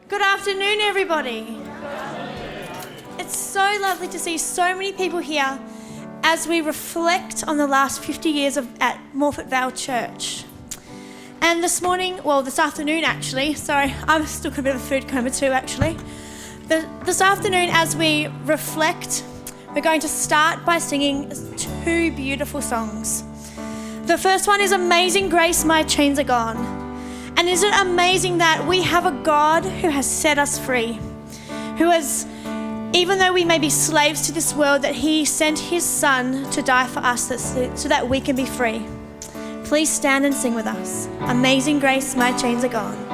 Good afternoon, everybody. It's so lovely to see so many people here as we reflect on the last 50 years at Morphett Vale Church. And this afternoon actually, sorry, I've still got a bit of a food coma too actually. This afternoon as we reflect, we're going to start by singing two beautiful songs. The first one is Amazing Grace, My Chains Are Gone. And isn't it amazing that we have a God who has set us free, who has, even though we may be slaves to this world, that he sent his son to die for us so that we can be free. Please stand and sing with us. Amazing Grace, My Chains Are Gone.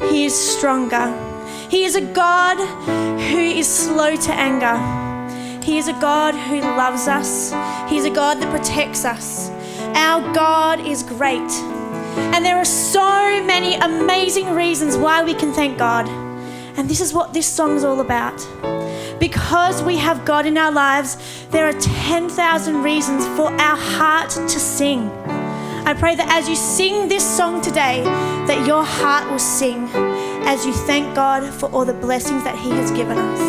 He is stronger. He is a God who is slow to anger. He is a God who loves us. He's a God that protects us. Our God is great. And there are so many amazing reasons why we can thank God. And this is what this song is all about. Because we have God in our lives, there are 10,000 reasons for our heart to sing. I pray that as you sing this song today, that your heart will sing as you thank God for all the blessings that He has given us.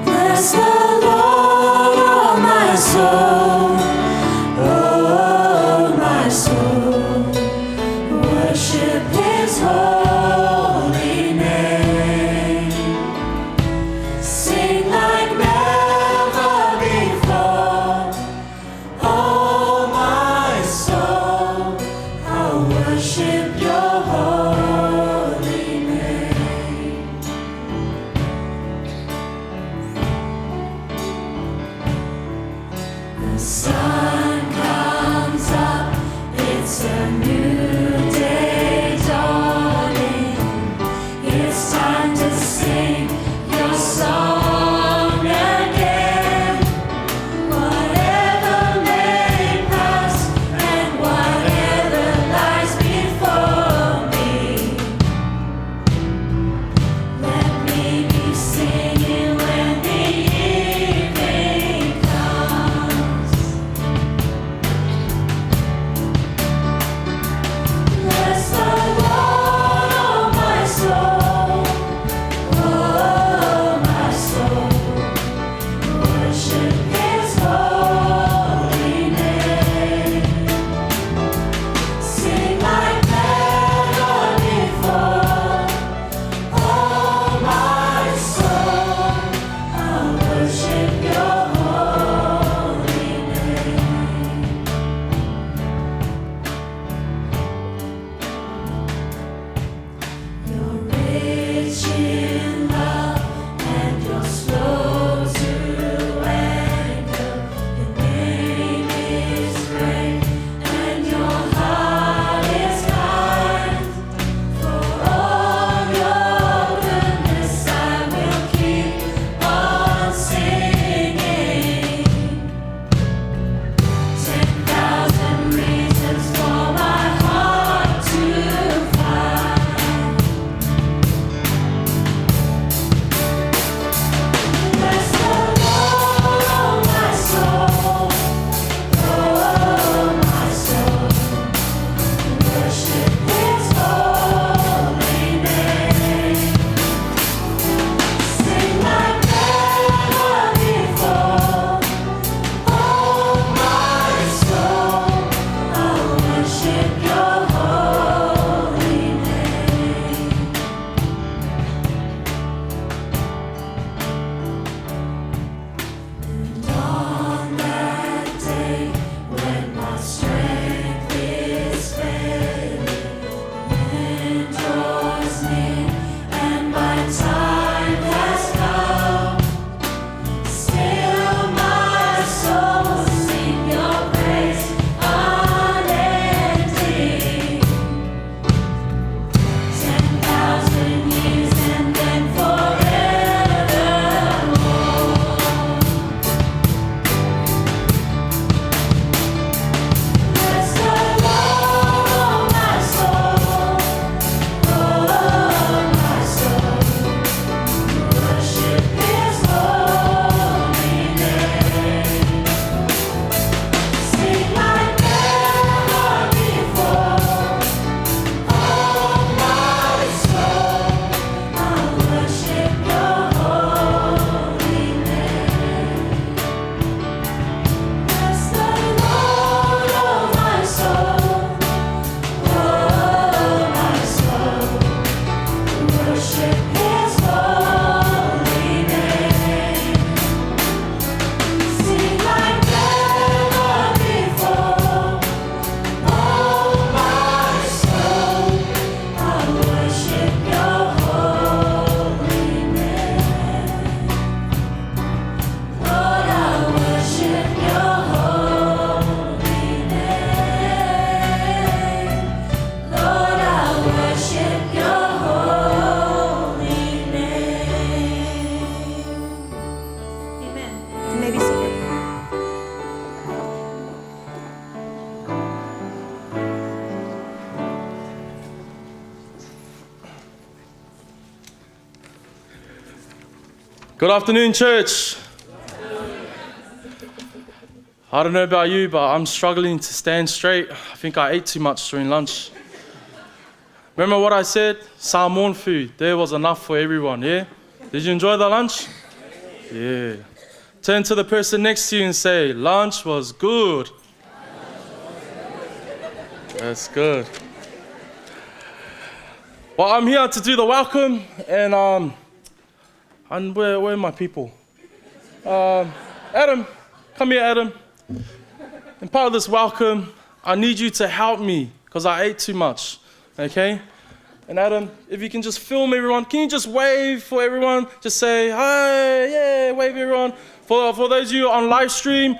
Bless the Lord, oh my soul, oh my soul, worship His holy name. Sing like never before, oh my soul, I'll worship your holy name. The sun comes up, it's a new day dawning. It's time to sing your song again. Whatever may pass and whatever lies before me, let me be singing when the evening comes. Good afternoon, church. I don't know about you, but I'm struggling to stand straight. I think I ate too much during lunch. Remember what I said? Samoan food. There was enough for everyone, yeah? Did you enjoy the lunch? Yeah. Turn to the person next to you and say, lunch was good. That's good. Well, I'm here to do the welcome, and where are my people? Adam, come here, Adam. And part of this welcome, I need you to help me because I ate too much, okay? And Adam, if you can just film everyone, can you just wave for everyone? Just say, hi, yeah, wave everyone. For those of you on live stream,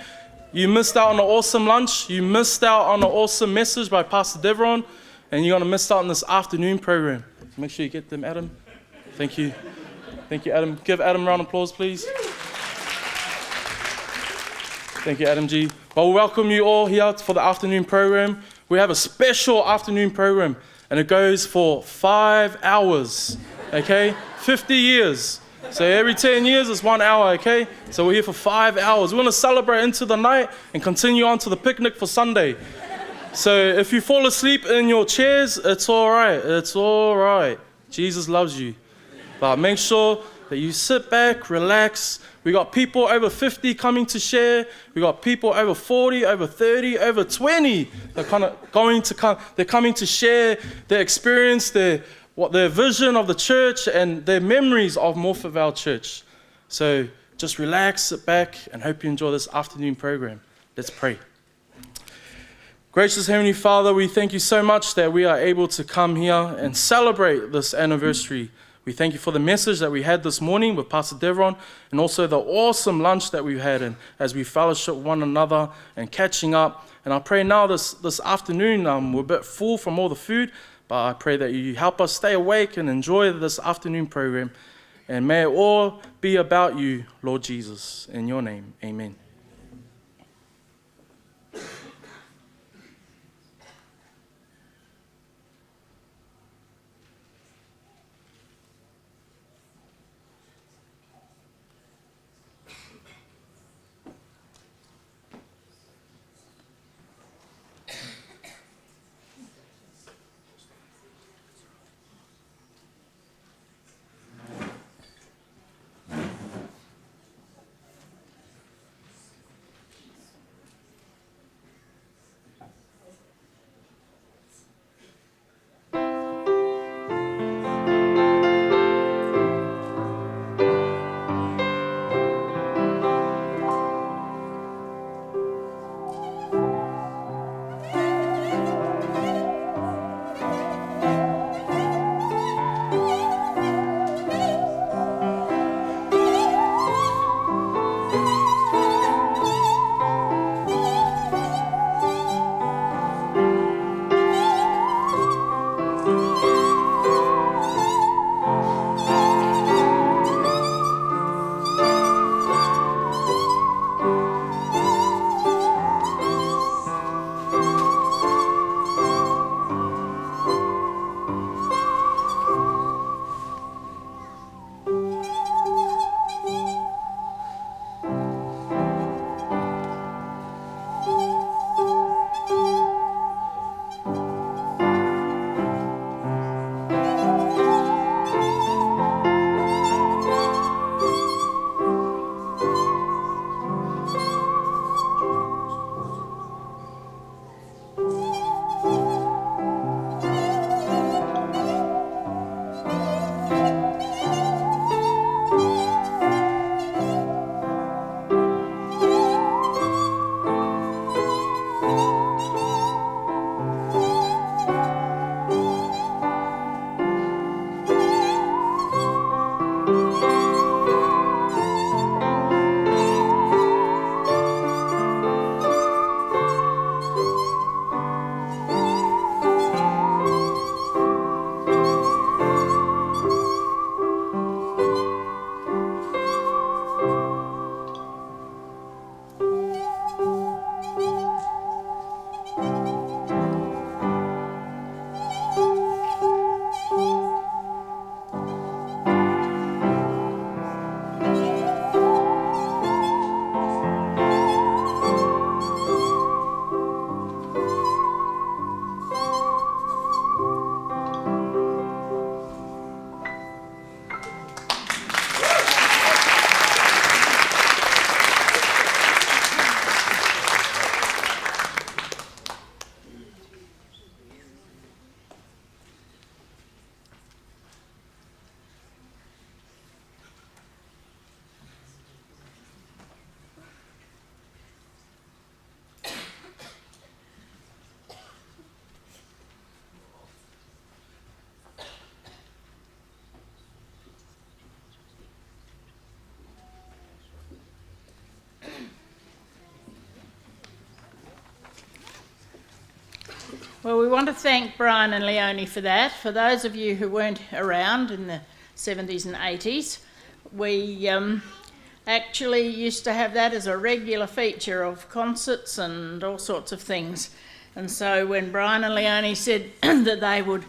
you missed out on an awesome lunch. You missed out on an awesome message by Pastor Devron, and you're going to miss out on this afternoon program. So make sure you get them, Adam. Thank you. Thank you, Adam. Give Adam a round of applause, please. Thank you, Adam G. Well, we welcome you all here for the afternoon program. We have a special afternoon program, and it goes for 5 hours, okay? 50 years. So every 10 years is 1 hour, okay? So we're here for 5 hours. We want to celebrate into the night and continue on to the picnic for Sunday. So if you fall asleep in your chairs, it's all right. It's all right. Jesus loves you. But make sure that you sit back, relax. We got people over 50 coming to share. We got people over 40, over 30, over 20. They're coming to share their experience, their vision of the church, and their memories of Morphett Vale Church. So just relax, sit back, and hope you enjoy this afternoon program. Let's pray. Gracious Heavenly Father, we thank you so much that we are able to come here and celebrate this anniversary. We thank you for the message that we had this morning with Pastor Devron, and also the awesome lunch that we've had, and as we fellowship one another and catching up. And I pray now this afternoon, we're a bit full from all the food, but I pray that you help us stay awake and enjoy this afternoon program. And may it all be about you, Lord Jesus. In your name, amen. Well, we want to thank Brian and Leonie for that. For those of you who weren't around in the 70s and 80s, we actually used to have that as a regular feature of concerts and all sorts of things. And so when Brian and Leonie said that they would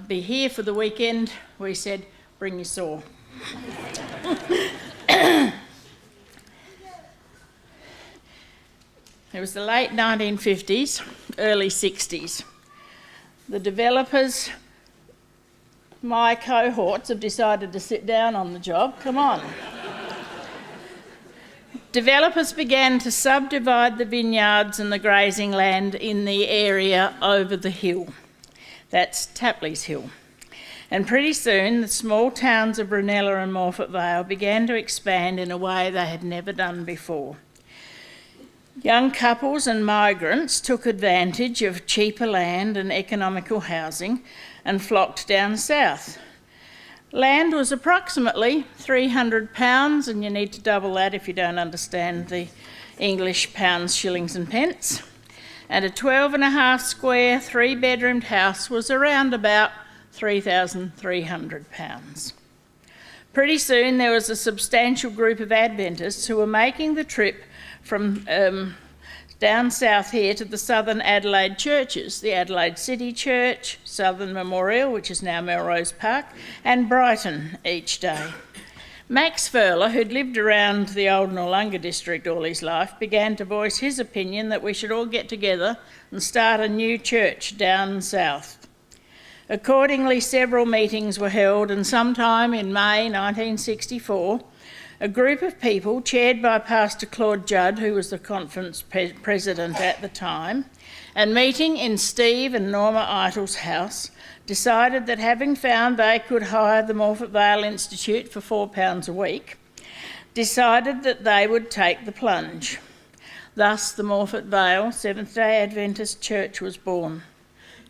be here for the weekend, we said, bring your saw. It was the late 1950s, early 60s. The developers, my cohorts, have decided to sit down on the job. Come on. Developers began to subdivide the vineyards and the grazing land in the area over the hill. That's Tapley's Hill. And pretty soon, the small towns of Brunella and Morphett Vale began to expand in a way they had never done before. Young couples and migrants took advantage of cheaper land and economical housing and flocked down south. Land was approximately £300, and you need to double that if you don't understand the English pounds, shillings and pence. And a 12.5 square, 3-bedroomed house was around about £3,300. Pretty soon there was a substantial group of Adventists who were making the trip from down south here to the southern Adelaide churches, the Adelaide City Church, Southern Memorial, which is now Melrose Park, and Brighton each day. Max Furler, who'd lived around the old Noarlunga district all his life, began to voice his opinion that we should all get together and start a new church down south. Accordingly, several meetings were held, and sometime in May 1964, a group of people, chaired by Pastor Claude Judd, who was the conference president at the time, and meeting in Steve and Norma Eitle's house, decided that having found they could hire the Morphett Vale Institute for £4 a week, decided that they would take the plunge. Thus, the Morphett Vale Seventh-day Adventist Church was born.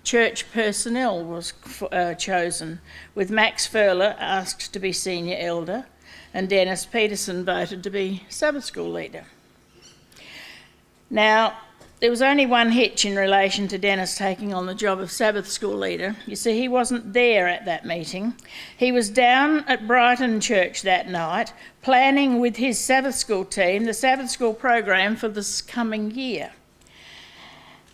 Church personnel was chosen, with Max Furler asked to be senior elder, and Dennis Peterson voted to be Sabbath school leader. Now, there was only one hitch in relation to Dennis taking on the job of Sabbath school leader. You see, he wasn't there at that meeting. He was down at Brighton Church that night, planning with his Sabbath school team the Sabbath school program for this coming year,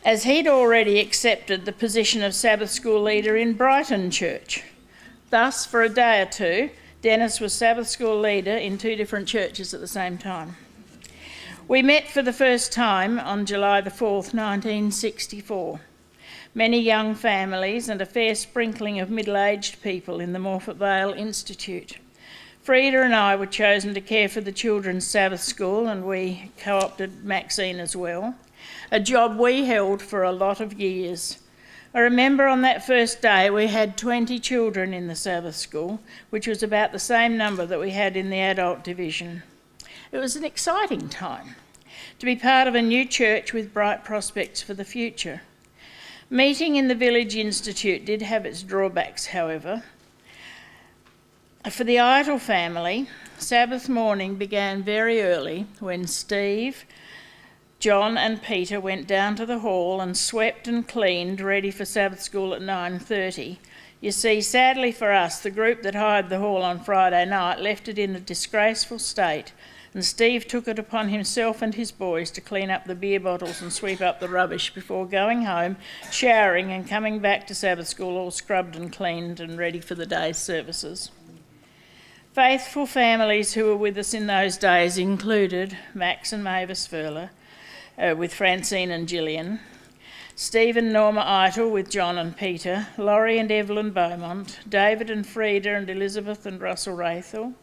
as he'd already accepted the position of Sabbath school leader in Brighton Church. Thus, for a day or two, Dennis was Sabbath school leader in 2 different churches at the same time. We met for the first time on July the 4th, 1964. Many young families and a fair sprinkling of middle-aged people in the Morphett Vale Institute. Frida and I were chosen to care for the children's Sabbath school, and we co-opted Maxine as well, a job we held for a lot of years. I remember on that first day we had 20 children in the Sabbath school, which was about the same number that we had in the adult division. It was an exciting time to be part of a new church with bright prospects for the future. Meeting in the Village Institute did have its drawbacks, however. For the Eitel family, Sabbath morning began very early when Steve, John and Peter went down to the hall and swept and cleaned, ready for Sabbath school at 9:30. You see, sadly for us, the group that hired the hall on Friday night left it in a disgraceful state, and Steve took it upon himself and his boys to clean up the beer bottles and sweep up the rubbish before going home, showering and coming back to Sabbath school all scrubbed and cleaned and ready for the day's services. Faithful families who were with us in those days included Max and Mavis Furler, with Francine and Gillian, Steve and Norma Eitel with John and Peter, Laurie and Evelyn Beaumont, David and Frida and Elizabeth and Russell Rathel,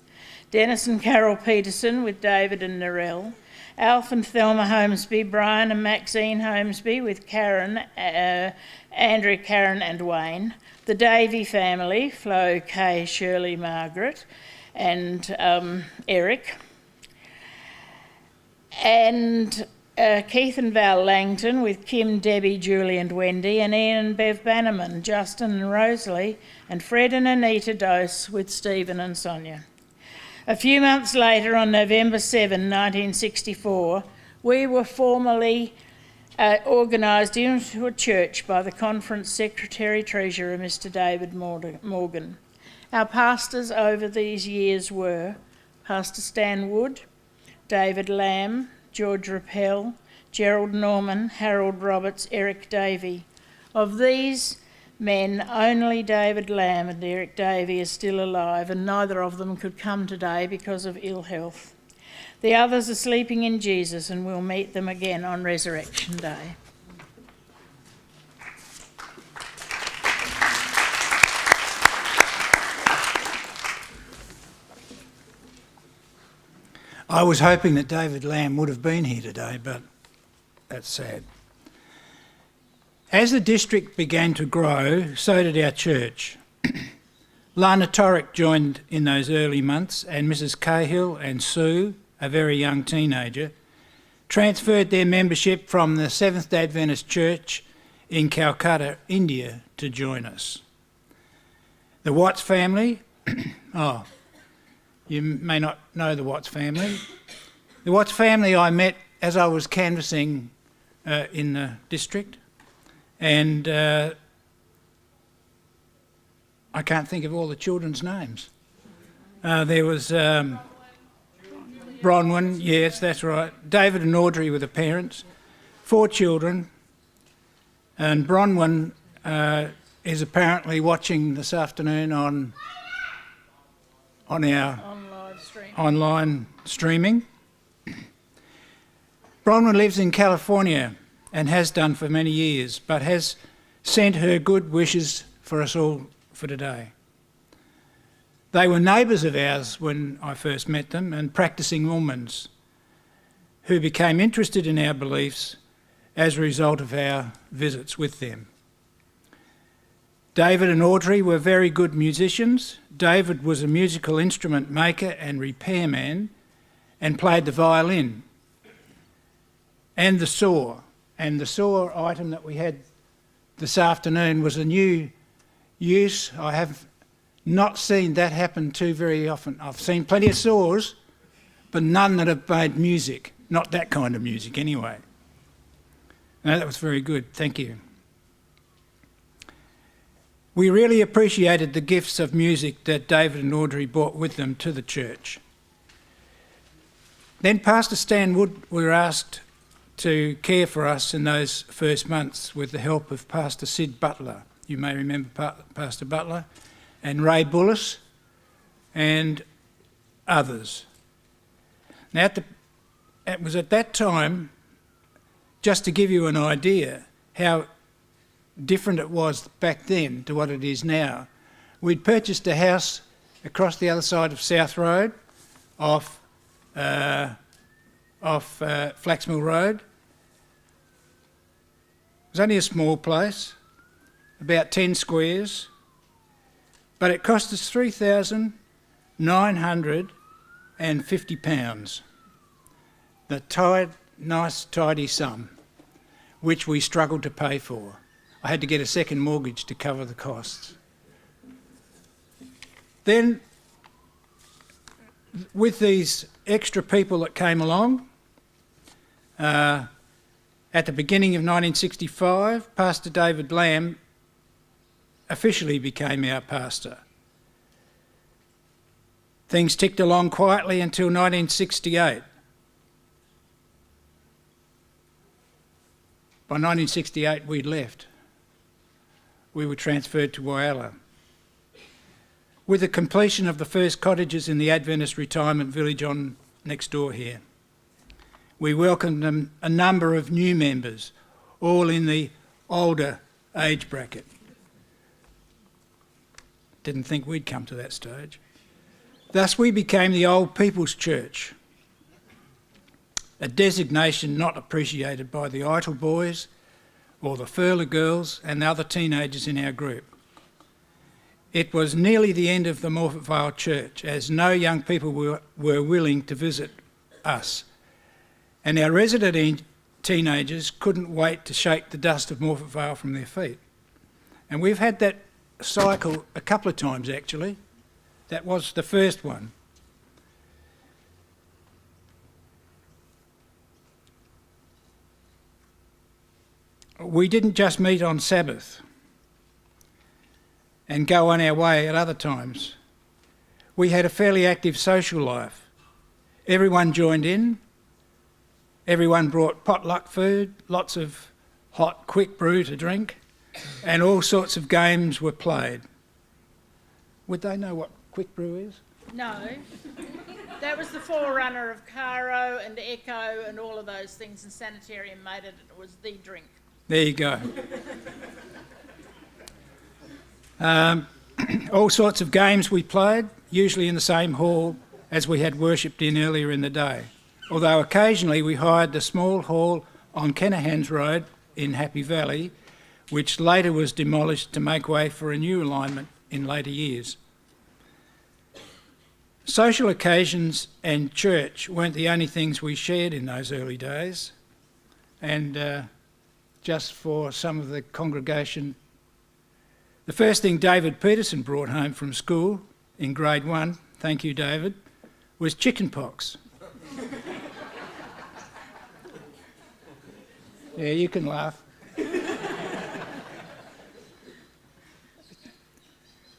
Dennis and Carol Peterson with David and Narelle, Alf and Thelma Holmesby, Brian and Maxine Holmesby with Karen, Andrew, Karen and Wayne, the Davey family, Flo, Kay, Shirley, Margaret and Eric, and Keith and Val Langton with Kim, Debbie, Julie and Wendy, and Ian and Bev Bannerman, Justin and Rosalie, and Fred and Anita Dose with Stephen and Sonia. A few months later, on November 7, 1964, we were formally organised into a church by the Conference Secretary-Treasurer, Mr David Morgan. Our pastors over these years were Pastor Stan Wood, David Lamb, George Rappel, Gerald Norman, Harold Roberts, Eric Davey. Of these men, only David Lamb and Eric Davey are still alive, and neither of them could come today because of ill health. The others are sleeping in Jesus, and we'll meet them again on Resurrection Day. I was hoping that David Lamb would have been here today, but that's sad. As the district began to grow, so did our church. Lana Torrick joined in those early months, and Mrs Cahill and Sue, a very young teenager, transferred their membership from the Seventh-day Adventist Church in Calcutta, India, to join us. The Watts family, you may not know the Watts family. The Watts family I met as I was canvassing in the district, and I can't think of all the children's names. There was Bronwyn, yes, that's right. David and Audrey were the parents, 4 children, and Bronwyn is apparently watching this afternoon on our online streaming. Bronwyn lives in California and has done for many years, but has sent her good wishes for us all for today. They were neighbours of ours when I first met them, and practising Mormons who became interested in our beliefs as a result of our visits with them. David and Audrey were very good musicians. David was a musical instrument maker and repairman and played the violin and the saw. And the saw item that we had this afternoon was a new use. I have not seen that happen too very often. I've seen plenty of saws, but none that have made music. Not that kind of music anyway. No, that was very good. Thank you. We really appreciated the gifts of music that David and Audrey brought with them to the church. Then Pastor Stan Wood were asked to care for us in those first months with the help of Pastor Sid Butler. You may remember Pastor Butler, and Ray Bullis and others. Now, it was at that time, just to give you an idea how different it was back then to what it is now. We'd purchased a house across the other side of South Road, off Flaxmill Road. It was only a small place, about 10 squares, but it cost us £3,950. The nice tidy sum, which we struggled to pay for. I had to get a second mortgage to cover the costs. Then, with these extra people that came along, at the beginning of 1965, Pastor David Lamb officially became our pastor. Things ticked along quietly until 1968. By 1968, we'd left. We were transferred to Whyalla. With the completion of the first cottages in the Adventist retirement village on next door here, we welcomed a number of new members, all in the older age bracket. Didn't think we'd come to that stage. Thus we became the Old People's Church, a designation not appreciated by the Ital boys or the Furler girls and the other teenagers in our group. It was nearly the end of the Morphett Vale Church, as no young people were willing to visit us, and our resident teenagers couldn't wait to shake the dust of Morphett Vale from their feet. And we've had that cycle a couple of times actually. That was the first one. we didn't just meet on Sabbath and go on our way at other times. We had a fairly active social life. Everyone joined in. Everyone brought potluck food, lots of hot, quick brew to drink, and all sorts of games were played. Would they know what quick brew is? No. That was the forerunner of Caro and Echo and all of those things, and Sanitarium made it. It was the drink. There you go. All sorts of games we played, usually in the same hall as we had worshipped in earlier in the day. Although occasionally we hired the small hall on Kennahan's Road in Happy Valley, which later was demolished to make way for a new alignment in later years. Social occasions and church weren't the only things we shared in those early days. And just for some of the congregation, the first thing David Peterson brought home from school in grade 1, thank you David, was chicken pox. Yeah, you can laugh.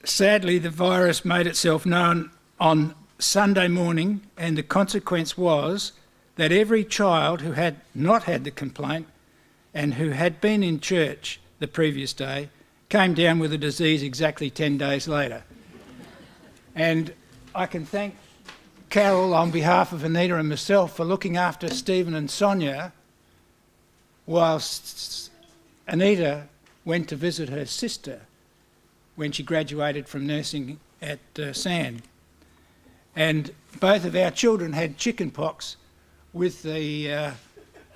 Sadly, the virus made itself known on Sunday morning, and the consequence was that every child who had not had the complaint and who had been in church the previous day came down with the disease exactly 10 days later. And I can thank Carol on behalf of Anita and myself for looking after Stephen and Sonia whilst Anita went to visit her sister when she graduated from nursing at SAN. And both of our children had chicken pox with the...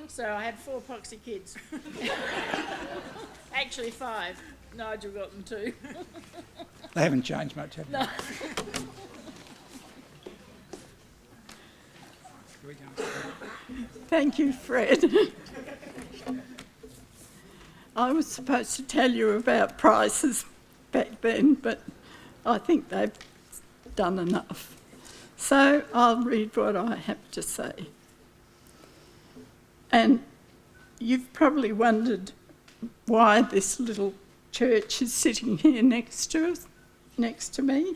So I had 4 poxy kids. Actually 5. Nigel got them too. They haven't changed much, have they? No. Thank you, Fred. I was supposed to tell you about prices back then, but I think they've done enough. So I'll read what I have to say. And you've probably wondered why this little church is sitting here next to me.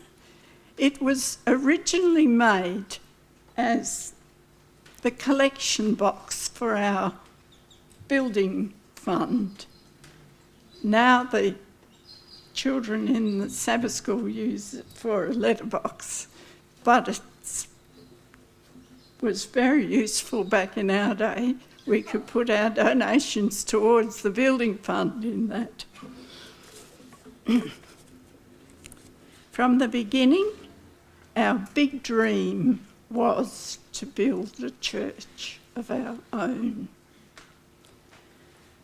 It was originally made as the collection box for our building fund. Now the children in the Sabbath school use it for a letterbox, but it was very useful back in our day. We could put our donations towards the building fund in that. From the beginning, our big dream was to build a church of our own.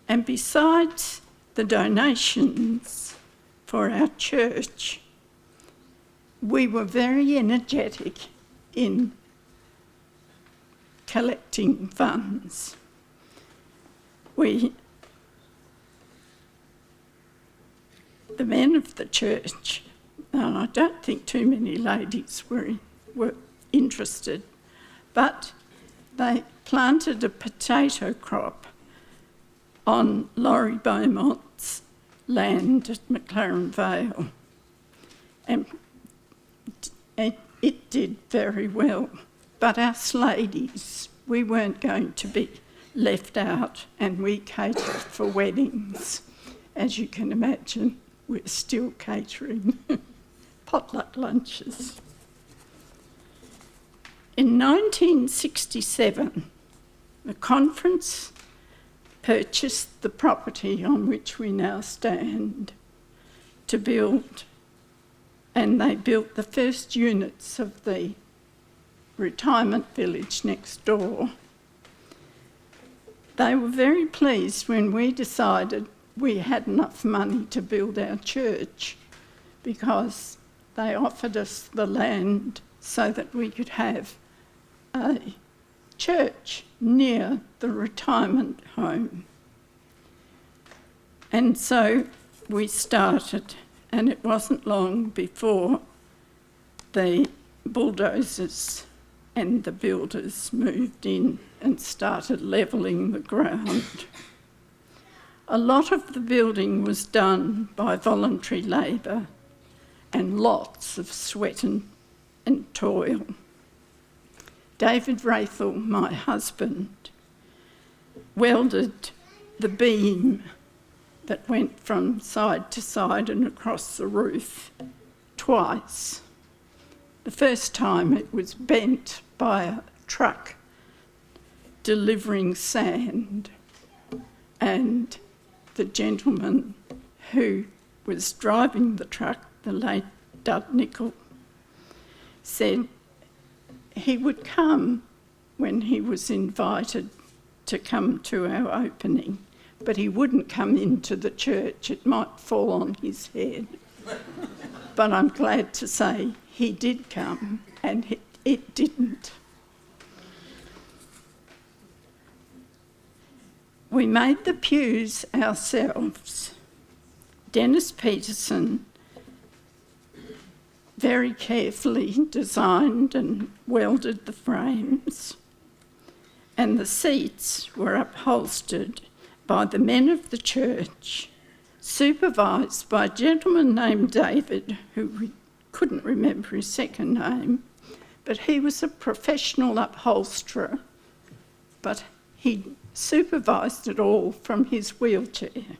And besides the donations for our church, we were very energetic in collecting funds. The men of the church, and I don't think too many ladies were interested, but they planted a potato crop on Laurie Beaumont's land at McLaren Vale, and it did very well. But us ladies, we weren't going to be left out, and we catered for weddings. As you can imagine, we're still catering potluck lunches. In 1967, the conference purchased the property on which we now stand to build, and they built the first units of the retirement village next door. They were very pleased when we decided we had enough money to build our church, because they offered us the land so that we could have a church near the retirement home. And so we started, and it wasn't long before the bulldozers and the builders moved in and started levelling the ground. A lot of the building was done by voluntary labour and lots of sweat and toil. David Wraithall, my husband, welded the beam that went from side to side and across the roof twice. The first time it was bent by a truck delivering sand, and the gentleman who was driving the truck, the late Dud Nicol, said he would come when he was invited to come to our opening, but he wouldn't come into the church, it might fall on his head. But I'm glad to say he did come, and it didn't. We made the pews ourselves. Dennis Peterson very carefully designed and welded the frames, and the seats were upholstered by the men of the church, supervised by a gentleman named David, who we couldn't remember his second name, but he was a professional upholsterer, but he supervised it all from his wheelchair.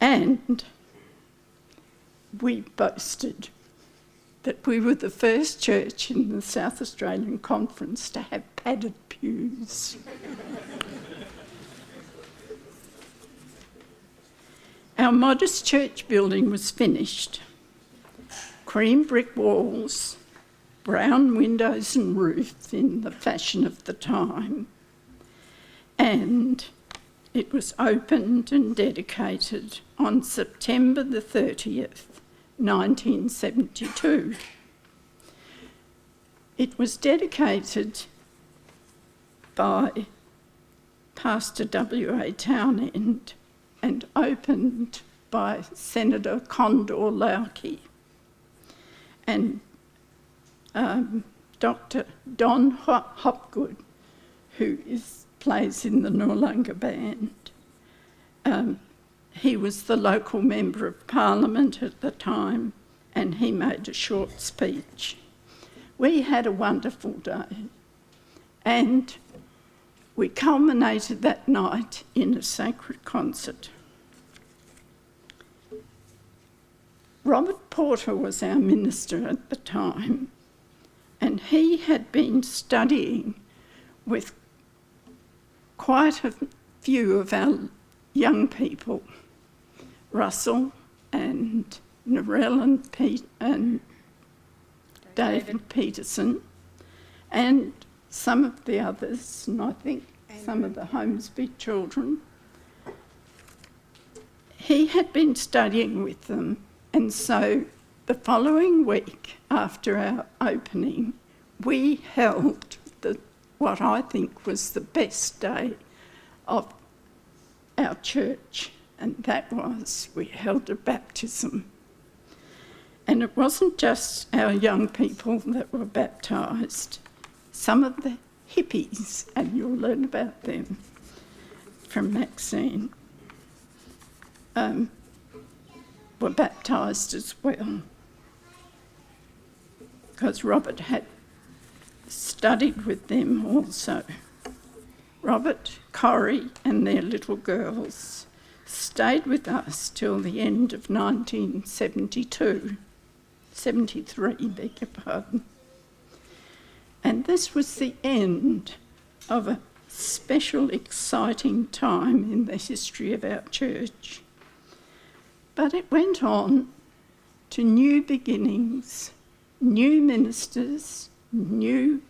And we boasted that we were the first church in the South Australian Conference to have padded pews. Our modest church building was finished. Cream brick walls, brown windows and roof in the fashion of the time, and it was opened and dedicated on September the 30th, 1972. It was dedicated by Pastor W.A. Townend and opened by Senator Condor Lauke and Dr. Don Hopgood, who plays in the Noarlunga band. He was the local member of Parliament at the time, and he made a short speech. We had a wonderful day, and we culminated that night in a sacred concert. Robert Porter was our minister at the time, and he had been studying with quite a few of our young people, Russell and Narelle and David Peterson, and some of the others, and I think some of the Homesby children. He had been studying with them, and so the following week after our opening, we held what I think was the best day of our church, and that was we held a baptism. And it wasn't just our young people that were baptised. Some of the hippies, and you'll learn about them from Maxine, were baptised as well, because Robert had studied with them also. Robert, Corrie and their little girls stayed with us till the end of 1973, beg your pardon. And this was the end of a special, exciting time in the history of our church. But it went on to new beginnings, new ministers, new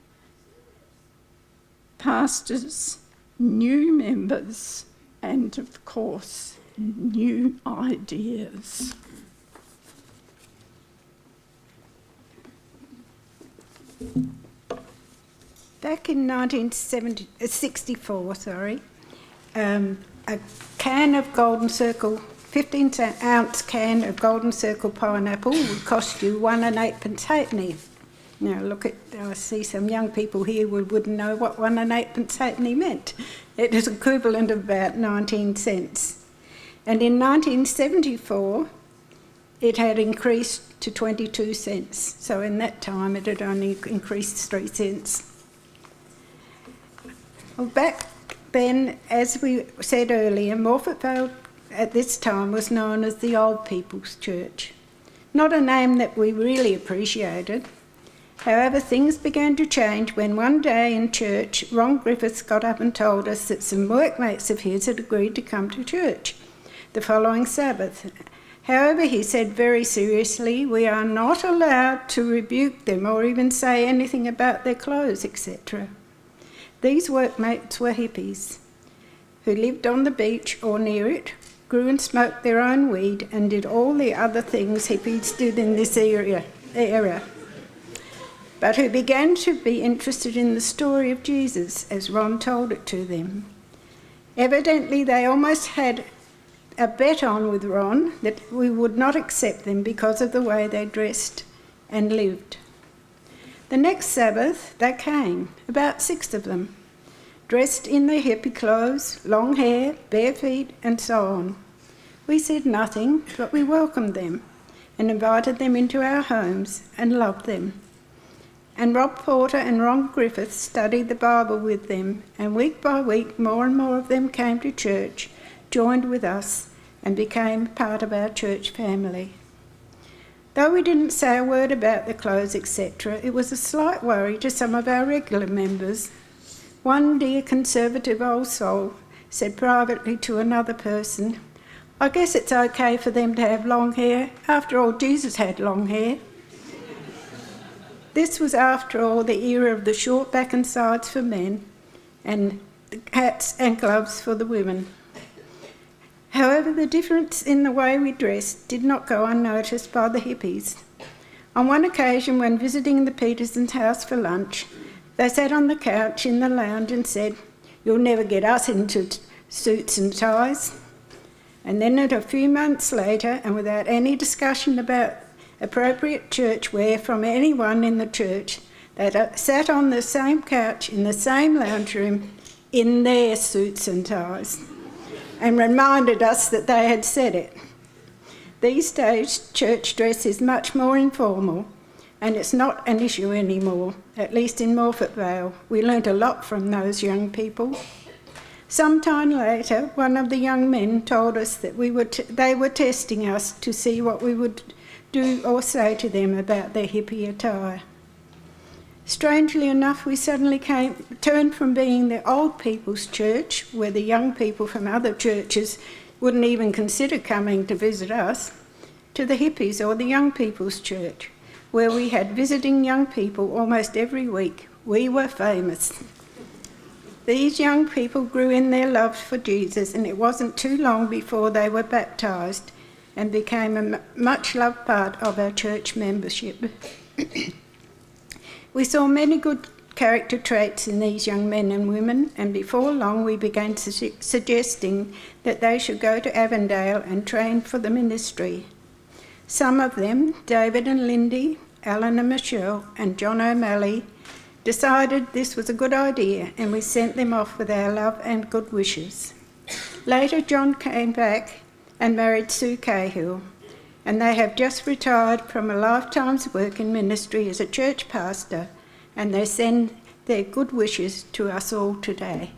pastors, new members, and of course, new ideas. Back in 1964, a can of Golden Circle, 15-ounce can of Golden Circle pineapple would cost you 1 1/8 halfpenny. Now look at, I see some young people here who wouldn't know what 1 8 halfpenny meant. It is equivalent of about 19 cents. And in 1974, it had increased to 22 cents. So in that time, it had only increased 3 cents. Well, back then, as we said earlier, Morphett Vale at this time was known as the Old People's Church. Not a name that we really appreciated. However, things began to change when one day in church, Ron Griffiths got up and told us that some workmates of his had agreed to come to church the following Sabbath. However, he said very seriously, we are not allowed to rebuke them or even say anything about their clothes, etc. These workmates were hippies who lived on the beach or near it, grew and smoked their own weed, and did all the other things hippies did in this era, but who began to be interested in the story of Jesus as Ron told it to them. Evidently, they almost had a bet on with Ron that we would not accept them because of the way they dressed and lived. The next Sabbath, they came, about 6 of them, dressed in their hippie clothes, long hair, bare feet, and so on. We said nothing, but we welcomed them and invited them into our homes and loved them. And Rob Porter and Ron Griffiths studied the Bible with them, and week by week more and more of them came to church, joined with us, and became part of our church family. Though we didn't say a word about the clothes, etc., it was a slight worry to some of our regular members. One dear conservative old soul said privately to another person, I guess it's okay for them to have long hair. After all, Jesus had long hair. This was, after all, the era of the short back and sides for men and the hats and gloves for the women. However, the difference in the way we dressed did not go unnoticed by the hippies. On one occasion, when visiting the Petersons' house for lunch, they sat on the couch in the lounge and said, you'll never get us into suits and ties. And then a few months later, and without any discussion about appropriate church wear from anyone in the church, they sat on the same couch in the same lounge room in their suits and ties and reminded us that they had said it. These days, church dress is much more informal and it's not an issue anymore, at least in Morphett Vale. We learnt a lot from those young people. Some time later, one of the young men told us that they were testing us to see what we would do or say to them about their hippie attire. Strangely enough, we suddenly turned from being the old people's church, where the young people from other churches wouldn't even consider coming to visit us, to the hippies or the young people's church, where we had visiting young people almost every week. We were famous. These young people grew in their love for Jesus, and it wasn't too long before they were baptised and became a much-loved part of our church membership. We saw many good character traits in these young men and women, and before long we began suggesting that they should go to Avondale and train for the ministry. Some of them, David and Lindy, Alan and Michelle, and John O'Malley, decided this was a good idea, and we sent them off with our love and good wishes. Later, John came back and married Sue Cahill, and they have just retired from a lifetime's work in ministry as a church pastor, and they send their good wishes to us all today.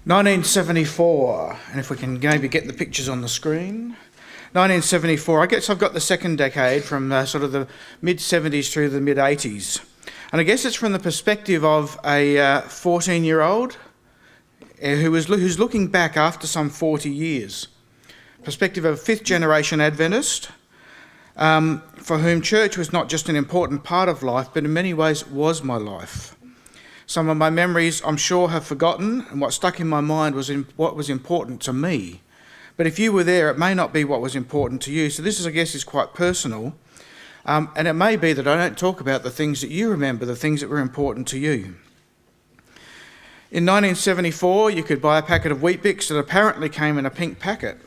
1974, and if we can maybe get the pictures on the screen. 1974, I guess I've got the second decade from sort of the mid-70s through the mid-80s. And I guess it's from the perspective of a 14-year-old who's looking back after some 40 years. Perspective of a fifth-generation Adventist, for whom church was not just an important part of life, but in many ways was my life. Some of my memories, I'm sure, have forgotten, and what stuck in my mind was what was important to me. But if you were there, it may not be what was important to you. So this, I guess, is quite personal. And it may be that I don't talk about the things that you remember, the things that were important to you. In 1974, you could buy a packet of Weet-Bix that apparently came in a pink packet.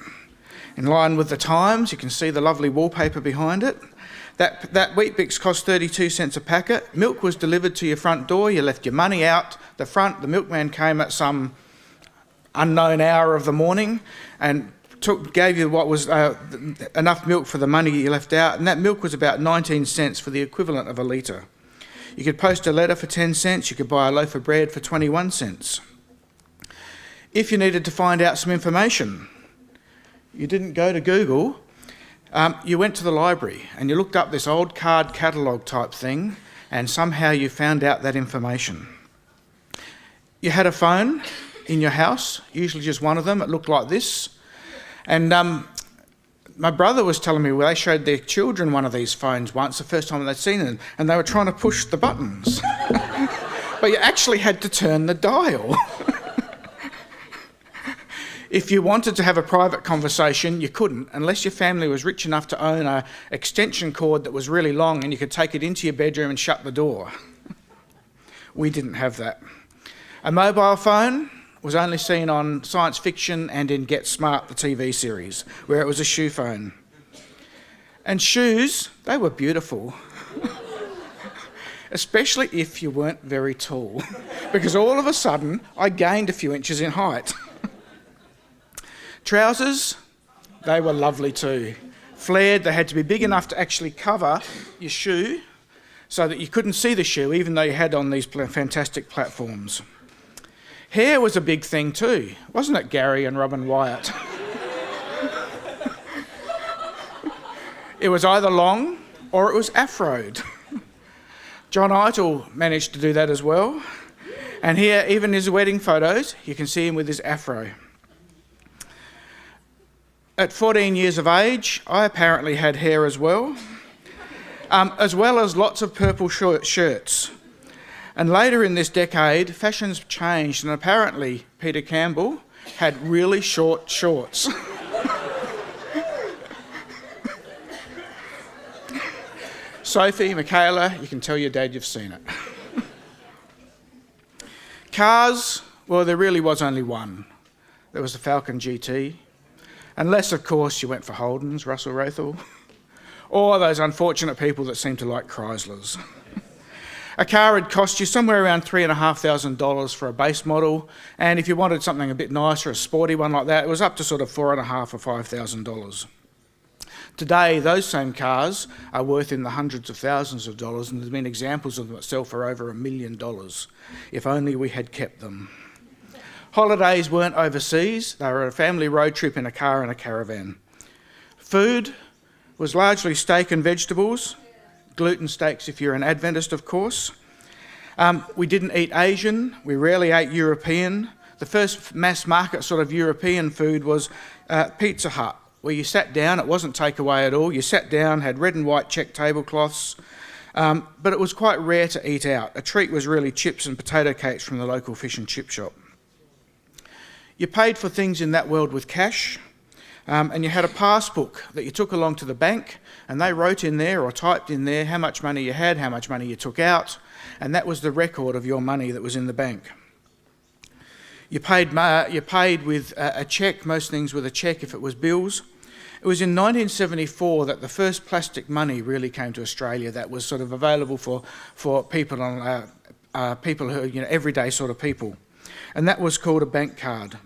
In line with the times, you can see the lovely wallpaper behind it. That Weet-Bix cost 32 cents a packet. Milk was delivered to your front door. You left your money out the front. The milkman came at some unknown hour of the morning and gave you what was enough milk for the money you left out, and that milk was about 19 cents for the equivalent of a litre. You could post a letter for 10 cents, you could buy a loaf of bread for 21 cents. If you needed to find out some information, you didn't go to Google, you went to the library and you looked up this old card catalogue type thing, and somehow you found out that information. You had a phone in your house, usually just one of them. It looked like this. And my brother was telling me, well, they showed their children one of these phones once, the first time they'd seen them, and they were trying to push the buttons. But you actually had to turn the dial. If you wanted to have a private conversation, you couldn't, unless your family was rich enough to own an extension cord that was really long and you could take it into your bedroom and shut the door. We didn't have that. A mobile phone was only seen on science fiction and in Get Smart, the TV series, where it was a shoe phone. And shoes, they were beautiful. Especially if you weren't very tall, because all of a sudden I gained a few inches in height. Trousers, they were lovely too. Flared, they had to be big enough to actually cover your shoe so that you couldn't see the shoe, even though you had on these fantastic platforms. Hair was a big thing too, wasn't it, Gary and Robin Wyatt? It was either long or it was afroed. John Idol managed to do that as well. And here, even his wedding photos, you can see him with his afro. At 14 years of age, I apparently had hair as well as lots of purple shirts. And later in this decade, fashions changed, and apparently Peter Campbell had really short shorts. Sophie, Michaela, you can tell your dad you've seen it. Cars, well, there really was only one. There was the Falcon GT. Unless, of course, you went for Holdens, Russell Wraithall, or those unfortunate people that seem to like Chryslers. A car had cost you somewhere around $3,500 for a base model, and if you wanted something a bit nicer, a sporty one like that, it was up to sort of $4,500 or $5,000. Today, those same cars are worth in the hundreds of thousands of dollars, and there's been examples of them that sell for over $1 million, if only we had kept them. Holidays weren't overseas, they were a family road trip in a car and a caravan. Food was largely steak and vegetables, gluten steaks if you're an Adventist, of course. We didn't eat Asian, we rarely ate European. The first mass market sort of European food was Pizza Hut, where you sat down, it wasn't takeaway at all, you sat down, had red and white check tablecloths, but it was quite rare to eat out. A treat was really chips and potato cakes from the local fish and chip shop. You paid for things in that world with cash, and you had a passbook that you took along to the bank, and they wrote in there or typed in there how much money you had, how much money you took out, and that was the record of your money that was in the bank. You paid with a cheque, most things with a cheque if it was bills. It was in 1974 that the first plastic money really came to Australia that was sort of available for people on people who, everyday sort of people, and that was called a bank card.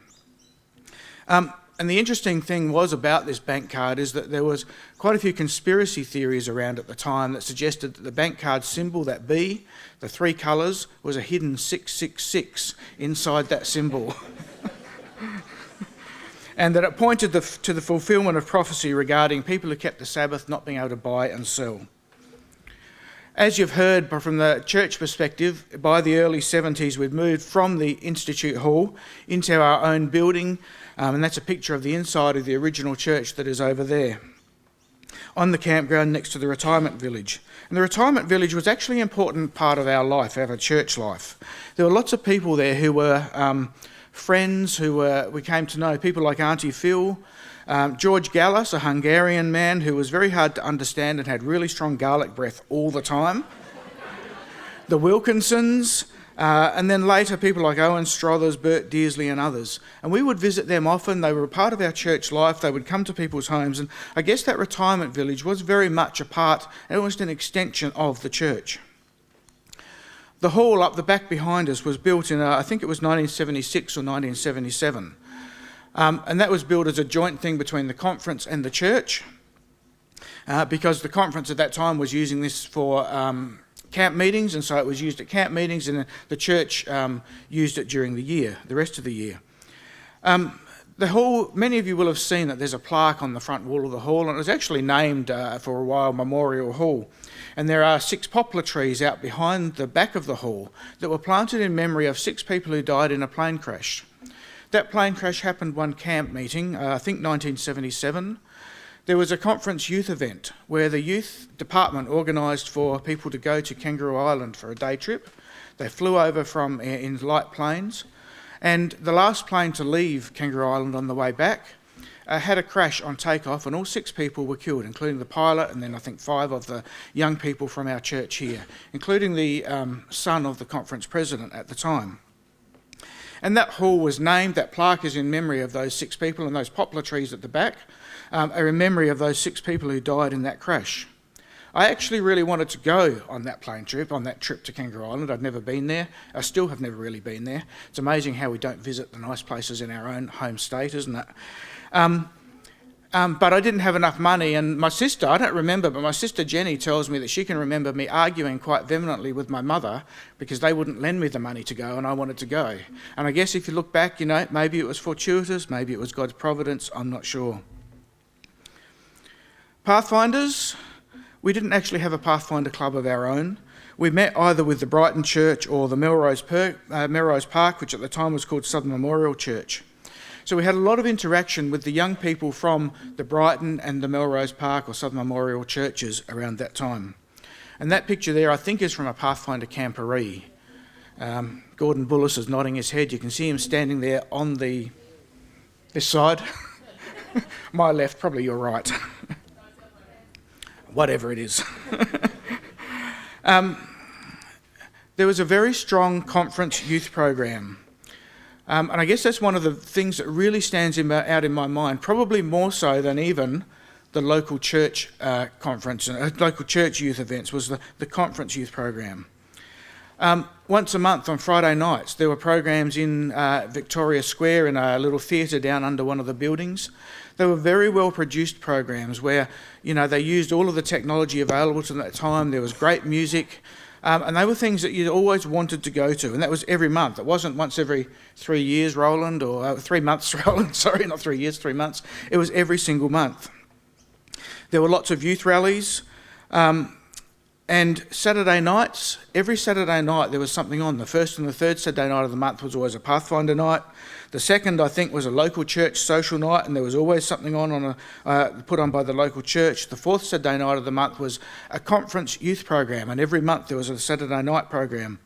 And the interesting thing was about this bank card is that there was quite a few conspiracy theories around at the time that suggested that the bank card symbol, that B, the three colours, was a hidden 666 inside that symbol. and that it pointed to the fulfilment of prophecy regarding people who kept the Sabbath not being able to buy and sell. As you've heard from the church perspective, by the early 70s we'd moved from the Institute Hall into our own building, and that's a picture of the inside of the original church that is over there, on the campground next to the retirement village. And the retirement village was actually an important part of our life, our church life. There were lots of people there who were friends who we came to know, people like Auntie Phil, George Gallas, a Hungarian man who was very hard to understand and had really strong garlic breath all the time. The Wilkinsons, and then later people like Owen Strothers, Bert Dearsley and others. And we would visit them often. They were a part of our church life. They would come to people's homes. And I guess that retirement village was very much a part, almost an extension of the church. The hall up the back behind us was built in, I think it was 1976 or 1977. And that was built as a joint thing between the conference and the church, because the conference at that time was using this for camp meetings, and so it was used at camp meetings, and the church used it during the year, the rest of the year. The hall, many of you will have seen that there's a plaque on the front wall of the hall, and it was actually named for a while Memorial Hall. And there are 6 poplar trees out behind the back of the hall that were planted in memory of 6 people who died in a plane crash. That plane crash happened one camp meeting, I think 1977. There was a conference youth event where the youth department organised for people to go to Kangaroo Island for a day trip. They flew over from in light planes, and the last plane to leave Kangaroo Island on the way back had a crash on takeoff, and all 6 people were killed, including the pilot and then I think 5 of the young people from our church here, including the son of the conference president at the time. And that hall was named, that plaque is in memory of those 6 people, and those poplar trees at the back are in memory of those 6 people who died in that crash. I actually really wanted to go on that plane trip, on that trip to Kangaroo Island. I'd never been there. I still have never really been there. It's amazing how we don't visit the nice places in our own home state, isn't it? But I didn't have enough money, and my sister, I don't remember, but my sister Jenny tells me that she can remember me arguing quite vehemently with my mother because they wouldn't lend me the money to go and I wanted to go. And I guess if you look back, you know, maybe it was fortuitous, maybe it was God's providence, I'm not sure. Pathfinders, we didn't actually have a Pathfinder club of our own. We met either with the Brighton Church or the Melrose Park, which at the time was called Southern Memorial Church. So we had a lot of interaction with the young people from the Brighton and the Melrose Park or Southern Memorial churches around that time. And that picture there, I think, is from a Pathfinder camporee. Gordon Bullis is nodding his head. You can see him standing there on this side. My left, probably your right. Whatever it is. There was a very strong conference youth program. And I guess that's one of the things that really stands out in my mind, probably more so than even the local church conference, local church youth events, was the conference youth program. Once a month on Friday nights, there were programs in Victoria Square in a little theatre down under one of the buildings. They were very well produced programs where, you know, they used all of the technology available to them at that time. There was great music. And they were things that you always wanted to go to, and that was every month. It wasn't once every 3 years, Roland, or 3 months, Roland, sorry, not 3 years, 3 months. It was every single month. There were lots of youth rallies, and Saturday nights, every Saturday night there was something on. The first and the third Saturday night of the month was always a Pathfinder night. The second, I think, was a local church social night, and there was always something on put on by the local church. The fourth Saturday night of the month was a conference youth program, and every month there was a Saturday night program.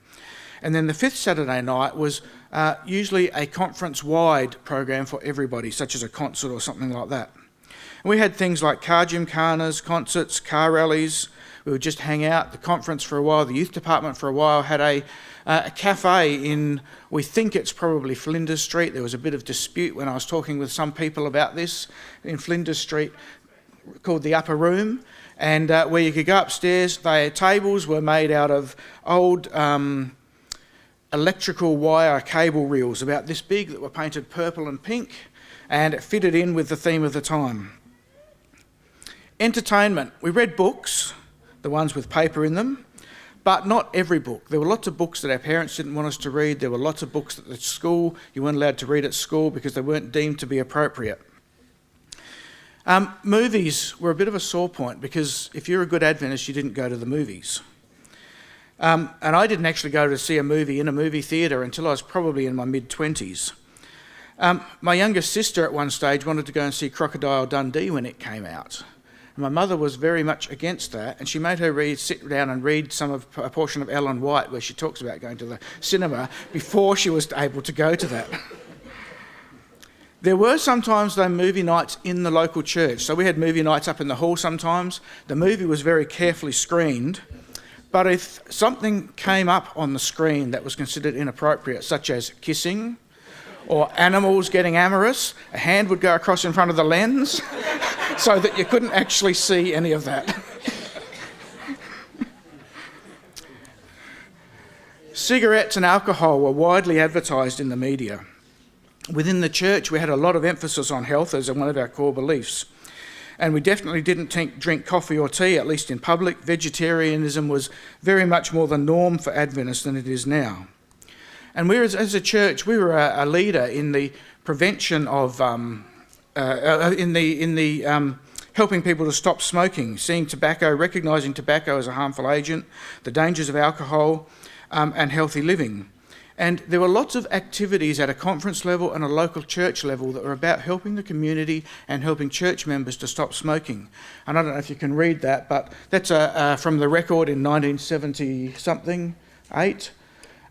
And then the fifth Saturday night was usually a conference-wide program for everybody, such as a concert or something like that. And we had things like car gymkhanas, concerts, car rallies. We would just hang out. The conference for a while, the youth department for a while had a cafe in, we think it's probably Flinders Street. There was a bit of dispute when I was talking with some people about this in Flinders Street, called the Upper Room, and where you could go upstairs. Their tables were made out of old electrical wire cable reels about this big that were painted purple and pink, and it fitted in with the theme of the time. Entertainment. We read books, the ones with paper in them, but not every book. There were lots of books that our parents didn't want us to read. There were lots of books at school you weren't allowed to read at school because they weren't deemed to be appropriate. Movies were a bit of a sore point because if you're a good Adventist, you didn't go to the movies. And I didn't actually go to see a movie in a movie theatre until I was probably in my mid-20s. My youngest sister at one stage wanted to go and see Crocodile Dundee when it came out. And my mother was very much against that, and she made her sit down and read a portion of Ellen White where she talks about going to the cinema before she was able to go to that. There were sometimes, though, movie nights in the local church. So we had movie nights up in the hall sometimes. The movie was very carefully screened. But if something came up on the screen that was considered inappropriate, such as kissing or animals getting amorous, a hand would go across in front of the lens so that you couldn't actually see any of that. Cigarettes and alcohol were widely advertised in the media. Within the church, we had a lot of emphasis on health as one of our core beliefs. And we definitely didn't drink coffee or tea, at least in public. Vegetarianism was very much more the norm for Adventists than it is now. And we, as a church, we were a leader in the prevention of, helping people to stop smoking, seeing tobacco, recognising tobacco as a harmful agent, the dangers of alcohol, and healthy living. And there were lots of activities at a conference level and a local church level that were about helping the community and helping church members to stop smoking. And I don't know if you can read that, but that's from the record in 1970-something, 8,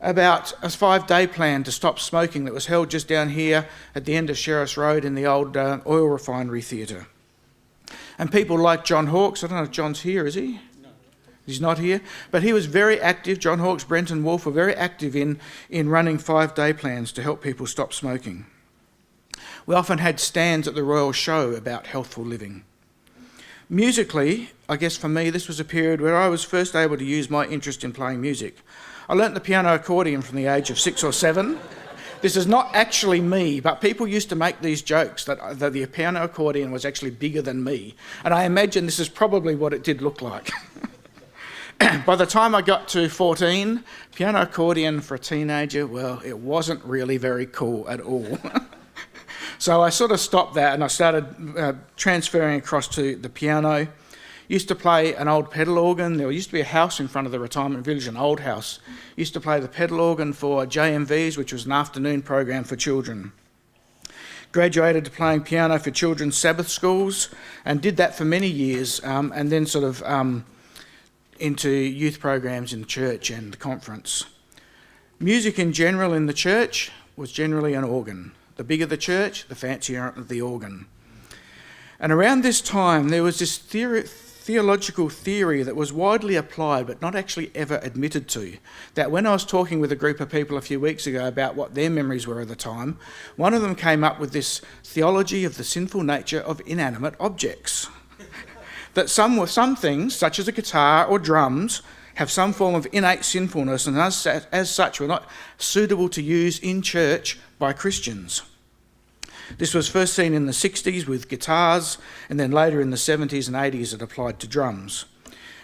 about a 5-day plan to stop smoking that was held just down here at the end of Sheriff's Road in the old oil refinery theatre. And people like John Hawkes, I don't know if John's here, is he? He's not here, but he was very active. John Hawkes, Brenton Wolfe were very active in running 5-day plans to help people stop smoking. We often had stands at the Royal Show about healthful living. Musically, I guess for me, this was a period where I was first able to use my interest in playing music. I learnt the piano accordion from the age of 6 or 7. This is not actually me, but people used to make these jokes that the piano accordion was actually bigger than me. And I imagine this is probably what it did look like. By the time I got to 14, piano accordion for a teenager, well, it wasn't really very cool at all. So I sort of stopped that and I started transferring across to the piano. Used to play an old pedal organ. There used to be a house in front of the retirement village, an old house. Used to play the pedal organ for JMVs, which was an afternoon program for children. Graduated to playing piano for children's Sabbath schools and did that for many years, and then sort of into youth programs in the church and the conference. Music in general in the church was generally an organ. The bigger the church, the fancier the organ. And around this time, there was this theological theory that was widely applied but not actually ever admitted to. That when I was talking with a group of people a few weeks ago about what their memories were of the time, one of them came up with this theology of the sinful nature of inanimate objects. That some things, such as a guitar or drums, have some form of innate sinfulness and as such were not suitable to use in church by Christians. This was first seen in the 60s with guitars, and then later in the 70s and 80s it applied to drums.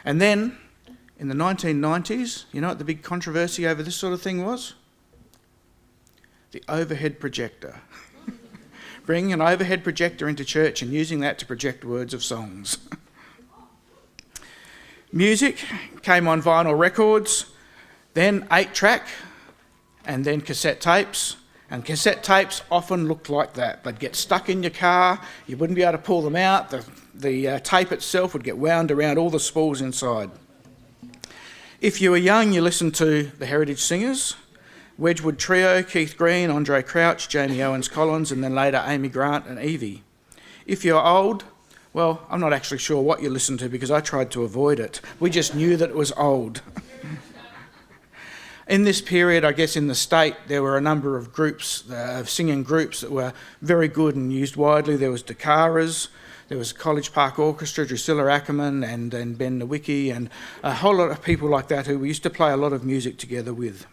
And then in the 1990s, you know what the big controversy over this sort of thing was? The overhead projector. Bringing an overhead projector into church and using that to project words of songs. Music came on vinyl records, then 8-track, and then cassette tapes. And cassette tapes often looked like that. They'd get stuck in your car, you wouldn't be able to pull them out, the tape itself would get wound around all the spools inside. If you were young, you listened to the Heritage Singers, Wedgwood Trio, Keith Green, Andre Crouch, Jamie Owens-Collins, and then later Amy Grant and Evie. If you're old, well, I'm not actually sure what you listened to because I tried to avoid it. We just knew that it was old. In this period, I guess in the state, there were a number of groups, singing groups that were very good and used widely. There was Dakaras, there was College Park Orchestra, Drusilla Ackerman and Ben Nowicki, and a whole lot of people like that who we used to play a lot of music together with.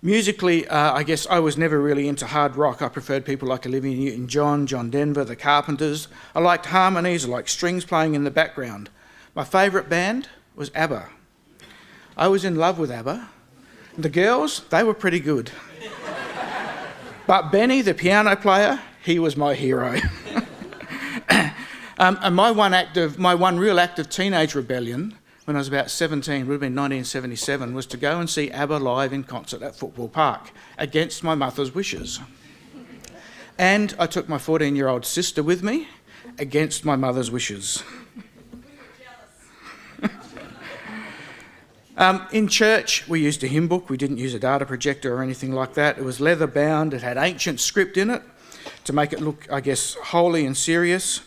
Musically, I guess I was never really into hard rock. I preferred people like Olivia Newton-John, John Denver, the Carpenters. I liked harmonies, I liked strings playing in the background. My favourite band was ABBA. I was in love with ABBA. The girls, they were pretty good. But Benny, the piano player, he was my hero. And my one real act of teenage rebellion, when I was about 17, would have been 1977, was to go and see ABBA live in concert at Football Park, against my mother's wishes. And I took my 14-year-old sister with me, against my mother's wishes. In church, we used a hymn book. We didn't use a data projector or anything like that. It was leather bound. It had ancient script in it to make it look, I guess, holy and serious.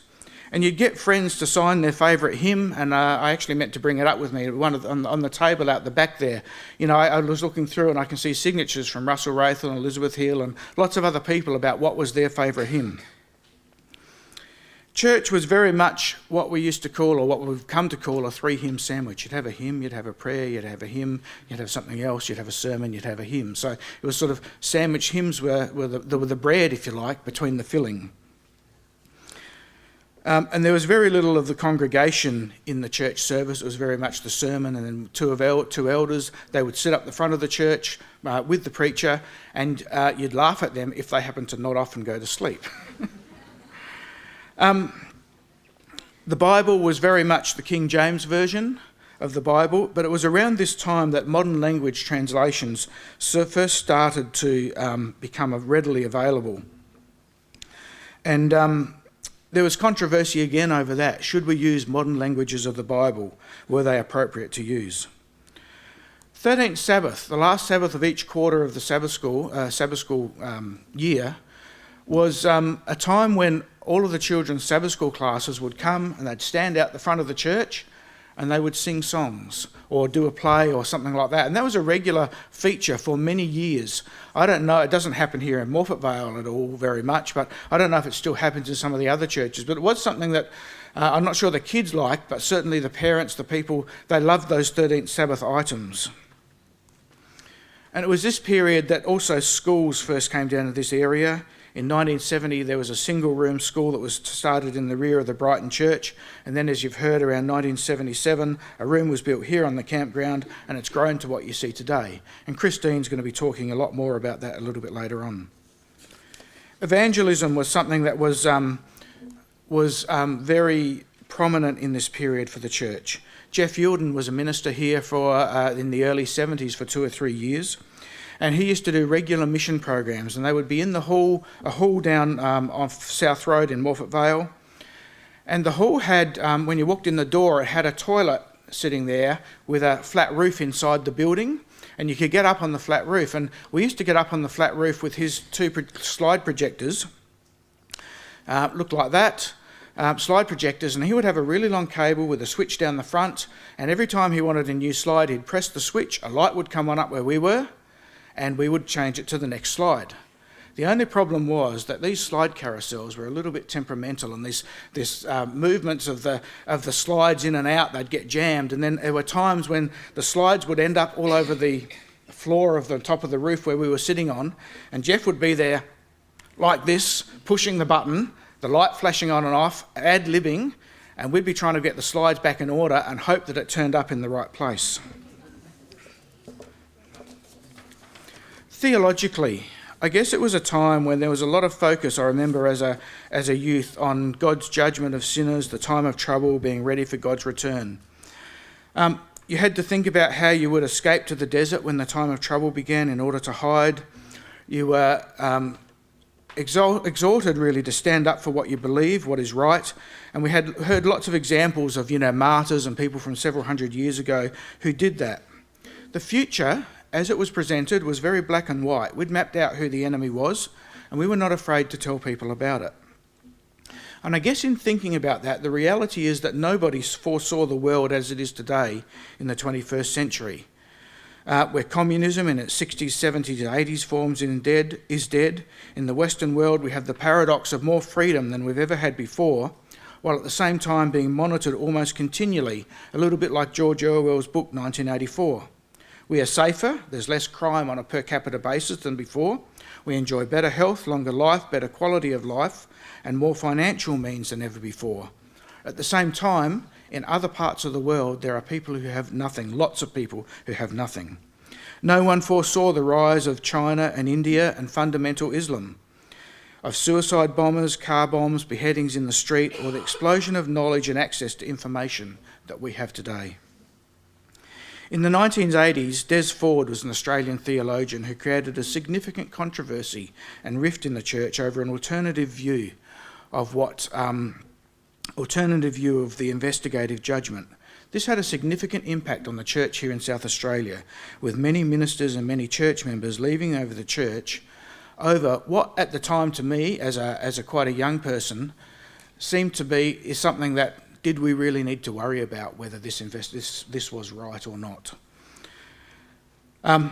And you'd get friends to sign their favourite hymn, and I actually meant to bring it up with me. On the table out the back there, I was looking through and I can see signatures from Russell Wraithall and Elizabeth Hill and lots of other people about what was their favourite hymn. Church was very much what we used to call, or what we've come to call, a 3-hymn sandwich. You'd have a hymn, you'd have a prayer, you'd have a hymn, you'd have something else, you'd have a sermon, you'd have a hymn. So it was sort of sandwich hymns were the bread, if you like, between the filling. And there was very little of the congregation in the church service. It was very much the sermon, and then two elders. They would sit up the front of the church with the preacher, and you'd laugh at them if they happened to nod off and go to sleep. The Bible was very much the King James Version of the Bible, but it was around this time that modern language translations first started to become readily available. And there was controversy again over that. Should we use modern languages of the Bible? Were they appropriate to use? 13th Sabbath, the last Sabbath of each quarter of the Sabbath school year, was a time when all of the children's Sabbath school classes would come and they'd stand out the front of the church and they would sing songs or do a play or something like that. And that was a regular feature for many years. I don't know, it doesn't happen here in Morphett Vale at all very much, but I don't know if it still happens in some of the other churches. But it was something that I'm not sure the kids liked, but certainly the parents, the people, they loved those 13th Sabbath items. And it was this period that also schools first came down to this area. In 1970, there was a single-room school that was started in the rear of the Brighton Church, and then, as you've heard, around 1977, a room was built here on the campground, and it's grown to what you see today. And Christine's going to be talking a lot more about that a little bit later on. Evangelism was something that was very prominent in this period for the church. Jeff Yilden was a minister here in the early 70s for 2 or 3 years. And he used to do regular mission programs, and they would be in a hall down off South Road in Morphett Vale. And the hall had, when you walked in the door, it had a toilet sitting there with a flat roof inside the building, and you could get up on the flat roof. And we used to get up on the flat roof with his 2 slide projectors, looked like that, slide projectors, and he would have a really long cable with a switch down the front, and every time he wanted a new slide, he'd press the switch, a light would come on up where we were, and we would change it to the next slide. The only problem was that these slide carousels were a little bit temperamental, and this movements of the slides in and out, they'd get jammed, and then there were times when the slides would end up all over the floor of the top of the roof where we were sitting on, and Jeff would be there like this, pushing the button, the light flashing on and off, ad-libbing, and we'd be trying to get the slides back in order and hope that it turned up in the right place. Theologically, I guess it was a time when there was a lot of focus, I remember as a youth, on God's judgment of sinners, the time of trouble, being ready for God's return. You had to think about how you would escape to the desert when the time of trouble began in order to hide. You were exhorted really to stand up for what you believe, what is right. And we had heard lots of examples of, martyrs and people from several hundred years ago who did that. The future, as it was presented, was very black and white. We'd mapped out who the enemy was, and we were not afraid to tell people about it. And I guess in thinking about that, the reality is that nobody foresaw the world as it is today in the 21st century, where communism in its 60s, 70s and 80s forms is dead. In the Western world, we have the paradox of more freedom than we've ever had before, while at the same time being monitored almost continually, a little bit like George Orwell's book 1984. We are safer, there's less crime on a per capita basis than before. We enjoy better health, longer life, better quality of life, and more financial means than ever before. At the same time, in other parts of the world, there are people who have nothing, lots of people who have nothing. No one foresaw the rise of China and India and fundamental Islam, of suicide bombers, car bombs, beheadings in the street, or the explosion of knowledge and access to information that we have today. In the 1980s, Des Ford was an Australian theologian who created a significant controversy and rift in the church over an alternative view of the investigative judgment. This had a significant impact on the church here in South Australia, with many ministers and many church members leaving over the church over what, at the time, to me, as a quite a young person, seemed to be is something that did we really need to worry about whether this was right or not. And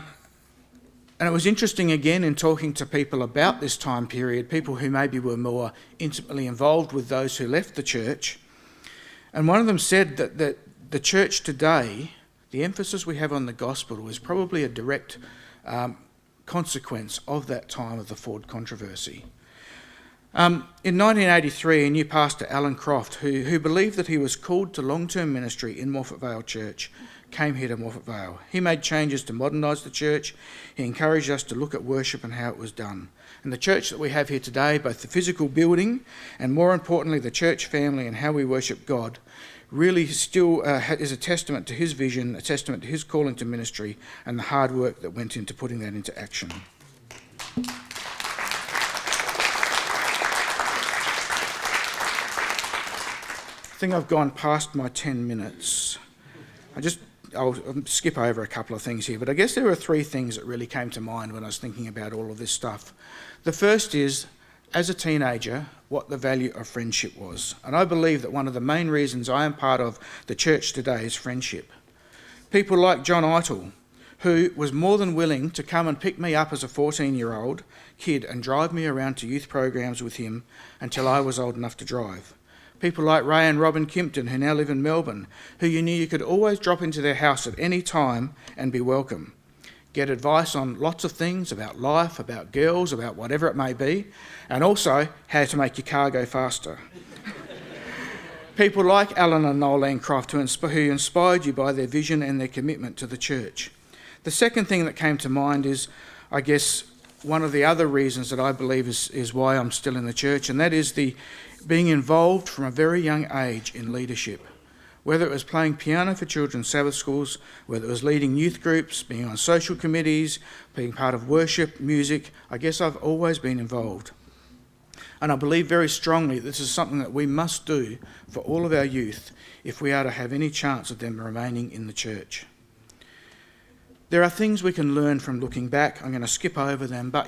it was interesting again in talking to people about this time period, people who maybe were more intimately involved with those who left the church. And one of them said that the church today, the emphasis we have on the gospel is probably a direct consequence of that time of the Ford controversy. In 1983, a new pastor, Alan Croft, who believed that he was called to long-term ministry in Morphett Vale Church, came here to Morphett Vale. He made changes to modernise the church. He encouraged us to look at worship and how it was done. And the church that we have here today, both the physical building and more importantly the church family and how we worship God, really still is a testament to his vision, a testament to his calling to ministry and the hard work that went into putting that into action. I think I've gone past my 10 minutes. I'll skip over a couple of things here, but I guess there were three things that really came to mind when I was thinking about all of this stuff. The first is, as a teenager, what the value of friendship was. And I believe that one of the main reasons I am part of the church today is friendship. People like John Eitel, who was more than willing to come and pick me up as a 14-year-old kid and drive me around to youth programs with him until I was old enough to drive. People like Ray and Robin Kimpton, who now live in Melbourne, who you knew you could always drop into their house at any time and be welcome. Get advice on lots of things about life, about girls, about whatever it may be, and also how to make your car go faster. People like Alan and Noeline Croft, who inspired you by their vision and their commitment to the church. The second thing that came to mind is, I guess, one of the other reasons that I believe is why I'm still in the church, and that is the being involved from a very young age in leadership. Whether it was playing piano for children's Sabbath schools, whether it was leading youth groups, being on social committees, being part of worship, music, I guess I've always been involved. And I believe very strongly this is something that we must do for all of our youth if we are to have any chance of them remaining in the church. There are things we can learn from looking back. I'm going to skip over them, but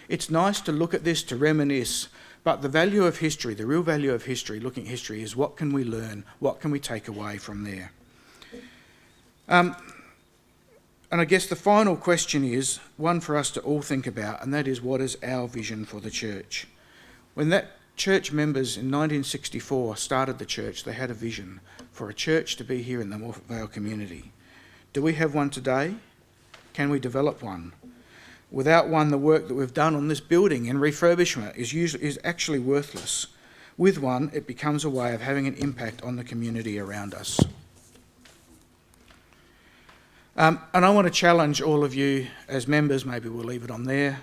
it's nice to look at this, to reminisce. But the value of history, the real value of history, looking at history, is what can we learn? What can we take away from there? And I guess the final question is one for us to all think about, and that is, what is our vision for the church? When that church members in 1964 started the church, they had a vision for a church to be here in the Morphett Vale community. Do we have one today? Can we develop one? Without one, the work that we've done on this building and refurbishment is actually worthless. With one, it becomes a way of having an impact on the community around us. And I want to challenge all of you as members, maybe we'll leave it on there.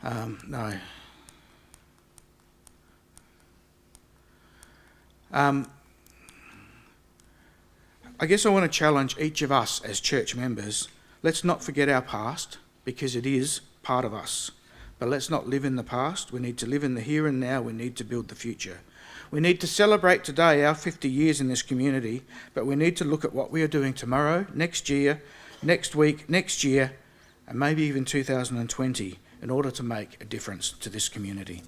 No. I guess I want to challenge each of us as church members. Let's not forget our past, because it is part of us. But let's not live in the past. We need to live in the here and now. We need to build the future. We need to celebrate today our 50 years in this community, but we need to look at what we are doing tomorrow, next year, next week, next year, and maybe even 2020 in order to make a difference to this community.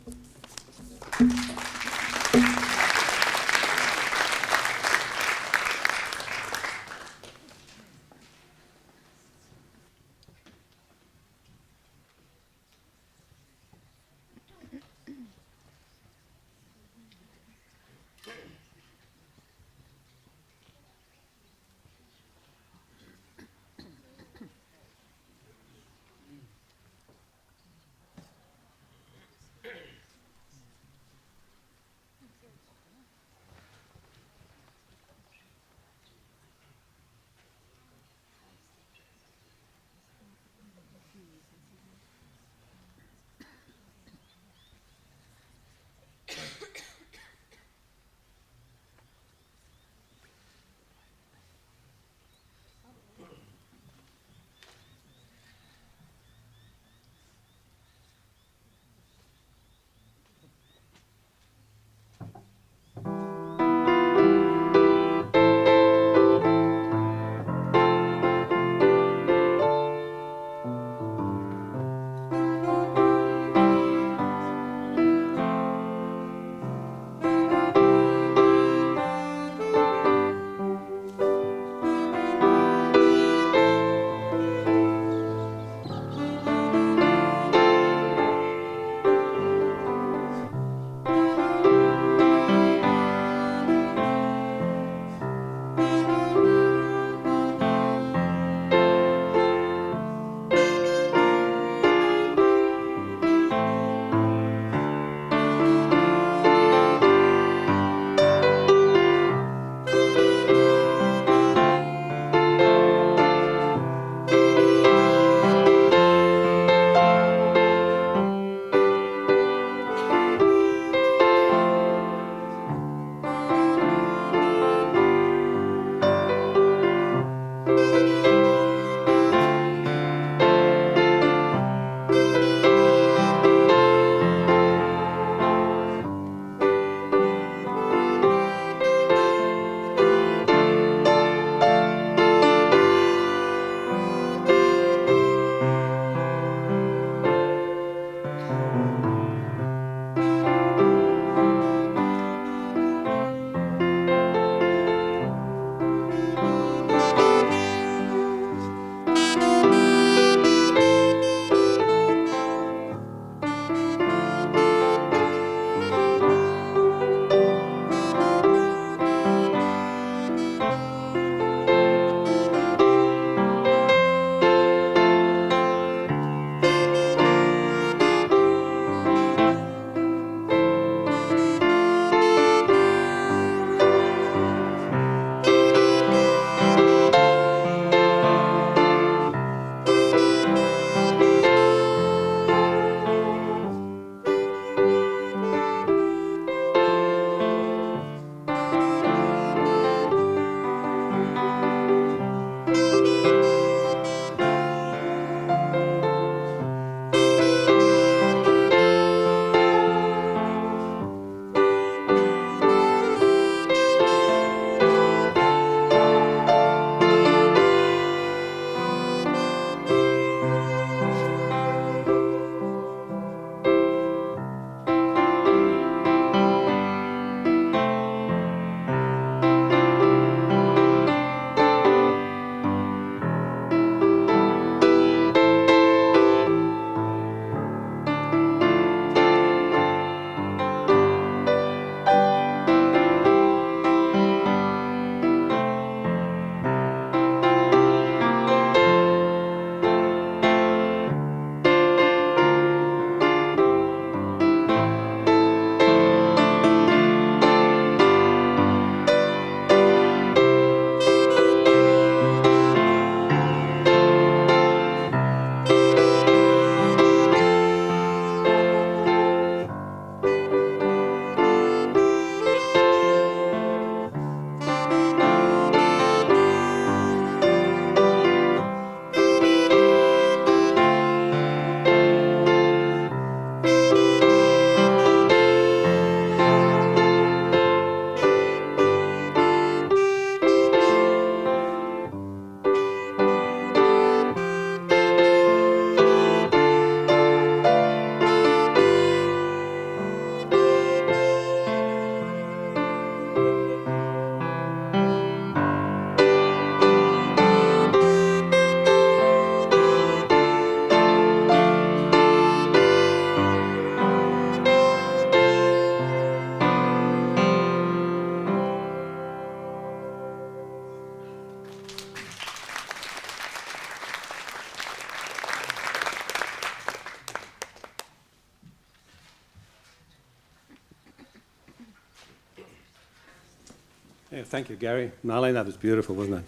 Yeah, thank you, Gary. Marlene, that was beautiful, wasn't it?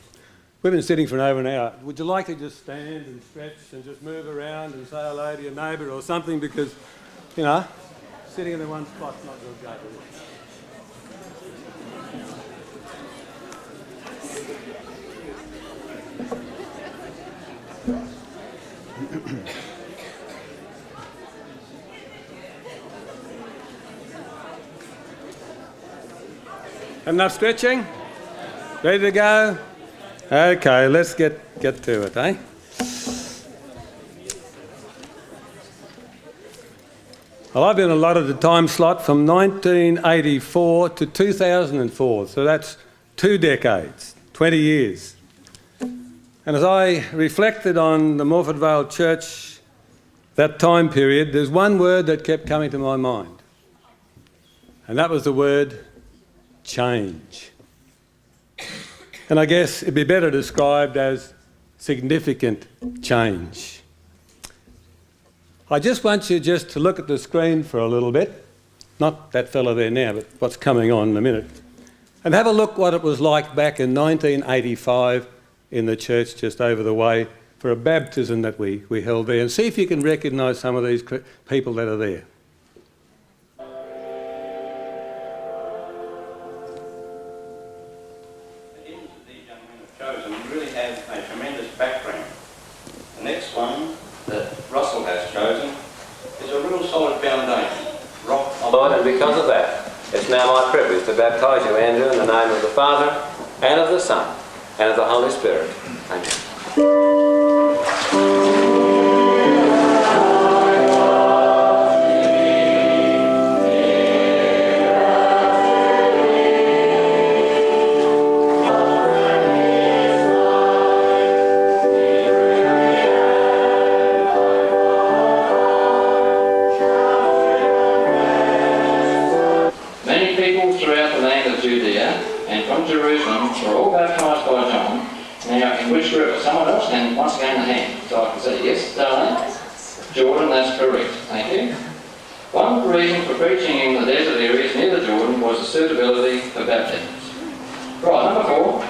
We've been sitting for over an hour. Would you like to just stand and stretch and just move around and say hello to your neighbour or something? Because, you know, sitting in the one spot's not real great, is it? Enough stretching? Ready to go? Okay, let's get to it, eh? Well, I've been allotted a time slot from 1984 to 2004, so that's 2 decades, 20 years. And as I reflected on the Morphett Vale Church, that time period, there's one word that kept coming to my mind, and that was the word change. And I guess it'd be better described as significant change. I just want you just to look at the screen for a little bit, not that fella there now, but what's coming on in a minute, and have a look what it was like back in 1985 in the church just over the way for a baptism that we held there, and see if you can recognise some of these people that are there. And because of that, it's now my privilege to baptise you, Andrew, in the name of the Father, and of the Son, and of the Holy Spirit. Amen. Jordan, that's correct. Thank you. One reason for preaching in the desert areas near the Jordan was the suitability for baptisms. Right, number 4.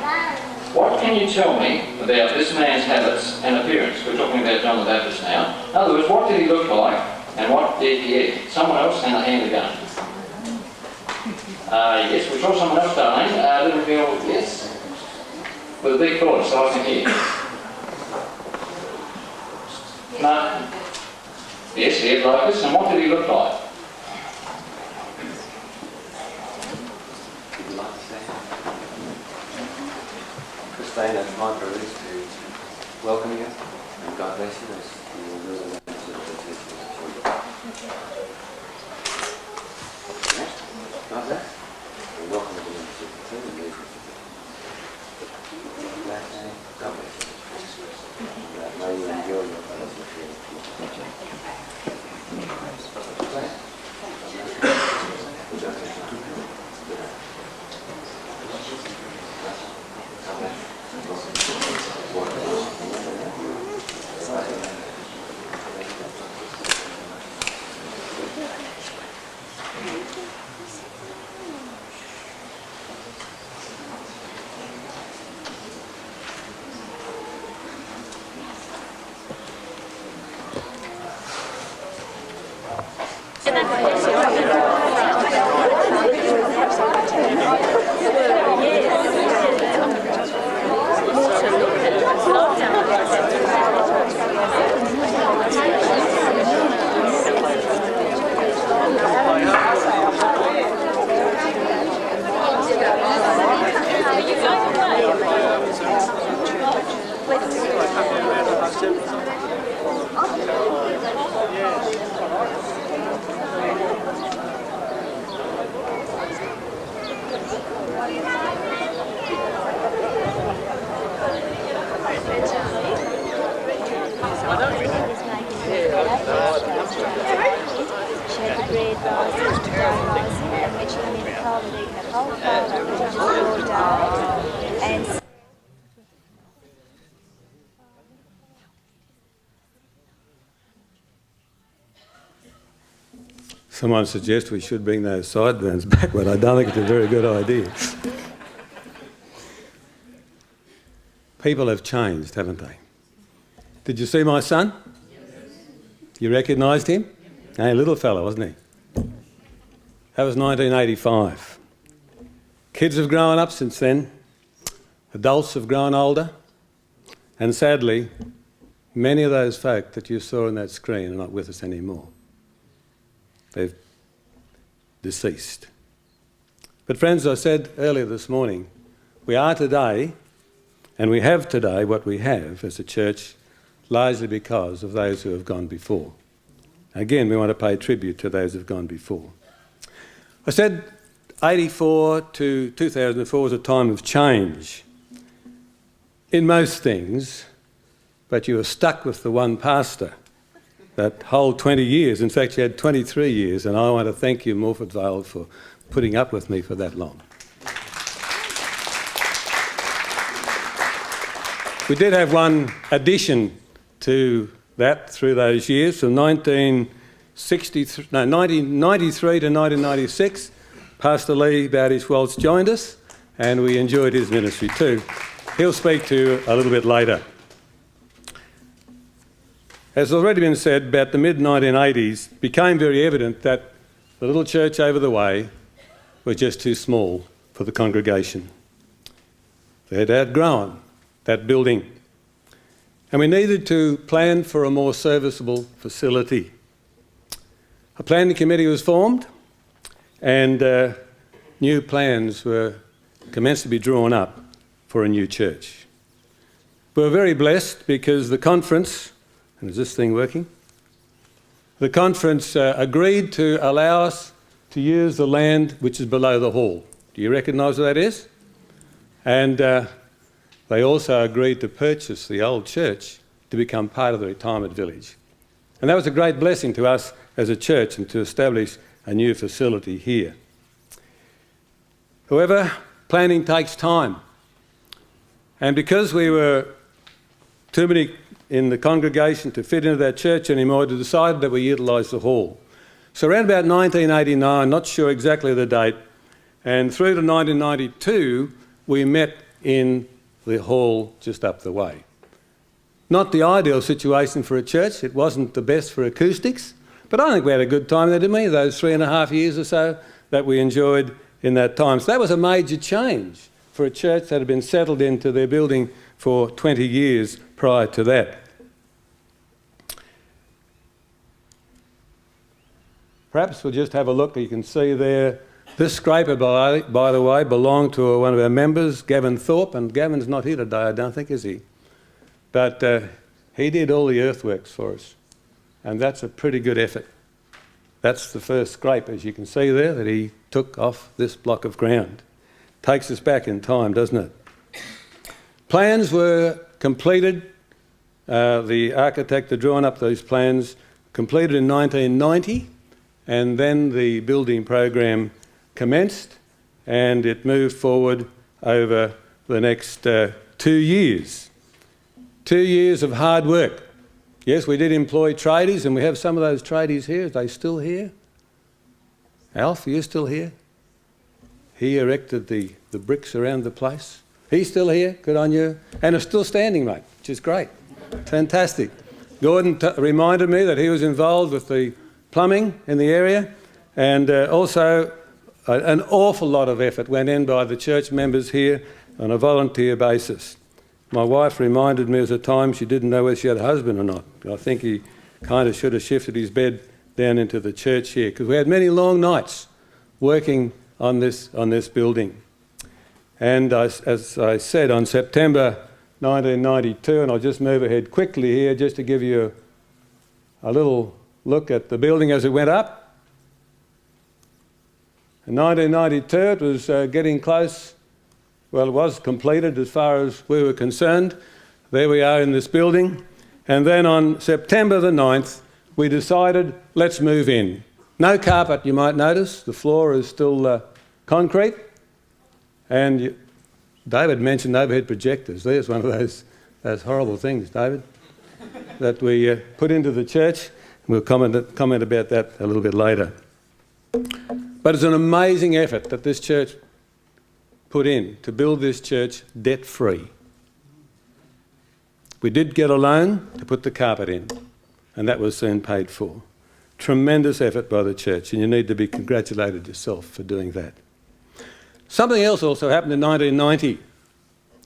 What can you tell me about this man's habits and appearance? We're talking about John the Baptist now. In other words, what did he look like and what did he eat? Someone else and a hand again. Yes, we saw someone else, Darlene. Little girl, yes. With a big voice, so I can hear. Martin. Yes, he had locusts, and what did he look like? Would you like to say? Christine, it's my privilege to welcome you, and God bless you as you will do the teaching of the children. God bless. And welcome to the ministry of the children. God bless you. May you enjoy your fellowship here. Someone suggests we should bring those sideburns back, but I don't think it's a very good idea. people have changed, haven't they? Did you see my son? You recognised him? A little fellow, wasn't he? That was 1985. Kids have grown up since then. Adults have grown older. And sadly, many of those folk that you saw on that screen are not with us anymore. They've deceased. But friends, I said earlier this morning, we are today, and we have today what we have as a church, largely because of those who have gone before. Again, we want to pay tribute to those who have gone before. I said 84 to 2004 was a time of change in most things, but you were stuck with the one pastor that whole 20 years. In fact, you had 23 years, and I want to thank you, Morphett Vale, for putting up with me for that long. We did have one addition to that through those years, from 1993 to 1996. Pastor Lee Bowdish-Walsh joined us, and we enjoyed his ministry too. He'll speak to you a little bit later. As already been said, about the mid-1980s, it became very evident that the little church over the way was just too small for the congregation. They had outgrown that building, and we needed to plan for a more serviceable facility. A planning committee was formed, and new plans were commenced to be drawn up for a new church. We were very blessed because the conference, and is this thing working? The conference agreed to allow us to use the land which is below the hall. Do you recognise what that is? And they also agreed to purchase the old church to become part of the retirement village. And that was a great blessing to us as a church and to establish a new facility here. However, planning takes time. And because we were too many in the congregation to fit into that church anymore, we decided that we utilise the hall. So around about 1989, not sure exactly the date, and through to 1992, we met in the hall just up the way. Not the ideal situation for a church. It wasn't the best for acoustics, but I think we had a good time there, didn't we? Those 3.5 years or so that we enjoyed in that time. So that was a major change for a church that had been settled into their building for 20 years prior to that. Perhaps we'll just have a look. You can see there, this scraper, by the way, belonged to one of our members, Gavin Thorpe, and Gavin's not here today, I don't think, is he? But he did all the earthworks for us, and that's a pretty good effort. That's the first scrape, as you can see there, that he took off this block of ground. Takes us back in time, doesn't it? Plans were completed. The architect had drawn up those plans, completed in 1990, and then the building program commenced, and it moved forward over the next 2 years. 2 years of hard work. Yes, we did employ tradies, and we have some of those tradies here. Are they still here? Alf, are you still here? He erected the bricks around the place. He's still here, good on you. And it's still standing, mate, which is great. Fantastic. Gordon reminded me that he was involved with the plumbing in the area, and also an awful lot of effort went in by the church members here on a volunteer basis. My wife reminded me at the time she didn't know whether she had a husband or not. I think he kind of should have shifted his bed down into the church here, because we had many long nights working on this building. And as I said, on September 1992, and I'll just move ahead quickly here just to give you a little look at the building as it went up. In 1992, it was getting close. Well, it was completed as far as we were concerned. There we are in this building. And then on September the 9th, we decided, let's move in. No carpet, you might notice. The floor is still concrete. And David mentioned overhead projectors. There's one of those horrible things, David, that we put into the church. We'll comment about that a little bit later. But it's an amazing effort that this church put in to build this church debt-free. We did get a loan to put the carpet in, and that was soon paid for. Tremendous effort by the church, and you need to be congratulated yourself for doing that. Something else also happened in 1990. It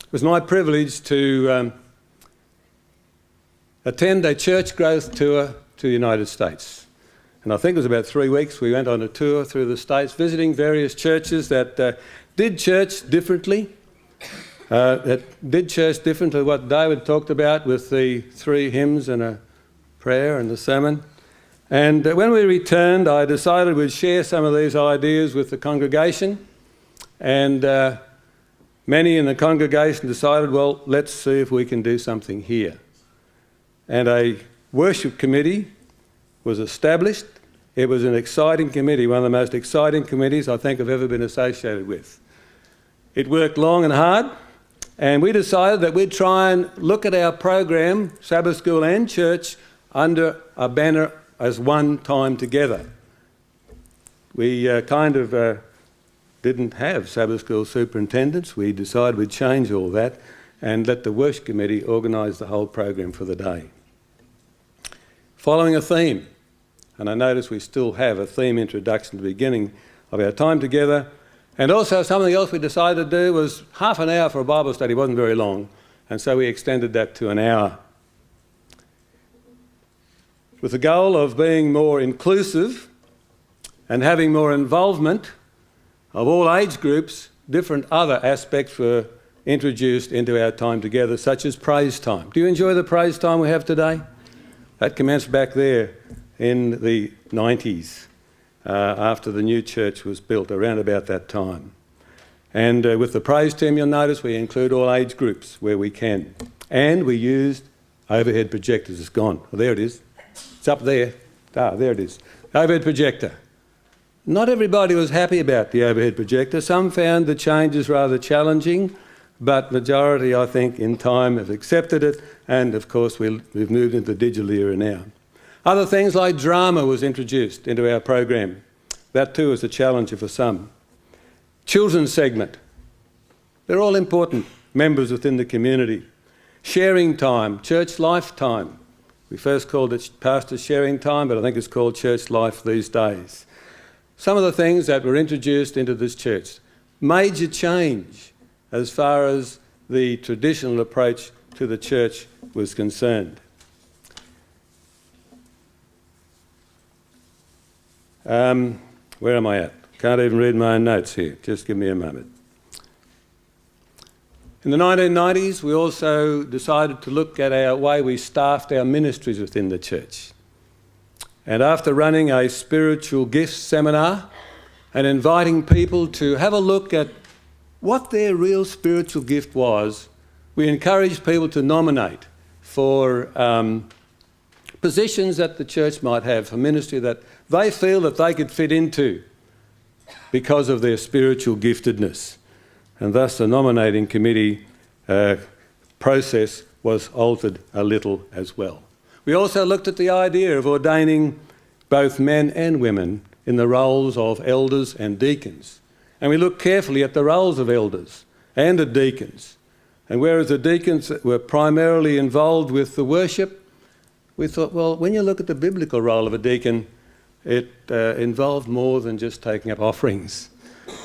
was my privilege to attend a church growth tour to the United States. And I think it was about 3 weeks. We went on a tour through the States, visiting various churches that did church differently. That did church different to what David talked about with the 3 hymns and a prayer and the sermon. And when we returned, I decided we'd share some of these ideas with the congregation. And many in the congregation decided, well, let's see if we can do something here. And a worship committee was established. It was an exciting committee, one of the most exciting committees I think I've ever been associated with. It worked long and hard, and we decided that we'd try and look at our program, Sabbath School and church, under a banner as one time together. We didn't have Sabbath School superintendents. We decided we'd change all that and let the worship committee organise the whole program for the day. Following a theme, and I notice we still have a theme introduction at the beginning of our time together, and also something else we decided to do was half an hour for a Bible study. It wasn't very long, and so we extended that to an hour. With the goal of being more inclusive and having more involvement of all age groups, different other aspects were introduced into our time together, such as praise time. Do you enjoy the praise time we have today? That commenced back there in the 90s, after the new church was built, around about that time. And with the praise team, you'll notice we include all age groups where we can. And we used overhead projectors. It's gone. Oh, there it is. It's up there. Ah, there it is. Overhead projector. Not everybody was happy about the overhead projector. Some found the changes rather challenging, but majority, I think, in time have accepted it, and of course we've moved into the digital era now. Other things like drama was introduced into our program. That too is a challenger for some. Children's segment. They're all important members within the community. Sharing time, church life time. We first called it pastor sharing time, but I think it's called church life these days. Some of the things that were introduced into this church. Major change as far as the traditional approach to the church was concerned. Where am I at? Can't even read my own notes here. Just give me a moment. In the 1990s, we also decided to look at our way we staffed our ministries within the church. And after running a spiritual gifts seminar and inviting people to have a look at what their real spiritual gift was, we encouraged people to nominate for positions that the church might have, for ministry that they feel that they could fit into because of their spiritual giftedness. And thus the nominating committee process was altered a little as well. We also looked at the idea of ordaining both men and women in the roles of elders and deacons. And we looked carefully at the roles of elders and of deacons. And whereas the deacons were primarily involved with the worship, we thought, well, when you look at the biblical role of a deacon, it involved more than just taking up offerings.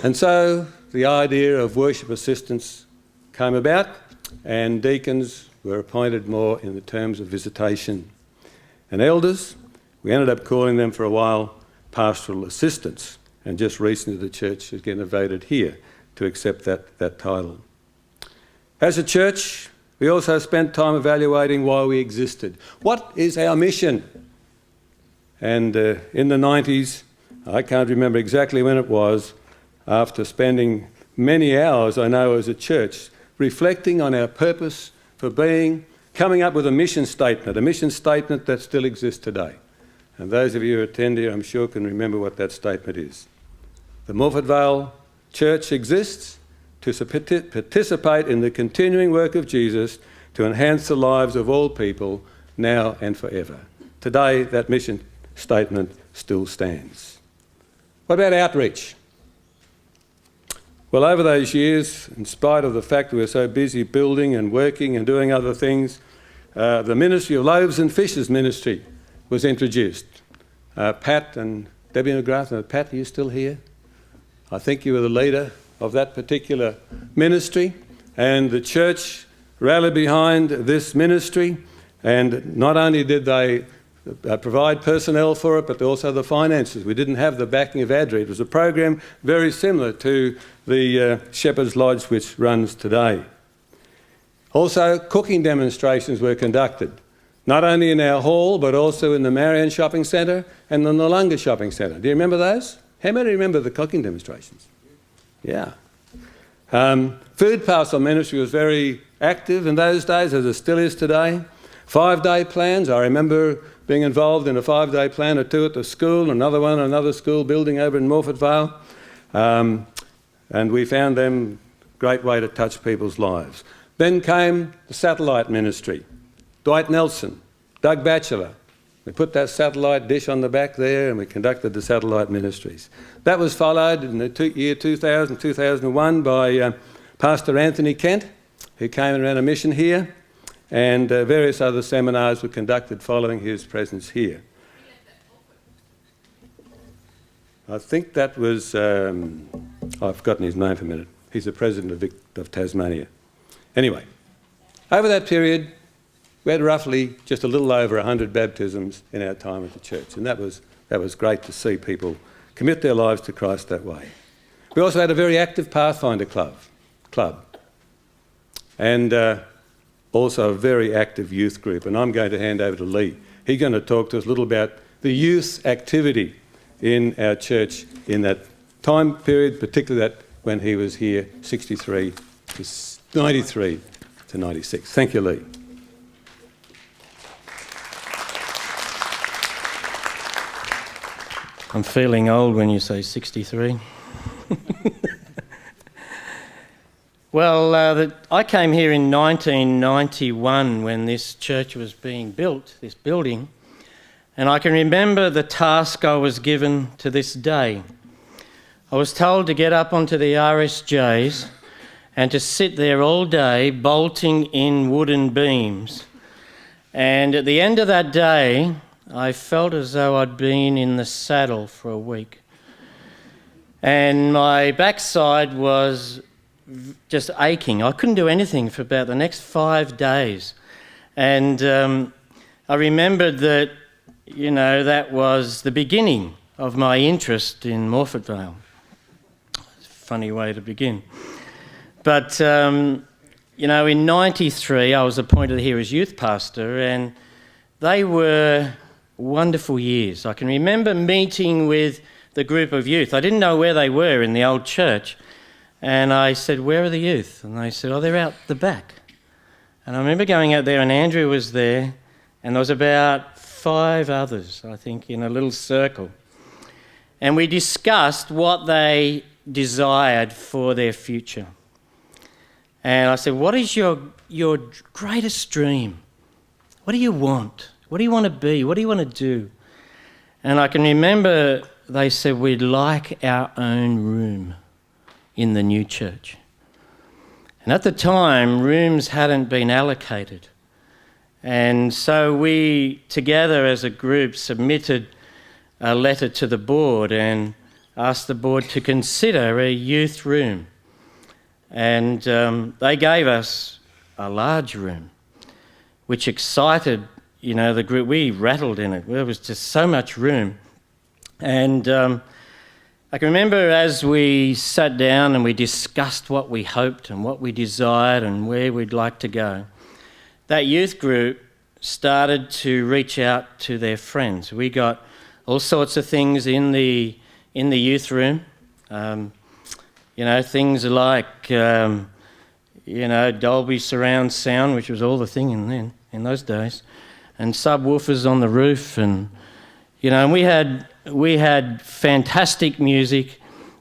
And so the idea of worship assistants came about, and deacons were appointed more in the terms of visitation. And elders, we ended up calling them for a while pastoral assistants. And just recently the church has again voted here to accept that title. As a church, we also spent time evaluating why we existed. What is our mission? And in the 90s, I can't remember exactly when it was, after spending many hours, I know, as a church, reflecting on our purpose for being, coming up with a mission statement that still exists today. And those of you who attend here, I'm sure, can remember what that statement is. The Morphett Vale Church exists to participate in the continuing work of Jesus to enhance the lives of all people now and forever. Today, that mission statement still stands. What about outreach? Well, over those years, in spite of the fact we were so busy building and working and doing other things, the ministry of loaves and fishes ministry was introduced. Pat and Debbie McGrath. Pat, are you still here? I think you were the leader of that particular ministry, and the church rallied behind this ministry, and not only did they provide personnel for it, but also the finances. We didn't have the backing of ADRI. It was a program very similar to the Shepherd's Lodge which runs today. Also, cooking demonstrations were conducted, not only in our hall, but also in the Marion Shopping Centre and the Nollunga Shopping Centre. Do you remember those? How many remember the cooking demonstrations? Yeah. Food parcel ministry was very active in those days, as it still is today. 5-day plans. I remember being involved in a 5-day plan or two at the school, another one, another school building over in Morphett, Vale. And we found them a great way to touch people's lives. Then came the satellite ministry. Dwight Nelson, Doug Batchelor. We put that satellite dish on the back there and we conducted the satellite ministries. That was followed in the year 2000, 2001 by Pastor Anthony Kent, who came and ran a mission here, and various other seminars were conducted following his presence here. I think that was, I've forgotten his name for a minute. He's the president of Tasmania. Anyway, over that period, we had roughly just a little over 100 baptisms in our time at the church, and that was great to see people commit their lives to Christ that way. We also had a very active Pathfinder club, and also a very active youth group, and I'm going to hand over to Lee. He's going to talk to us a little about the youth activity in our church in that time period, particularly that when he was here, 63 to 93 to 96. Thank you, Lee. I'm feeling old when you say 63. Well, I came here in 1991 when this church was being built, this building, and I can remember the task I was given to this day. I was told to get up onto the RSJs and to sit there all day bolting in wooden beams. And at the end of that day, I felt as though I'd been in the saddle for a week. And my backside was just aching. I couldn't do anything for about the next 5 days. And I remembered that, you know, that was the beginning of my interest in Morphett Vale. Funny way to begin. But, you know, in 93, I was appointed here as youth pastor, and they were wonderful years. I can remember meeting with the group of youth. I didn't know where they were in the old church. And I said, "Where are the youth?" And they said, "Oh, they're out the back." And I remember going out there, and Andrew was there, and there was about 5 others, I think, in a little circle. And we discussed what they desired for their future. And I said, "What is your greatest dream? What do you want? What do you want to be? What do you want to do?" And I can remember they said, "We'd like our own room in the new church." And at the time, rooms hadn't been allocated. And so we, together as a group, submitted a letter to the board and asked the board to consider a youth room. And they gave us a large room, which excited, you know, the group. We rattled in it. There was just so much room. And I can remember as we sat down and we discussed what we hoped and what we desired and where we'd like to go, that youth group started to reach out to their friends. We got all sorts of things in the youth room. You know, things like, you know, Dolby surround sound, which was all the thing in those days, and subwoofers on the roof, and you know, and we had fantastic music,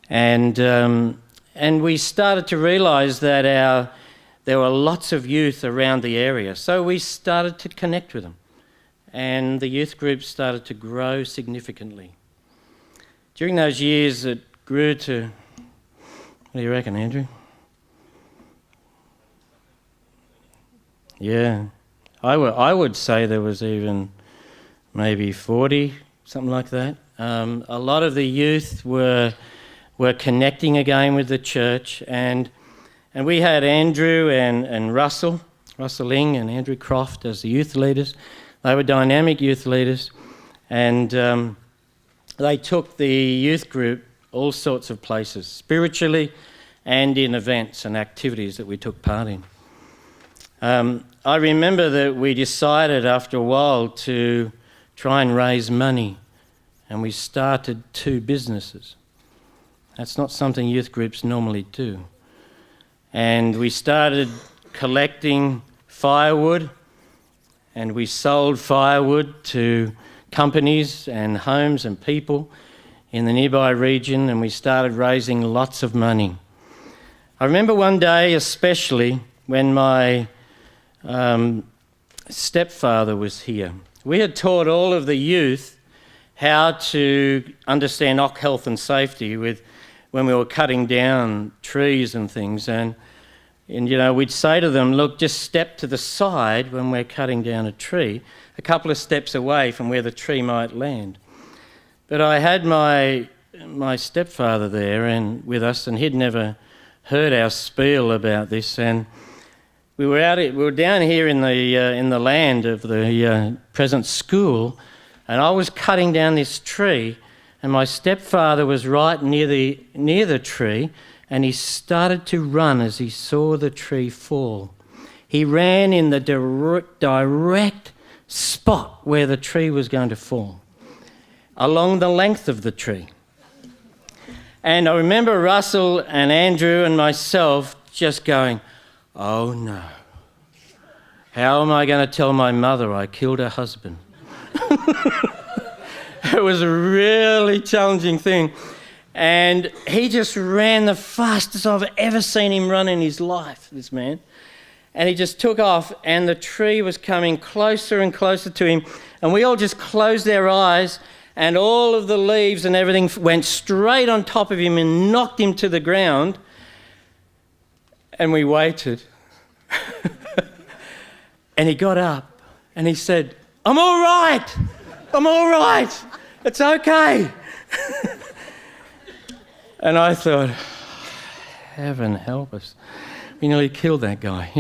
and we started to realise that there were lots of youth around the area, so we started to connect with them, and the youth group started to grow significantly. During those years, it grew to, what do you reckon, Andrew? Yeah, I would say there was even maybe 40, something like that. A lot of the youth were connecting again with the church, and we had Andrew and Russell Ing and Andrew Croft as the youth leaders. They were dynamic youth leaders, and they took the youth group all sorts of places, spiritually and in events and activities that we took part in. I remember that we decided after a while to try and raise money, and we started 2 businesses. That's not something youth groups normally do. And we started collecting firewood, and we sold firewood to companies and homes and people in the nearby region, and we started raising lots of money. I remember one day especially when my stepfather was here. We had taught all of the youth how to understand health and safety when we were cutting down trees and things, and we'd say to them, look, just step to the side when we're cutting down a tree, a couple of steps away from where the tree might land. But I had my stepfather there and with us, and he'd never heard our spiel about this, and we were down here in the land of the present school, and I was cutting down this tree, and my stepfather was right near the tree, and he started to run as he saw the tree fall. He ran in the direct spot where the tree was going to fall, along the length of the tree. And I remember Russell and Andrew and myself just going, oh no, how am I going to tell my mother I killed her husband? It was a really challenging thing. And he just ran the fastest I've ever seen him run in his life, this man. And he just took off, and the tree was coming closer and closer to him. And we all just closed our eyes, and all of the leaves and everything went straight on top of him and knocked him to the ground. And we waited. And he got up and he said, I'm all right. I'm all right. It's okay. And I thought, heaven help us. We nearly killed that guy,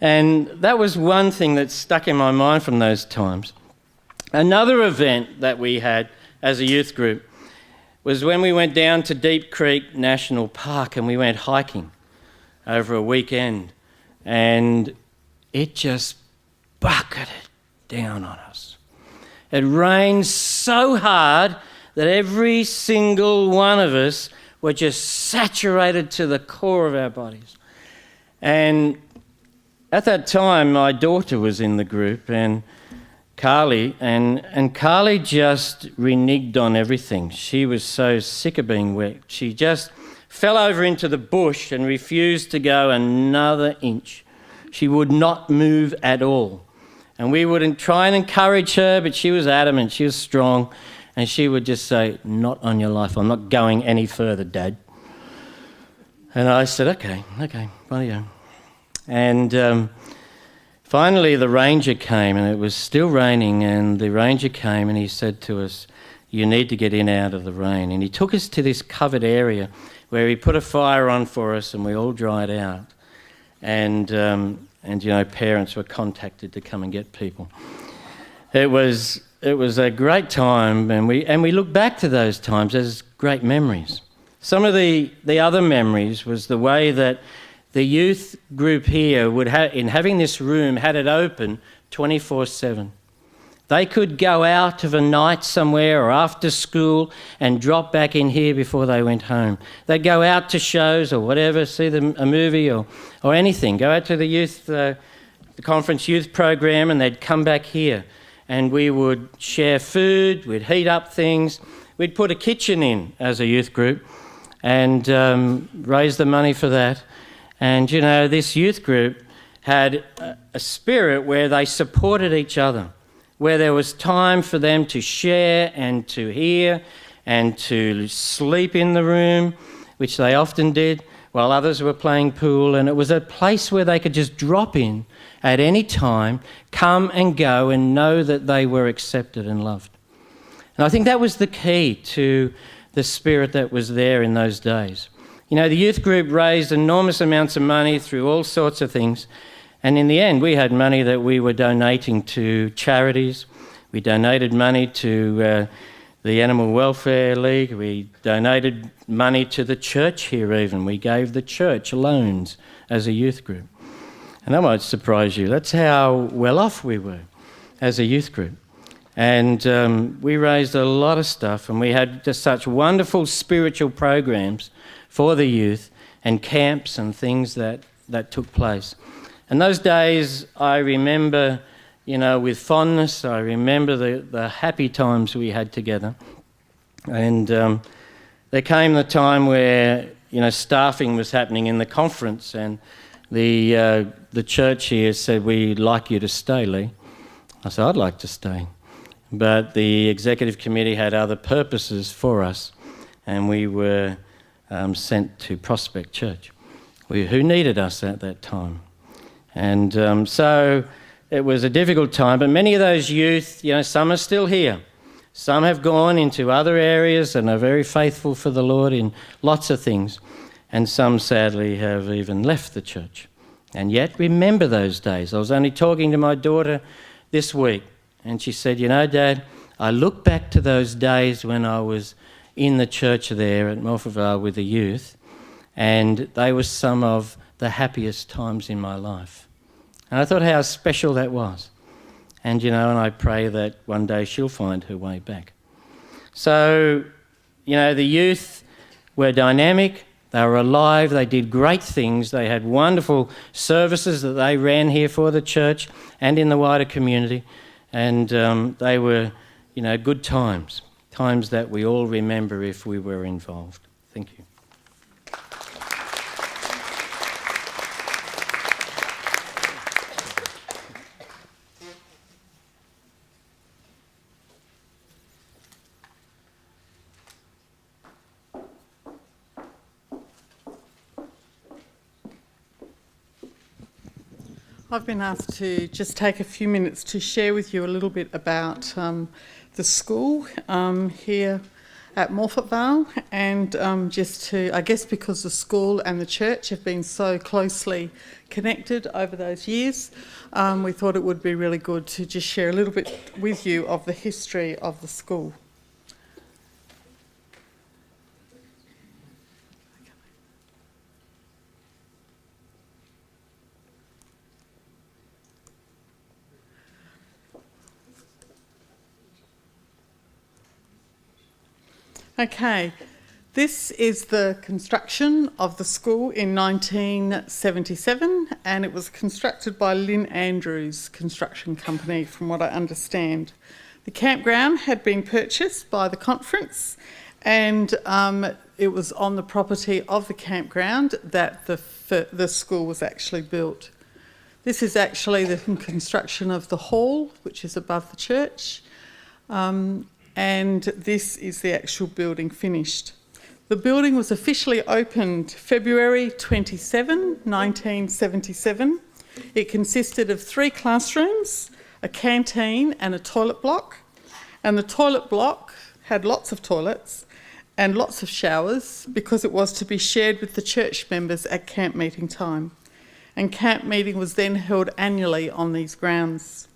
And that was one thing that stuck in my mind from those times. Another event that we had as a youth group was when we went down to Deep Creek National Park and we went hiking over a weekend, and it just bucketed down on us. It rained so hard that every single one of us were just saturated to the core of our bodies. And at that time, my daughter was in the group, and Carly, and Carly just reneged on everything. She was so sick of being wet. She just fell over into the bush and refused to go another inch. She would not move at all. And we would try and encourage her, but she was adamant, she was strong, and she would just say, not on your life, I'm not going any further, Dad. And I said, okay, rightio. And finally the ranger came, and it was still raining, and the ranger came and he said to us, you need to get in out of the rain. And he took us to this covered area where he put a fire on for us, and we all dried out. And parents were contacted to come and get people. It was a great time, and we look back to those times as great memories. Some of the other memories was the way that the youth group here would in having this room, had it open 24/7. They could go out of a night somewhere or after school and drop back in here before they went home. They'd go out to shows or whatever, see a movie or anything, go out to the youth, the conference youth program, and they'd come back here. And we would share food, we'd heat up things, we'd put a kitchen in as a youth group and raise the money for that. And, this youth group had a spirit where they supported each other, where there was time for them to share and to hear and to sleep in the room, which they often did, while others were playing pool, and it was a place where they could just drop in at any time, come and go, and know that they were accepted and loved. And I think that was the key to the spirit that was there in those days. You know, the youth group raised enormous amounts of money through all sorts of things, and in the end we had money that we were donating to charities. We donated money to the Animal Welfare League. We donated money to the church here even. We gave the church loans as a youth group. And that might surprise you. That's how well off we were as a youth group. And we raised a lot of stuff, and we had just such wonderful spiritual programs for the youth and camps and things that took place. And those days I remember, you know, with fondness. I remember the happy times we had together. And there came the time where, you know, staffing was happening in the conference, and the church here said, "We'd like you to stay, Lee." I said, "I'd like to stay." But the executive committee had other purposes for us, and we were sent to Prospect Church, who needed us at that time. And so it was a difficult time, but many of those youth, you know, some are still here. Some have gone into other areas and are very faithful for the Lord in lots of things, and some sadly have even left the church. And yet remember those days. I was only talking to my daughter this week, and she said, "You know, Dad, I look back to those days when I was in the church there at Morphett Vale with the youth, and they were some of the happiest times in my life." And I thought how special that was. And, you know, and I pray that one day she'll find her way back. So, you know, the youth were dynamic, they were alive, they did great things, they had wonderful services that they ran here for the church and in the wider community. And they were, you know, good times, times that we all remember if we were involved. Thank you. I've been asked to just take a few minutes to share with you a little bit about the school here at Morphett Vale, and just to, I guess because the school and the church have been so closely connected over those years, we thought it would be really good to just share a little bit with you of the history of the school. Okay, this is the construction of the school in 1977, and it was constructed by Lynn Andrews Construction Company, from what I understand. The campground had been purchased by the conference, and it was on the property of the campground that the school was actually built. This is actually the construction of the hall, which is above the church. And this is the actual building finished. The building was officially opened February 27, 1977. It consisted of 3 classrooms, a canteen and a toilet block. And the toilet block had lots of toilets and lots of showers because it was to be shared with the church members at camp meeting time. And camp meeting was then held annually on these grounds.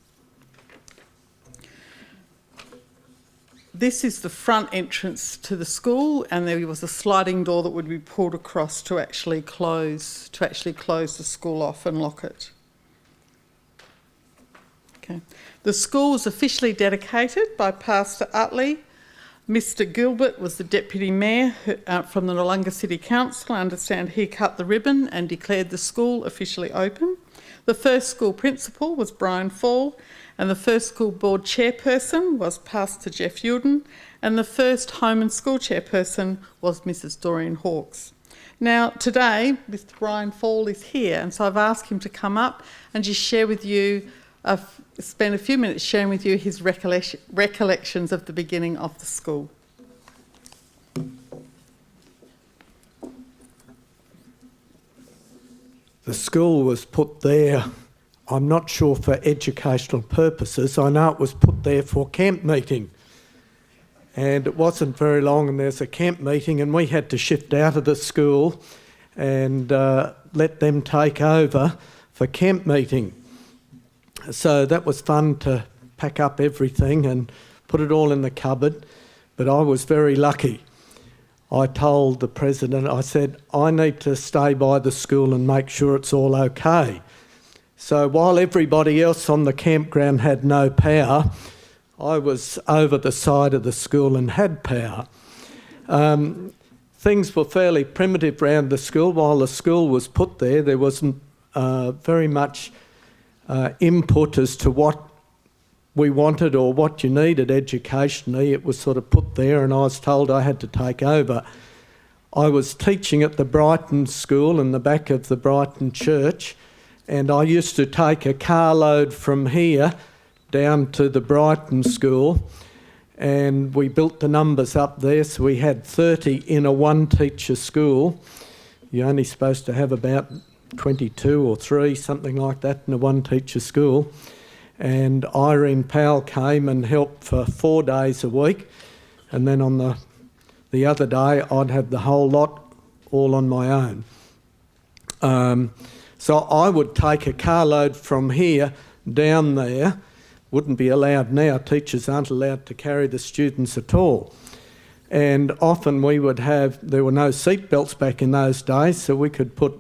This is the front entrance to the school, and there was a sliding door that would be pulled across to actually close the school off and lock it. Okay. The school was officially dedicated by Pastor Utley. Mr. Gilbert was the Deputy Mayor from the Noarlunga City Council. I understand he cut the ribbon and declared the school officially open. The first school principal was Brian Fall, and the first school board chairperson was Pastor Jeff Yulden, and the first home and school chairperson was Mrs. Doreen Hawkes. Now today, Mr. Brian Fall is here, and so I've asked him to come up and just share with you, spend a few minutes sharing with you his recollections of the beginning of the school. the school was put there, I'm not sure for educational purposes. I know it was put there for camp meeting. And it wasn't very long and there's a camp meeting and we had to shift out of the school and let them take over for camp meeting. So that was fun to pack up everything and put it all in the cupboard, but I was very lucky. I told the president, I said, I need to stay by the school and make sure it's all okay. So while everybody else on the campground had no power, I was over the side of the school and had power. Things were fairly primitive around the school. While the school was put there, there wasn't very much input as to what we wanted or what you needed educationally. It was sort of put there and I was told I had to take over. I was teaching at the Brighton school in the back of the Brighton church, and I used to take a carload from here down to the Brighton school, and we built the numbers up there, so we had 30 in a one-teacher school. You're only supposed to have about 22 or 3, something like that, in a one-teacher school. And Irene Powell came and helped for 4 days a week, and then on the other day I'd have the whole lot all on my own. So I would take a carload from here down there. Wouldn't be allowed now. Teachers aren't allowed to carry the students at all. And often we would have, there were no seat belts back in those days, so we could put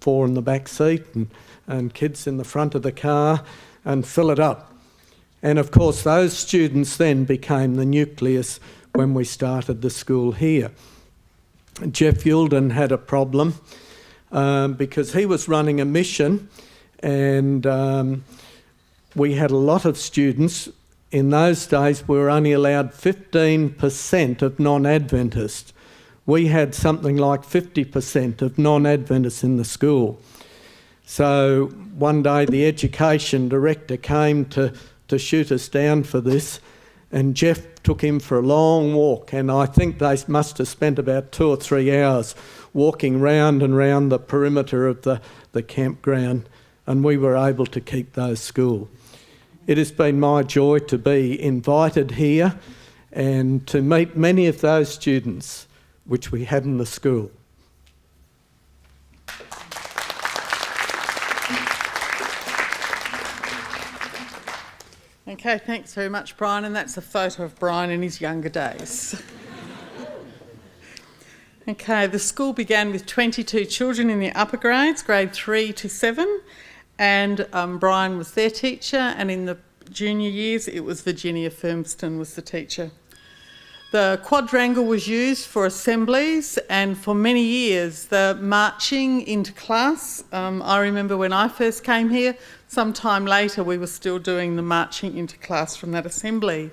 4 in the back seat and kids in the front of the car and fill it up. And of course those students then became the nucleus when we started the school here. Jeff Yulden had a problem because he was running a mission, and we had a lot of students. In those days we were only allowed 15% of non-Adventists. We had something like 50% of non-Adventists in the school. So one day the education director came to shoot us down for this, and Jeff took him for a long walk, and I think they must have spent about 2 or 3 hours walking round and round the perimeter of the campground, and we were able to keep those school. It has been my joy to be invited here and to meet many of those students which we had in the school. Okay, thanks very much, Brian, and that's a photo of Brian in his younger days. Okay, the school began with 22 children in the upper grades, grade 3 to 7, and Brian was their teacher, and in the junior years it was Virginia Firmston was the teacher. The quadrangle was used for assemblies, and for many years the marching into class. I remember when I first came here, sometime later we were still doing the marching into class from that assembly.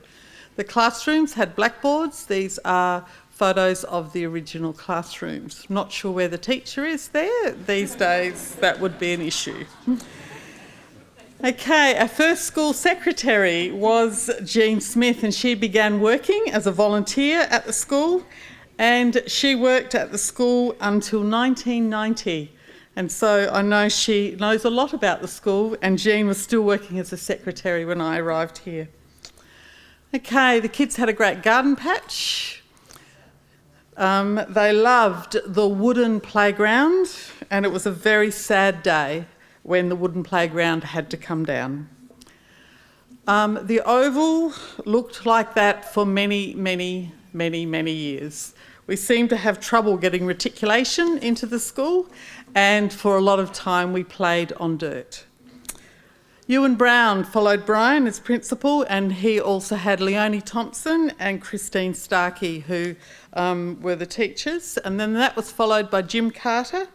The classrooms had blackboards. These are photos of the original classrooms. Not sure where the teacher is there. These days that would be an issue. Okay, our first school secretary was Jean Smith, and she began working as a volunteer at the school, and she worked at the school until 1990. And so I know she knows a lot about the school, and Jean was still working as a secretary when I arrived here. Okay, the kids had a great garden patch. They loved the wooden playground, and it was a very sad day when the wooden playground had to come down. The oval looked like that for many, many, many, many years. We seemed to have trouble getting reticulation into the school, and for a lot of time we played on dirt. Ewan Brown followed Brian as principal, and he also had Leonie Thompson and Christine Starkey, who were the teachers. And then that was followed by Jim Carter,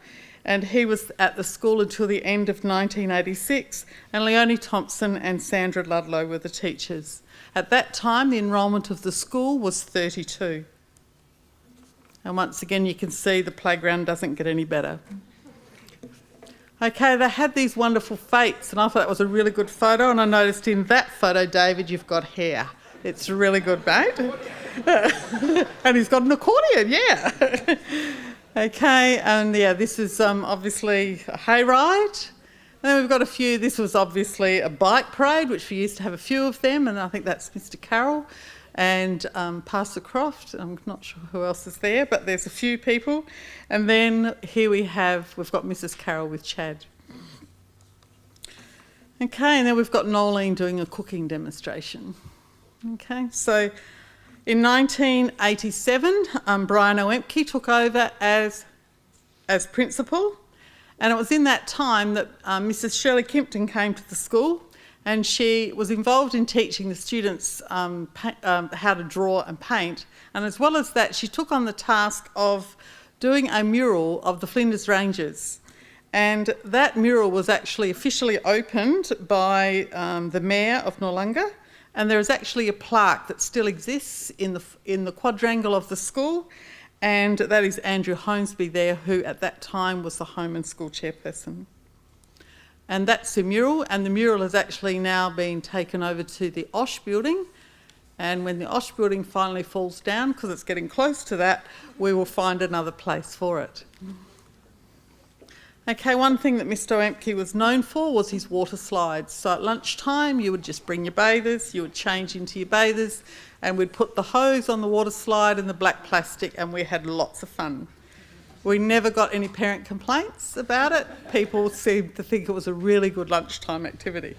and he was at the school until the end of 1986, and Leonie Thompson and Sandra Ludlow were the teachers. At that time, the enrolment of the school was 32. And once again, you can see the playground doesn't get any better. Okay, they had these wonderful fates, and I thought that was a really good photo, and I noticed in that photo, David, you've got hair. It's really good, mate. And he's got an accordion, yeah. Okay, and yeah, this is obviously a hayride. And then we've got a few, this was obviously a bike parade, which we used to have a few of them, and I think that's Mr. Carroll and Pastor Croft. I'm not sure who else is there, but there's a few people. And then here we've got Mrs. Carroll with Chad. Okay, and then we've got Nolene doing a cooking demonstration. Okay, so in 1987, Brian Oemke took over as principal, and it was in that time that Mrs. Shirley Kimpton came to the school, and she was involved in teaching the students how to draw and paint, and as well as that, she took on the task of doing a mural of the Flinders Ranges. And that mural was actually officially opened by the Mayor of Noarlunga, and there is actually a plaque that still exists in the quadrangle of the school, and that is Andrew Holmesby there, who at that time was the home and school chairperson. And that's the mural, and the mural has actually now been taken over to the Osh building, and when the Osh building finally falls down, because it's getting close to that, we will find another place for it. Okay, one thing that Mr. Oemke was known for was his water slides. So at lunchtime, you would just bring your bathers, you would change into your bathers, and we'd put the hose on the water slide and the black plastic, and we had lots of fun. We never got any parent complaints about it. People seemed to think it was a really good lunchtime activity.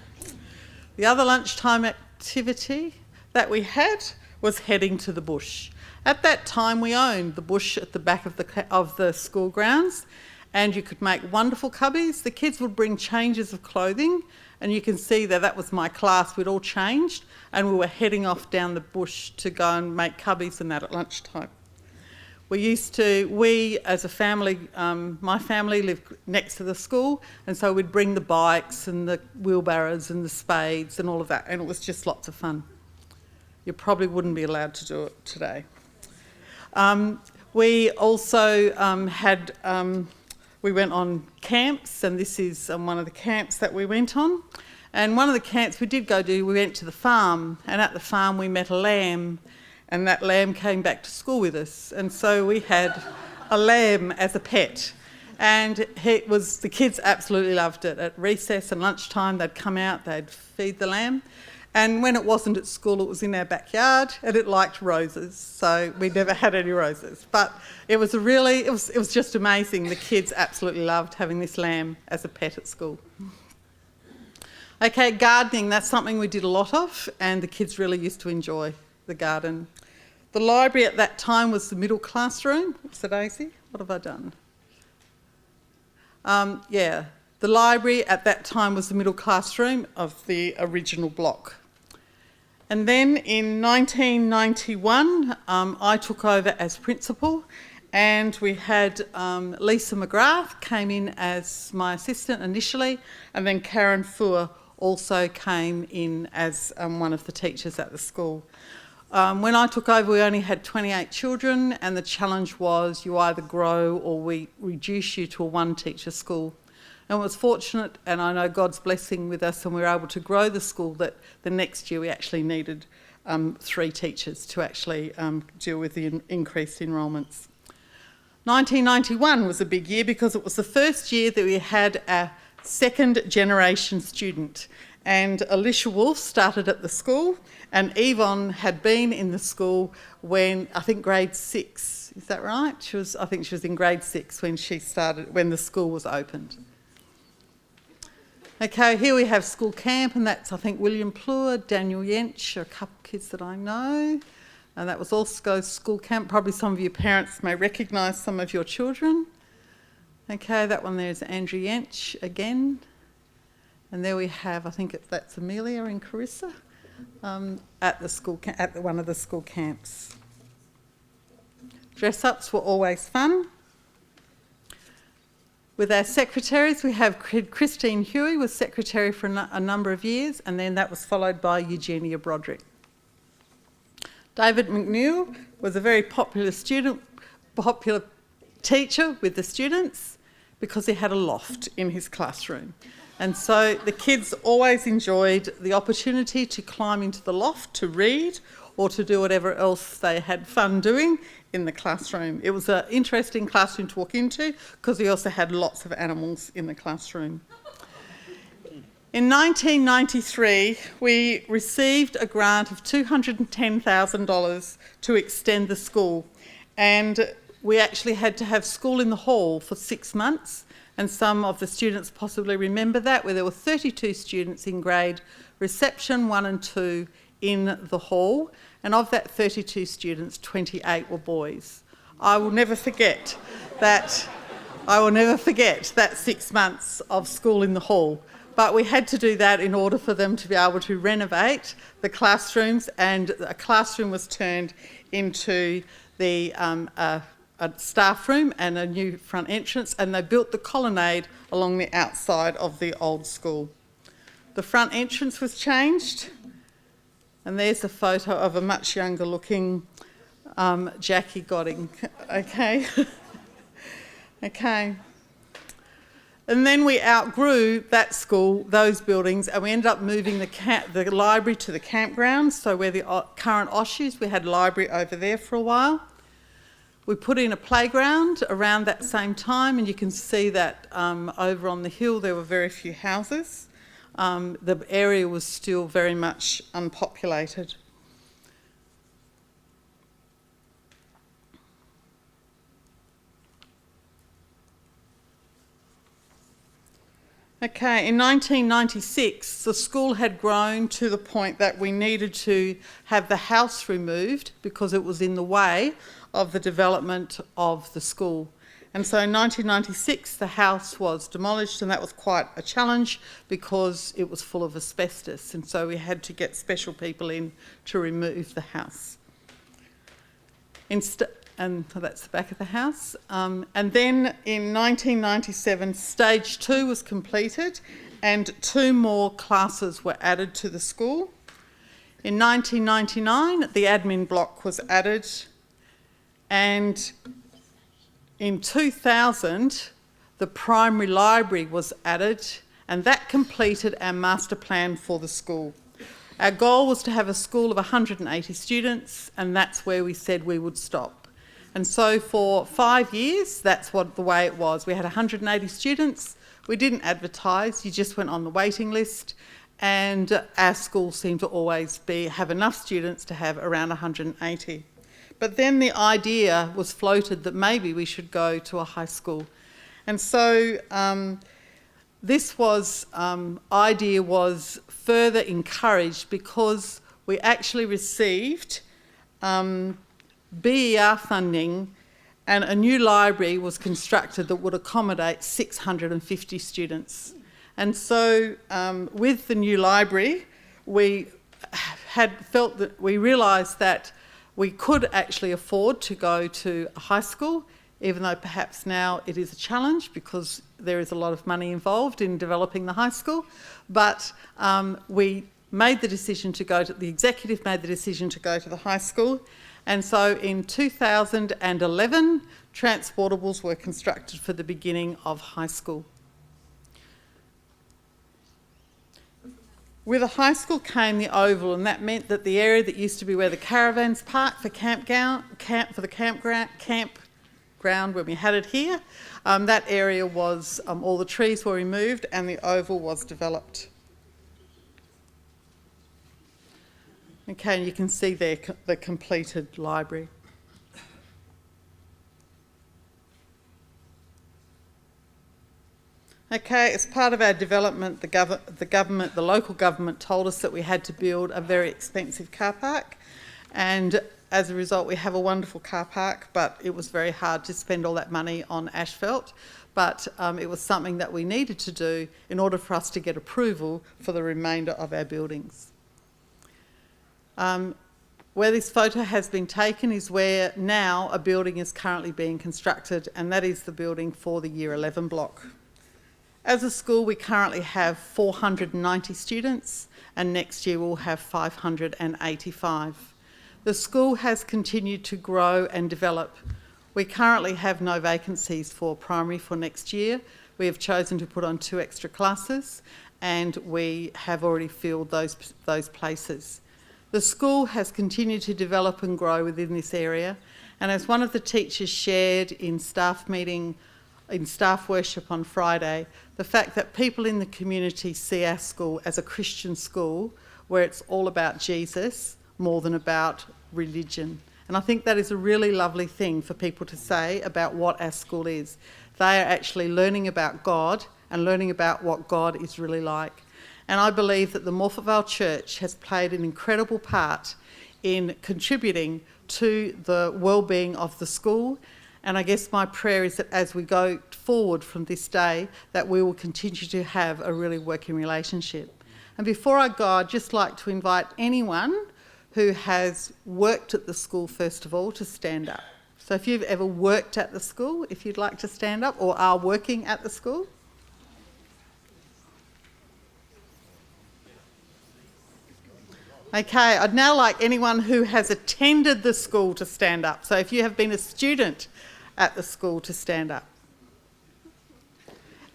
The other lunchtime activity that we had was heading to the bush. At that time, we owned the bush at the back of the school grounds, and you could make wonderful cubbies. The kids would bring changes of clothing, and you can see that was my class. We'd all changed, and we were heading off down the bush to go and make cubbies and that at lunchtime. We as a family, my family lived next to the school, and so we'd bring the bikes and the wheelbarrows and the spades and all of that, and it was just lots of fun. You probably wouldn't be allowed to do it today. We also we went on camps, and this is one of the camps that we went on. And one of the camps we went to the farm, and at the farm we met a lamb, and that lamb came back to school with us. And so we had a lamb as a pet. And the kids absolutely loved it. At recess and lunchtime, they'd come out, they'd feed the lamb. And when it wasn't at school, it was in our backyard, and it liked roses, so we never had any roses. But it was just amazing. The kids absolutely loved having this lamb as a pet at school. Okay, gardening, that's something we did a lot of, and the kids really used to enjoy the garden. The library at that time was the middle classroom. So Daisy, what have I done? The library at that time was the middle classroom of the original block. And then in 1991, I took over as principal, and we had Lisa McGrath came in as my assistant initially, and then Karen Fuhr also came in as one of the teachers at the school. When I took over, we only had 28 children, and the challenge was you either grow or we reduce you to a one-teacher school. And I was fortunate, and I know God's blessing with us, and we were able to grow the school, that the next year we actually needed 3 teachers to actually deal with the increased enrolments. 1991 was a big year because it was the first year that we had a second generation student. And Alicia Wolfe started at the school, and Yvonne had been in the school when, I think, grade 6. Is that right? I think she was in grade 6 when she started, when the school was opened. Okay, here we have school camp, and that's, I think, William Plur, Daniel Yench, a couple of kids that I know. And that was also school camp. Probably some of your parents may recognise some of your children. Okay, that one there is Andrew Yench again. And there we have, I think that's Amelia and Carissa at one of the school camps. Dress-ups were always fun. With our secretaries, we have Christine Huey was secretary for a number of years, and then that was followed by Eugenia Broderick. David McNeil was a very popular teacher with the students because he had a loft in his classroom. And so the kids always enjoyed the opportunity to climb into the loft to read, or to do whatever else they had fun doing in the classroom. It was an interesting classroom to walk into because we also had lots of animals in the classroom. In 1993, we received a grant of $210,000 to extend the school, and we actually had to have school in the hall for 6 months, and some of the students possibly remember that, where there were 32 students in grade reception 1 and 2 in the hall, and of that 32 students, 28 were boys. I will never forget that 6 months of school in the hall. But we had to do that in order for them to be able to renovate the classrooms, and a classroom was turned into a staff room and a new front entrance, and they built the colonnade along the outside of the old school. The front entrance was changed, and there's a photo of a much younger looking Jackie Godding. Okay. Okay. And then we outgrew that school, those buildings, and we ended up moving the library to the campground. So where the current Oshes, we had library over there for a while. We put in a playground around that same time, and you can see that over on the hill there were very few houses. The area was still very much unpopulated. Okay, in 1996, the school had grown to the point that we needed to have the house removed because it was in the way of the development of the school. And so in 1996, the house was demolished, and that was quite a challenge because it was full of asbestos. And so we had to get special people in to remove the house. And that's the back of the house. And then in 1997, stage 2 was completed and 2 more classes were added to the school. In 1999, the admin block was added, and in 2000, the primary library was added, and that completed our master plan for the school. Our goal was to have a school of 180 students, and that's where we said we would stop. And so for 5 years, that's the way it was. We had 180 students. We didn't advertise. You just went on the waiting list. And our school seemed to always have enough students to have around 180. But then the idea was floated that maybe we should go to a high school. And so this idea was further encouraged because we actually received BER funding, and a new library was constructed that would accommodate 650 students. And so with the new library, we realised that we could actually afford to go to a high school, even though perhaps now it is a challenge because there is a lot of money involved in developing the high school. But we made the decision to go to, the executive made the decision to go to the high school. And so in 2011, transportables were constructed for the beginning of high school. With the high school came the oval, and that meant that the area that used to be where the caravans parked for campground when we had it here, that area was, all the trees were removed and the oval was developed. Okay, and you can see there the completed library. Okay, as part of our development, the local government told us that we had to build a very expensive car park, and as a result we have a wonderful car park, but it was very hard to spend all that money on asphalt. But it was something that we needed to do in order for us to get approval for the remainder of our buildings. Where this photo has been taken is where now a building is currently being constructed, and that is the building for the Year 11 block. As a school, we currently have 490 students, and next year we'll have 585. The school has continued to grow and develop. We currently have no vacancies for primary for next year. We have chosen to put on 2 extra classes, and we have already filled those places. The school has continued to develop and grow within this area, and as one of the teachers shared in staff meeting, in staff worship on Friday, the fact that people in the community see our school as a Christian school where it's all about Jesus more than about religion. And I think that is a really lovely thing for people to say about what our school is. They are actually learning about God and learning about what God is really like. And I believe that the Morphett Vale Church has played an incredible part in contributing to the well-being of the school. And I guess my prayer is that as we go forward from this day, that we will continue to have a really working relationship. And before I go, I'd just like to invite anyone who has worked at the school, first of all, to stand up. So if you've ever worked at the school, if you'd like to stand up, or are working at the school. Okay, I'd now like anyone who has attended the school to stand up. So if you have been a student at the school to stand up.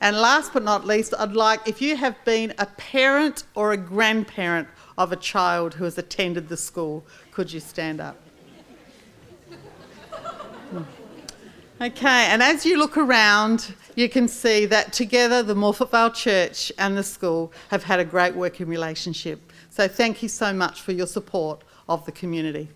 And last but not least, I'd like, if you have been a parent or a grandparent of a child who has attended the school, could you stand up? Okay, and as you look around, you can see that together the Morphett Vale Church and the school have had a great working relationship. So thank you so much for your support of the community.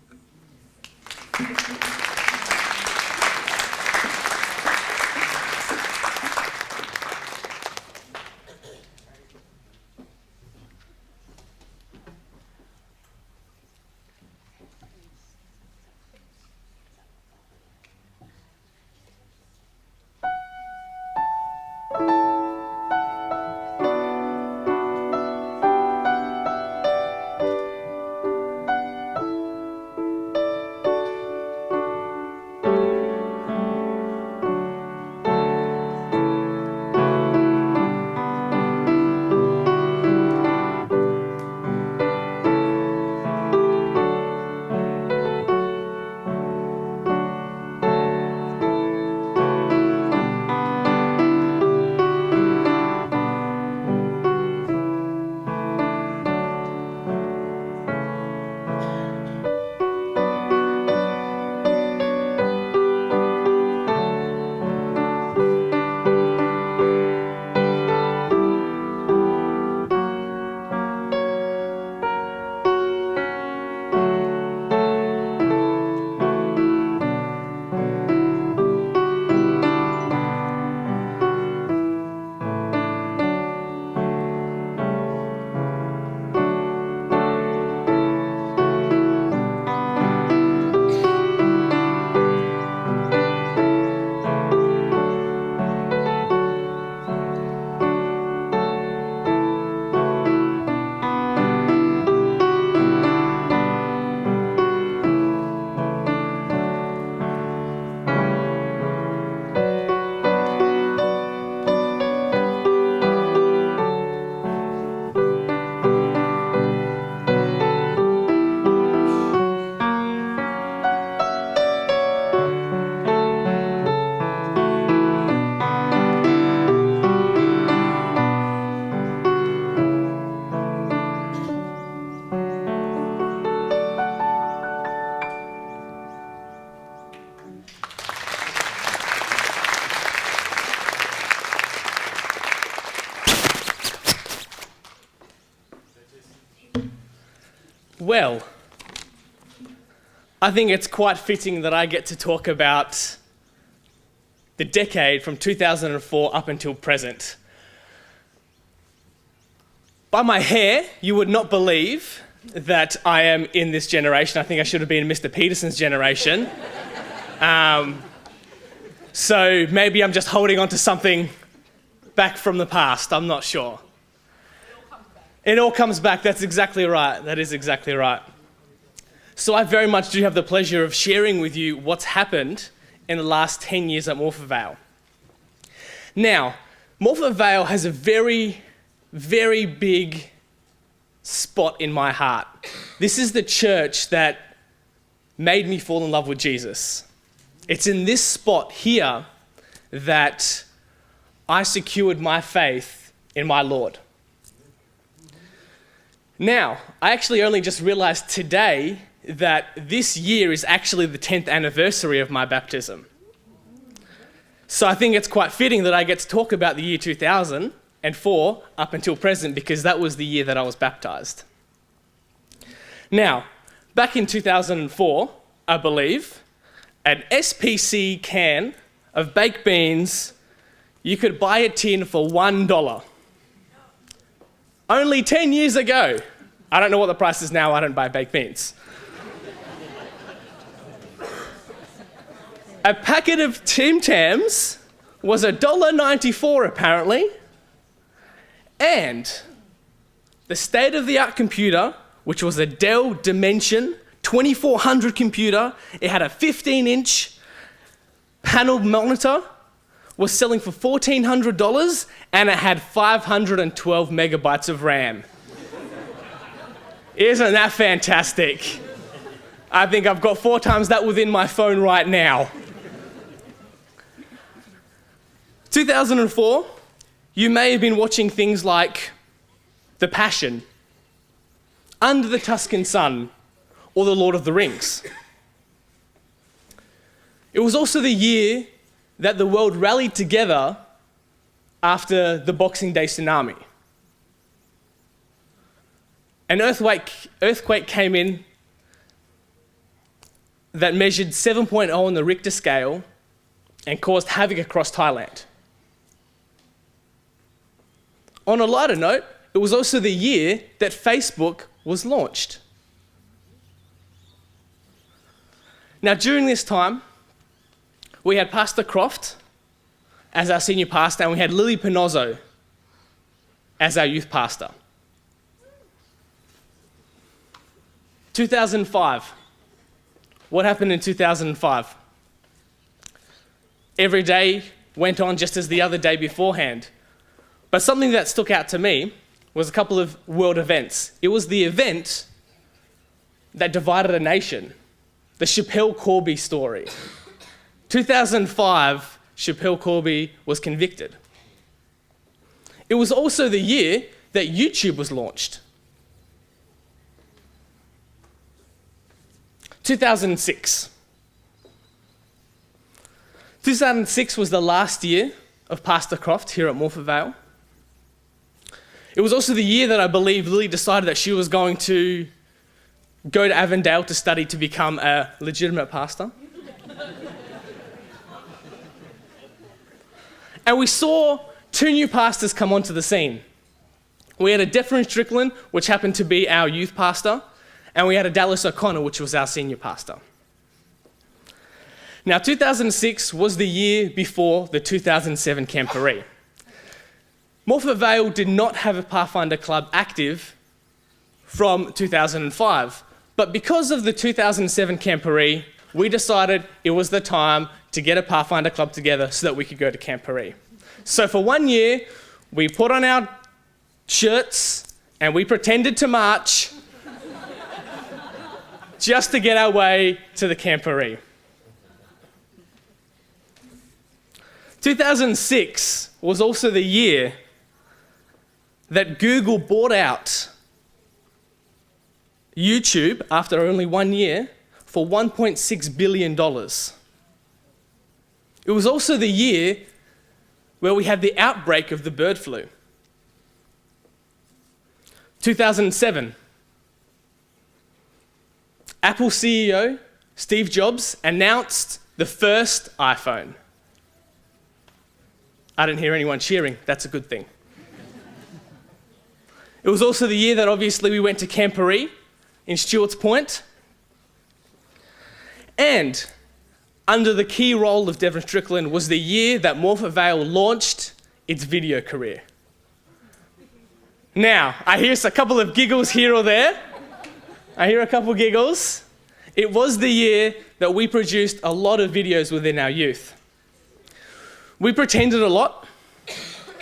Well, I think it's quite fitting that I get to talk about the decade from 2004 up until present. By my hair, you would not believe that I am in this generation. I think I should have been in Mr. Peterson's generation. So maybe I'm just holding on to something back from the past. I'm not sure. It all comes back. That's exactly right. That is exactly right. So I very much do have the pleasure of sharing with you what's happened in the last 10 years at Morphett Vale. Now, Morphett Vale has a very, very big spot in my heart. This is the church that made me fall in love with Jesus. It's in this spot here that I secured my faith in my Lord. Now, I actually only just realised today that this year is actually the 10th anniversary of my baptism. So I think it's quite fitting that I get to talk about the year 2004 up until present, because that was the year that I was baptised. Now, back in 2004, I believe, an SPC can of baked beans, you could buy a tin for $1. Only 10 years ago. I don't know what the price is now, I don't buy baked beans. A packet of Tim Tams was $1.94 apparently, and the state-of-the-art computer, which was a Dell Dimension 2400 computer, it had a 15-inch panel monitor, was selling for $1,400, and it had 512 megabytes of RAM. Isn't that fantastic? I think I've got 4 times that within my phone right now. 2004, you may have been watching things like The Passion, Under the Tuscan Sun, or The Lord of the Rings. It was also the year that the world rallied together after the Boxing Day tsunami. An earthquake came in that measured 7.0 on the Richter scale and caused havoc across Thailand. On a lighter note, it was also the year that Facebook was launched. Now, during this time, we had Pastor Croft as our senior pastor, and we had Lily Pinozzo as our youth pastor. 2005. What happened in 2005? Every day went on just as the other day beforehand. But something that stuck out to me was a couple of world events. It was the event that divided a nation, the Schapelle Corby story. 2005, Schapelle Corby was convicted. It was also the year that YouTube was launched. 2006. 2006 was the last year of Pastor Croft here at Morphett Vale. It was also the year that I believe Lily decided that she was going to go to Avondale to study to become a legitimate pastor. And we saw 2 new pastors come onto the scene. We had a Declan Strickland, which happened to be our youth pastor, and we had a Dallas O'Connor, which was our senior pastor. Now, 2006 was the year before the 2007 Camporee. Morphett Vale did not have a Pathfinder Club active from 2005, but because of the 2007 Camporee, we decided it was the time to get a Pathfinder Club together so that we could go to Camporee. So for 1 year, we put on our shirts and we pretended to march just to get our way to the Camporee. 2006 was also the year that Google bought out YouTube after only 1 year for $1.6 billion. It was also the year where we had the outbreak of the bird flu. 2007, Apple CEO Steve Jobs announced the first iPhone. I didn't hear anyone cheering. That's a good thing. It was also the year that obviously we went to Camporee in Stewart's Point. And under the key role of Devon Strickland was the year that Morphett Vale launched its video career. Now, I hear a couple of giggles here or there. I hear a couple of giggles. It was the year that we produced a lot of videos within our youth. We pretended a lot.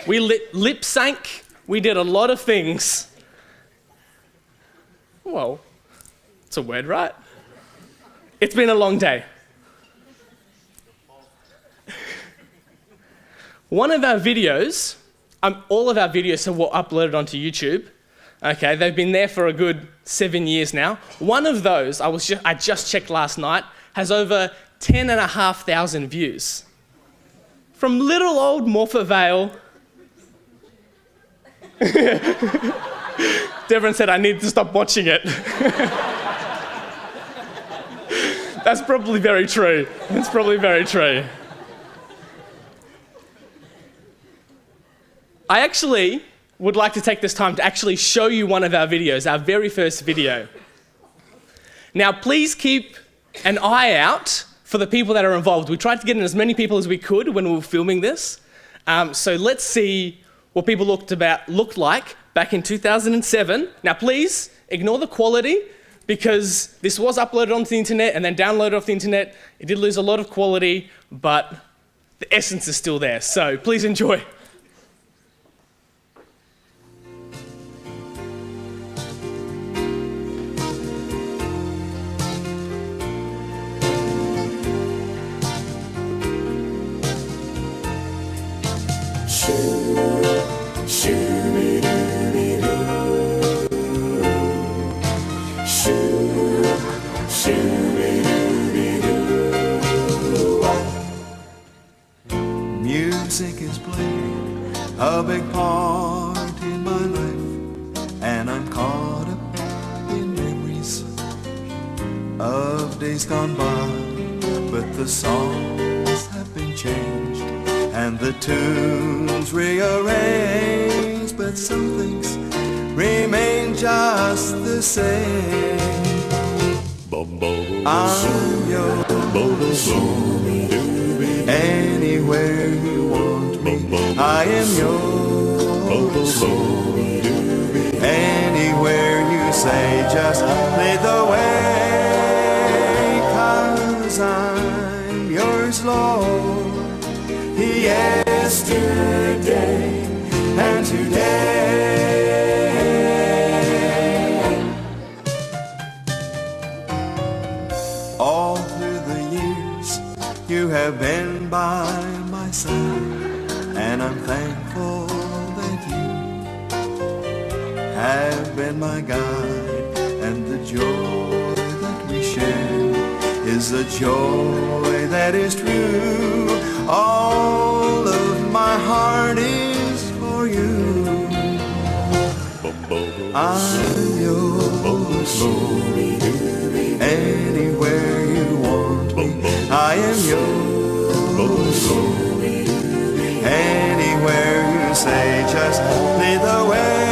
We lip sank. We did a lot of things. Well, it's a word, right? It's been a long day. One of our videos, all of our videos were uploaded onto YouTube. Okay, they've been there for a good 7 years now. One of those, I just checked last night, has over 10,500 views. From little old Morphett Vale. Devon said I need to stop watching it. That's probably very true. That's probably very true. I actually would like to take this time to actually show you one of our videos, our very first video. Now, please keep an eye out for the people that are involved. We tried to get in as many people as we could when we were filming this. So let's see what people looked like back in 2007. Now, please ignore the quality, because this was uploaded onto the internet and then downloaded off the internet. It did lose a lot of quality, but the essence is still there. So please enjoy. Music is playing a big part in my life, and I'm caught up in memories of days gone by. But the songs have been changed and the tunes rearranged, but some things remain just the same. I'm yours, anywhere you want me. I am yours, anywhere you say, just lead the way. 'Cause I'm yours, Lord, yesterday and today. All through the years you have been by my side, and I'm thankful that you have been my guide. And the joy that we share is a joy that is true. All of my heart is for you. I'm yours, Lord, anywhere you want me. I am yours, Lord, anywhere you say, just lead the way.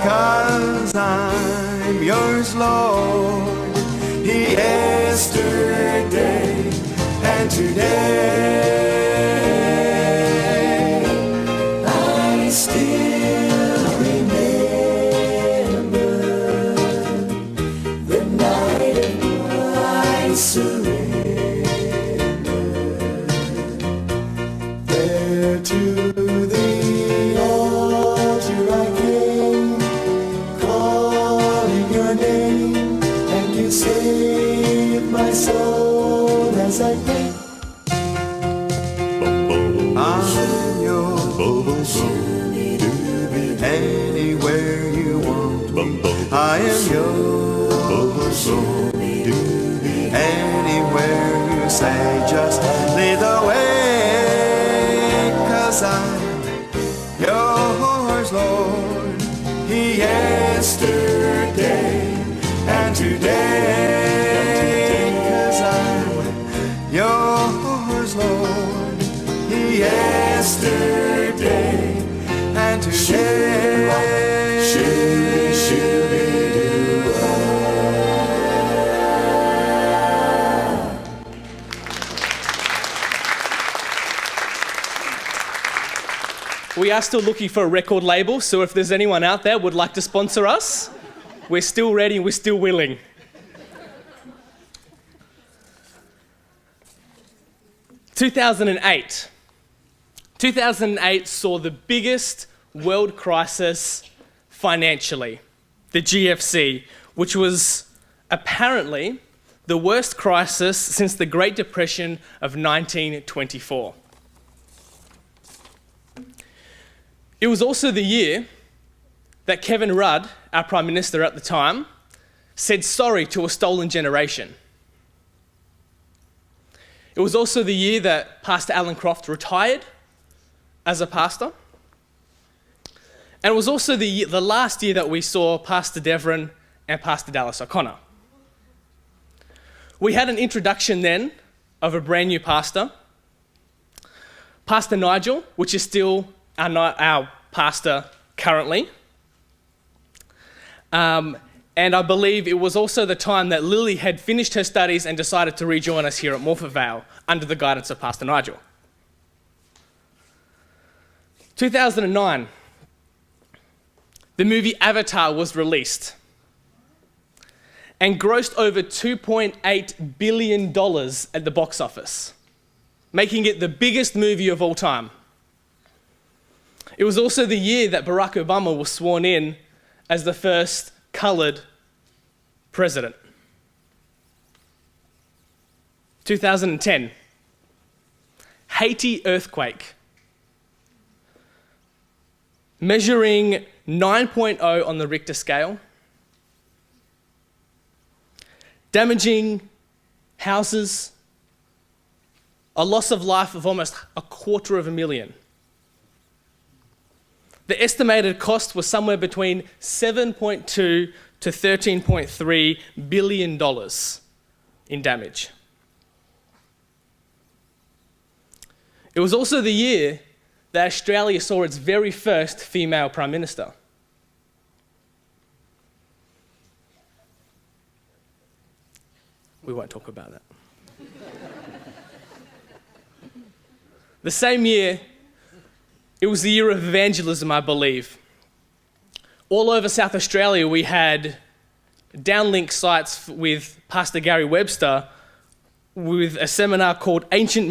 'Cause I'm yours, Lord, yesterday and today. I still remember the night of my surrender. There to the altar I came, calling your name, and you saved my soul as I prayed. I'm yours, anywhere you want me. I am yours, anywhere you say, just lead the way. 'Cause I'm yours, Lord, yesterday and today. 'Cause I'm yours, Lord, yesterday and today. We are still looking for a record label, so if there's anyone out there would like to sponsor us, we're still ready and we're still willing. (2008). 2008 saw the biggest world crisis financially, the GFC, which was apparently the worst crisis since the Great Depression of 1924. It was also the year that Kevin Rudd, our Prime Minister at the time, said sorry to a stolen generation. It was also the year that Pastor Alan Croft retired as a pastor. And it was also the last year that we saw Pastor Devon and Pastor Dallas O'Connor. We had an introduction then of a brand new pastor, Pastor Nigel, which is still our pastor currently. And I believe it was also the time that Lily had finished her studies and decided to rejoin us here at Morphett Vale under the guidance of Pastor Nigel. 2009, the movie Avatar was released and grossed over $2.8 billion at the box office, making it the biggest movie of all time. It was also the year that Barack Obama was sworn in as the first coloured president. 2010, Haiti earthquake, measuring 9.0 on the Richter scale, damaging houses, a loss of life of almost 250,000. The estimated cost was somewhere between $7.2 to $13.3 billion in damage. It was also the year that Australia saw its very first female Prime Minister. We won't talk about that. The same year, it was the year of evangelism, I believe. All over South Australia, we had downlink sites with Pastor Gary Webster with a seminar called Ancient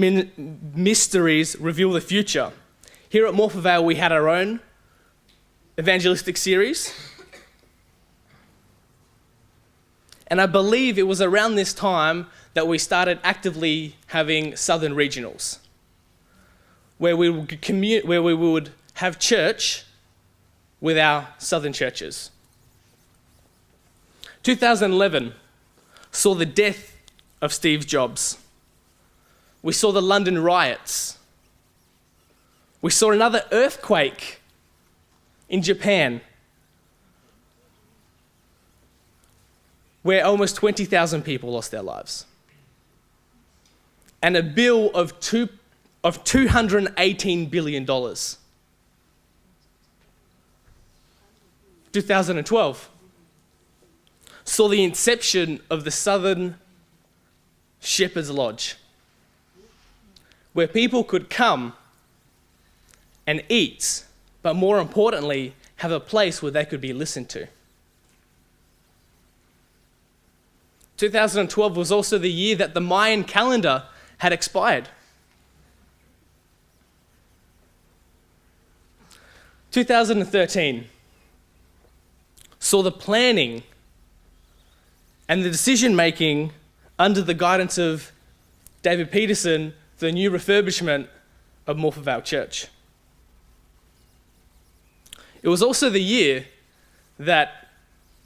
Mysteries Reveal the Future. Here at Morphett Vale, we had our own evangelistic series. And I believe it was around this time that we started actively having Southern regionals, where we would have church with our Southern churches. 2011 saw the death of Steve Jobs. We saw the London riots. We saw another earthquake in Japan, where almost 20,000 people lost their lives. And a bill of $218 billion. 2012 saw the inception of the Southern Shepherd's Lodge, where people could come and eat, but more importantly, have a place where they could be listened to. 2012 was also the year that the Mayan calendar had expired. 2013 saw the planning and the decision-making under the guidance of David Peterson for the new refurbishment of Morphett Vale Church. It was also the year that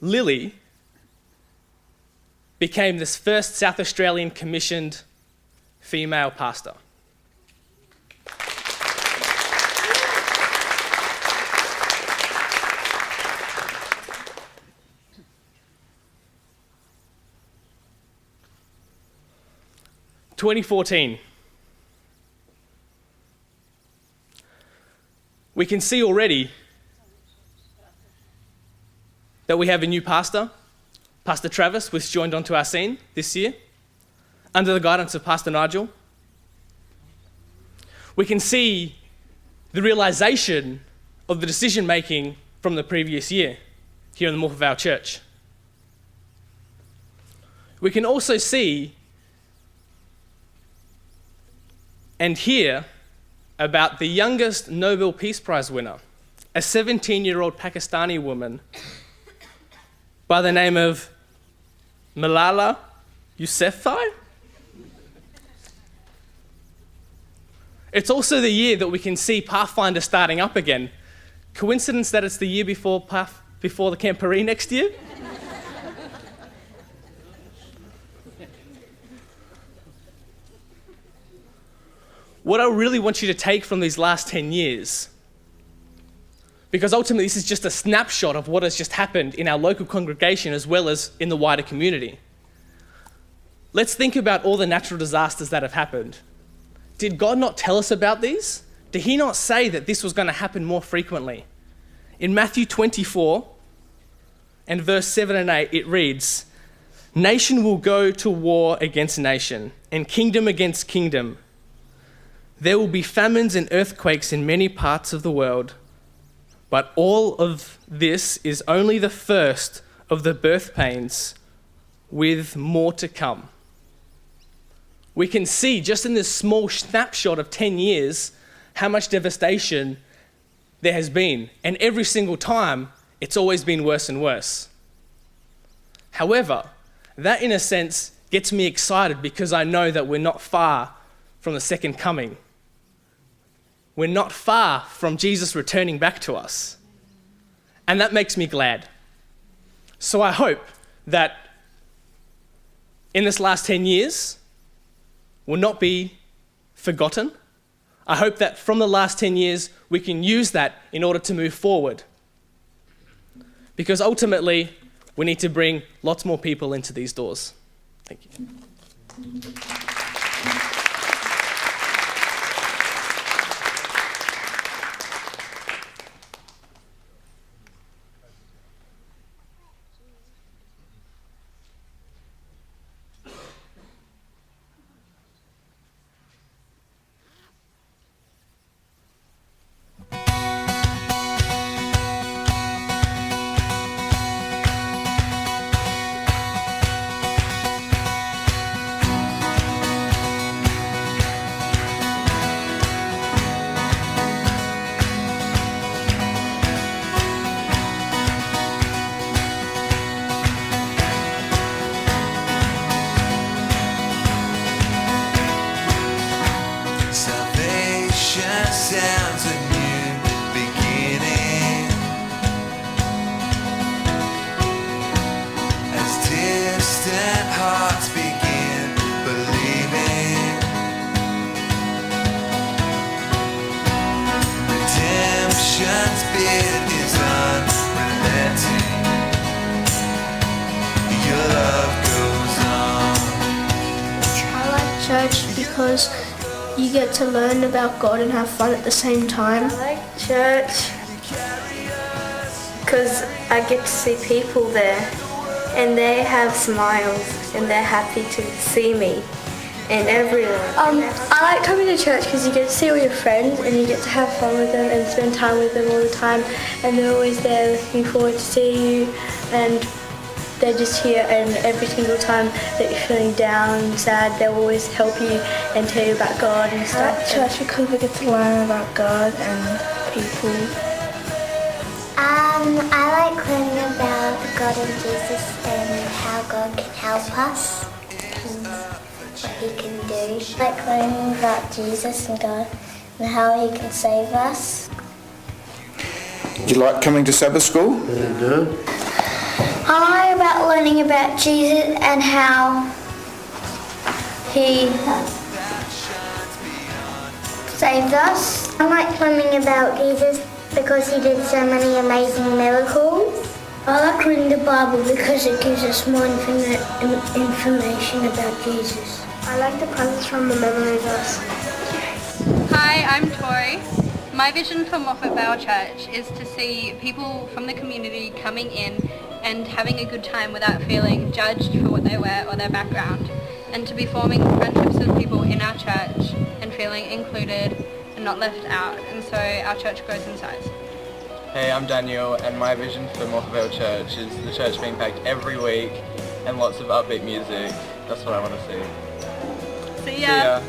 Lily became this first South Australian commissioned female pastor. In 2014, we can see already that we have a new pastor, Pastor Travis, which joined onto our scene this year, under the guidance of Pastor Nigel. We can see the realisation of the decision-making from the previous year here in the Morphett Vale Church. We can also see and hear about the youngest Nobel Peace Prize winner, a 17-year-old Pakistani woman by the name of Malala Yousafzai. It's also the year that we can see Pathfinder starting up again, Coincidence that it's the year before the Camporee next year? What I really want you to take from these last 10 years, because ultimately this is just a snapshot of what has just happened in our local congregation as well as in the wider community. Let's think about all the natural disasters that have happened. Did God not tell us about these? Did he not say that this was going to happen more frequently? In Matthew 24 and verse 7 and 8, it reads, "Nation will go to war against nation, and kingdom against kingdom. There will be famines and earthquakes in many parts of the world, but all of this is only the first of the birth pains, with more to come." We can see just in this small snapshot of 10 years how much devastation there has been. And every single time, it's always been worse and worse. However, that in a sense gets me excited because I know that we're not far from the second coming. We're not far from Jesus returning back to us. And that makes me glad. So I hope that in this last 10 years, will not be forgotten. I hope that from the last 10 years, we can use that in order to move forward. Because ultimately, we need to bring lots more people into these doors. Thank you. Because you get to learn about God and have fun at the same time. I like church because I get to see people there and they have smiles and they're happy to see me and everyone. I like coming to church because you get to see all your friends and you get to have fun with them and spend time with them all the time, and they're always there looking forward to see you, and they're just here, and every single time that you're feeling down and sad, they'll always help you and tell you about God and stuff. I like church because we get to learn about God and people. I like learning about God and Jesus and how God can help us and what he can do. I like learning about Jesus and God and how he can save us. Do you like coming to Sabbath school? I do. I like about learning about Jesus and how he saved us. I like learning about Jesus because he did so many amazing miracles. I like reading the Bible because it gives us more information about Jesus. I like the puzzles from the memory verse. Hi, I'm Tori. My vision for Morphett Vale Church is to see people from the community coming in and having a good time without feeling judged for what they wear or their background, and to be forming friendships with people in our church and feeling included and not left out, and so our church grows in size. Hey, I'm Daniel, and my vision for Morphett Vale Church is the church being packed every week and lots of upbeat music. That's what I want to see. See ya.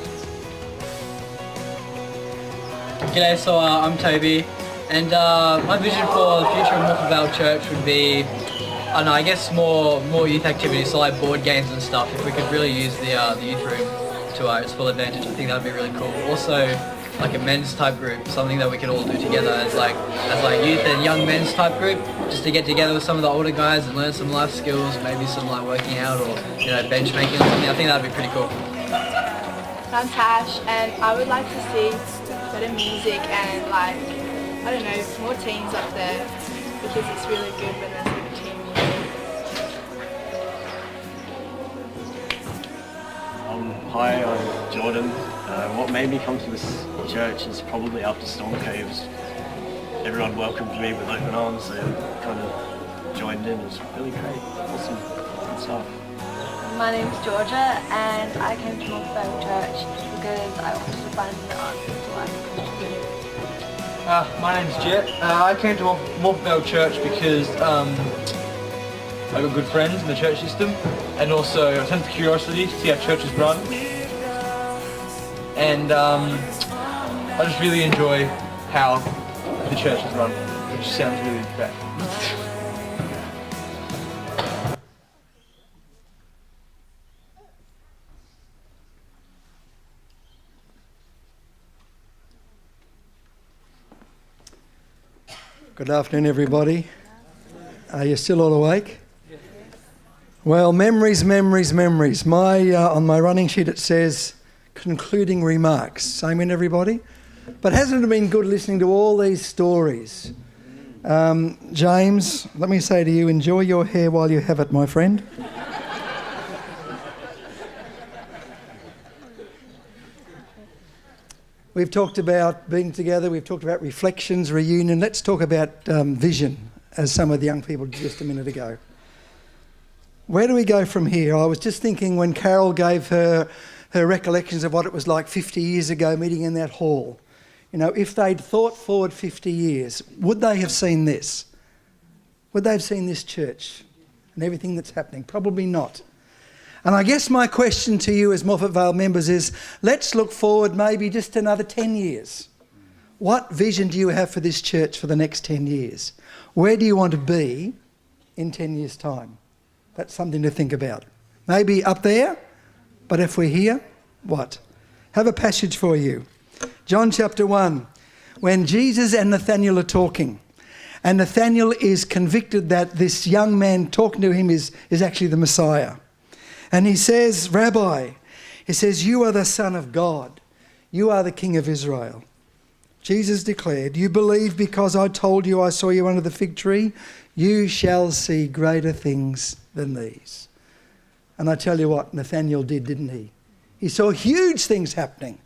G'day, so I'm Toby, and my vision for the future of Morphett Vale Church would be, I don't know, I guess more youth activities, so like board games and stuff. If we could really use the youth room to its full advantage, I think that would be really cool. Also, like a men's type group, something that we could all do together as like youth and young men's type group, just to get together with some of the older guys and learn some life skills, maybe some like working out or bench making or something. I think that'd be pretty cool. I'm Tash, and I would like to see better music and I don't know, more teams up there, because it's really good when there's like a team music. Hi, I'm Jordan. What made me come to this church is probably after Storm Caves. Everyone welcomed me with open arms, so I kind of joined in. It was really great, awesome stuff. My name's Georgia, and I came to Morphett Church because I wanted to find the answers to life questions. My name's Jet. I came to Morphett Church because I got good friends in the church system, and also a sense of curiosity to see how churches run. And I just really enjoy how the church is run, which sounds really bad. Good afternoon, everybody. Are you still all awake? Well, memories. On my running sheet it says concluding remarks. Same in everybody? But hasn't it been good listening to all these stories? James, let me say to you, enjoy your hair while you have it, my friend. We've talked about being together, we've talked about reflections, reunion. Let's talk about vision, as some of the young people did just a minute ago. Where do we go from here? I was just thinking when Carol gave her recollections of what it was like 50 years ago meeting in that hall. If they'd thought forward 50 years, would they have seen this? Would they have seen this church and everything that's happening? Probably not. And I guess my question to you as Morphett Vale members is, let's look forward maybe just another 10 years. What vision do you have for this church for the next 10 years? Where do you want to be in 10 years' time? That's something to think about. Maybe up there, but if we're here, what? Have a passage for you. John chapter 1, when Jesus and Nathanael are talking, and Nathanael is convicted that this young man talking to him is actually the Messiah. And he says, Rabbi, he says, you are the Son of God. You are the King of Israel. Jesus declared, you believe because I told you I saw you under the fig tree? You shall see greater things than these. And I tell you what, Nathanael did, didn't he? He saw huge things happening.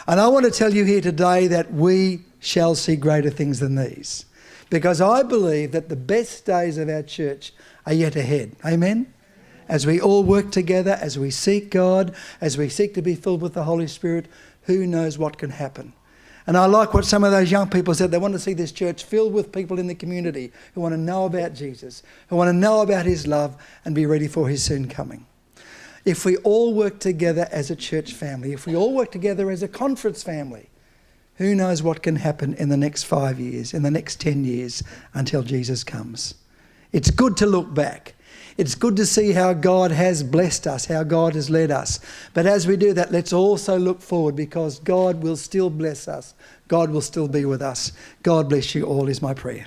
And I want to tell you here today that we shall see greater things than these. Because I believe that the best days of our church are yet ahead. Amen? As we all work together, as we seek God, as we seek to be filled with the Holy Spirit, who knows what can happen. And I like what some of those young people said. They want to see this church filled with people in the community who want to know about Jesus, who want to know about his love and be ready for his soon coming. If we all work together as a church family, if we all work together as a conference family, who knows what can happen in the next 5 years, in the next 10 years until Jesus comes. It's good to look back. It's good to see how God has blessed us, how God has led us. But as we do that, let's also look forward, because God will still bless us. God will still be with us. God bless you all is my prayer.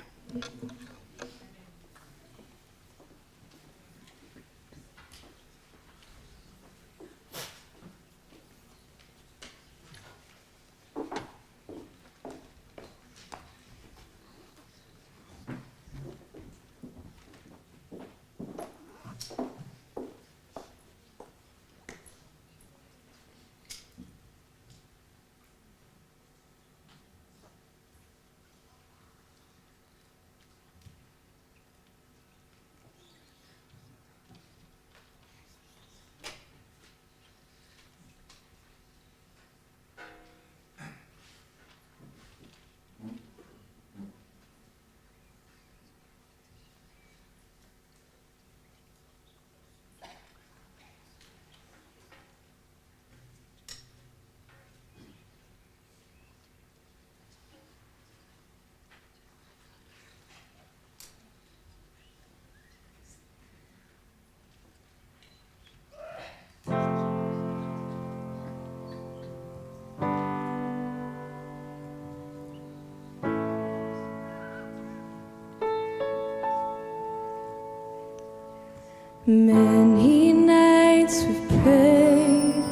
Many nights we've prayed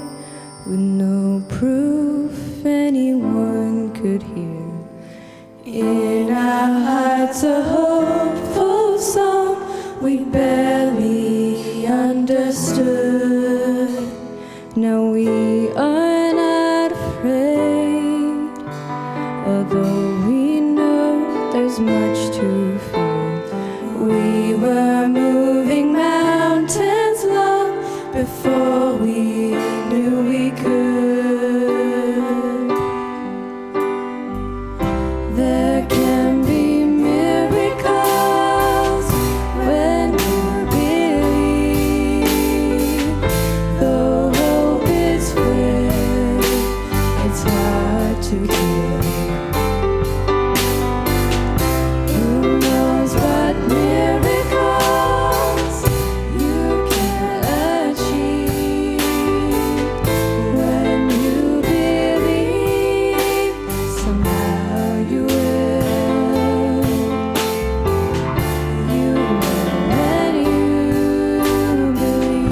with no proof anyone could hear. In our hearts a hopeful song we barely understood. Now we are not afraid, although we know there's much to fear. We were moving mountains long before we knew we could. There can be miracles when you believe. Though hope is frail, it's hard to give. Who knows what miracles you can achieve when you believe? Somehow you will. You will when you believe.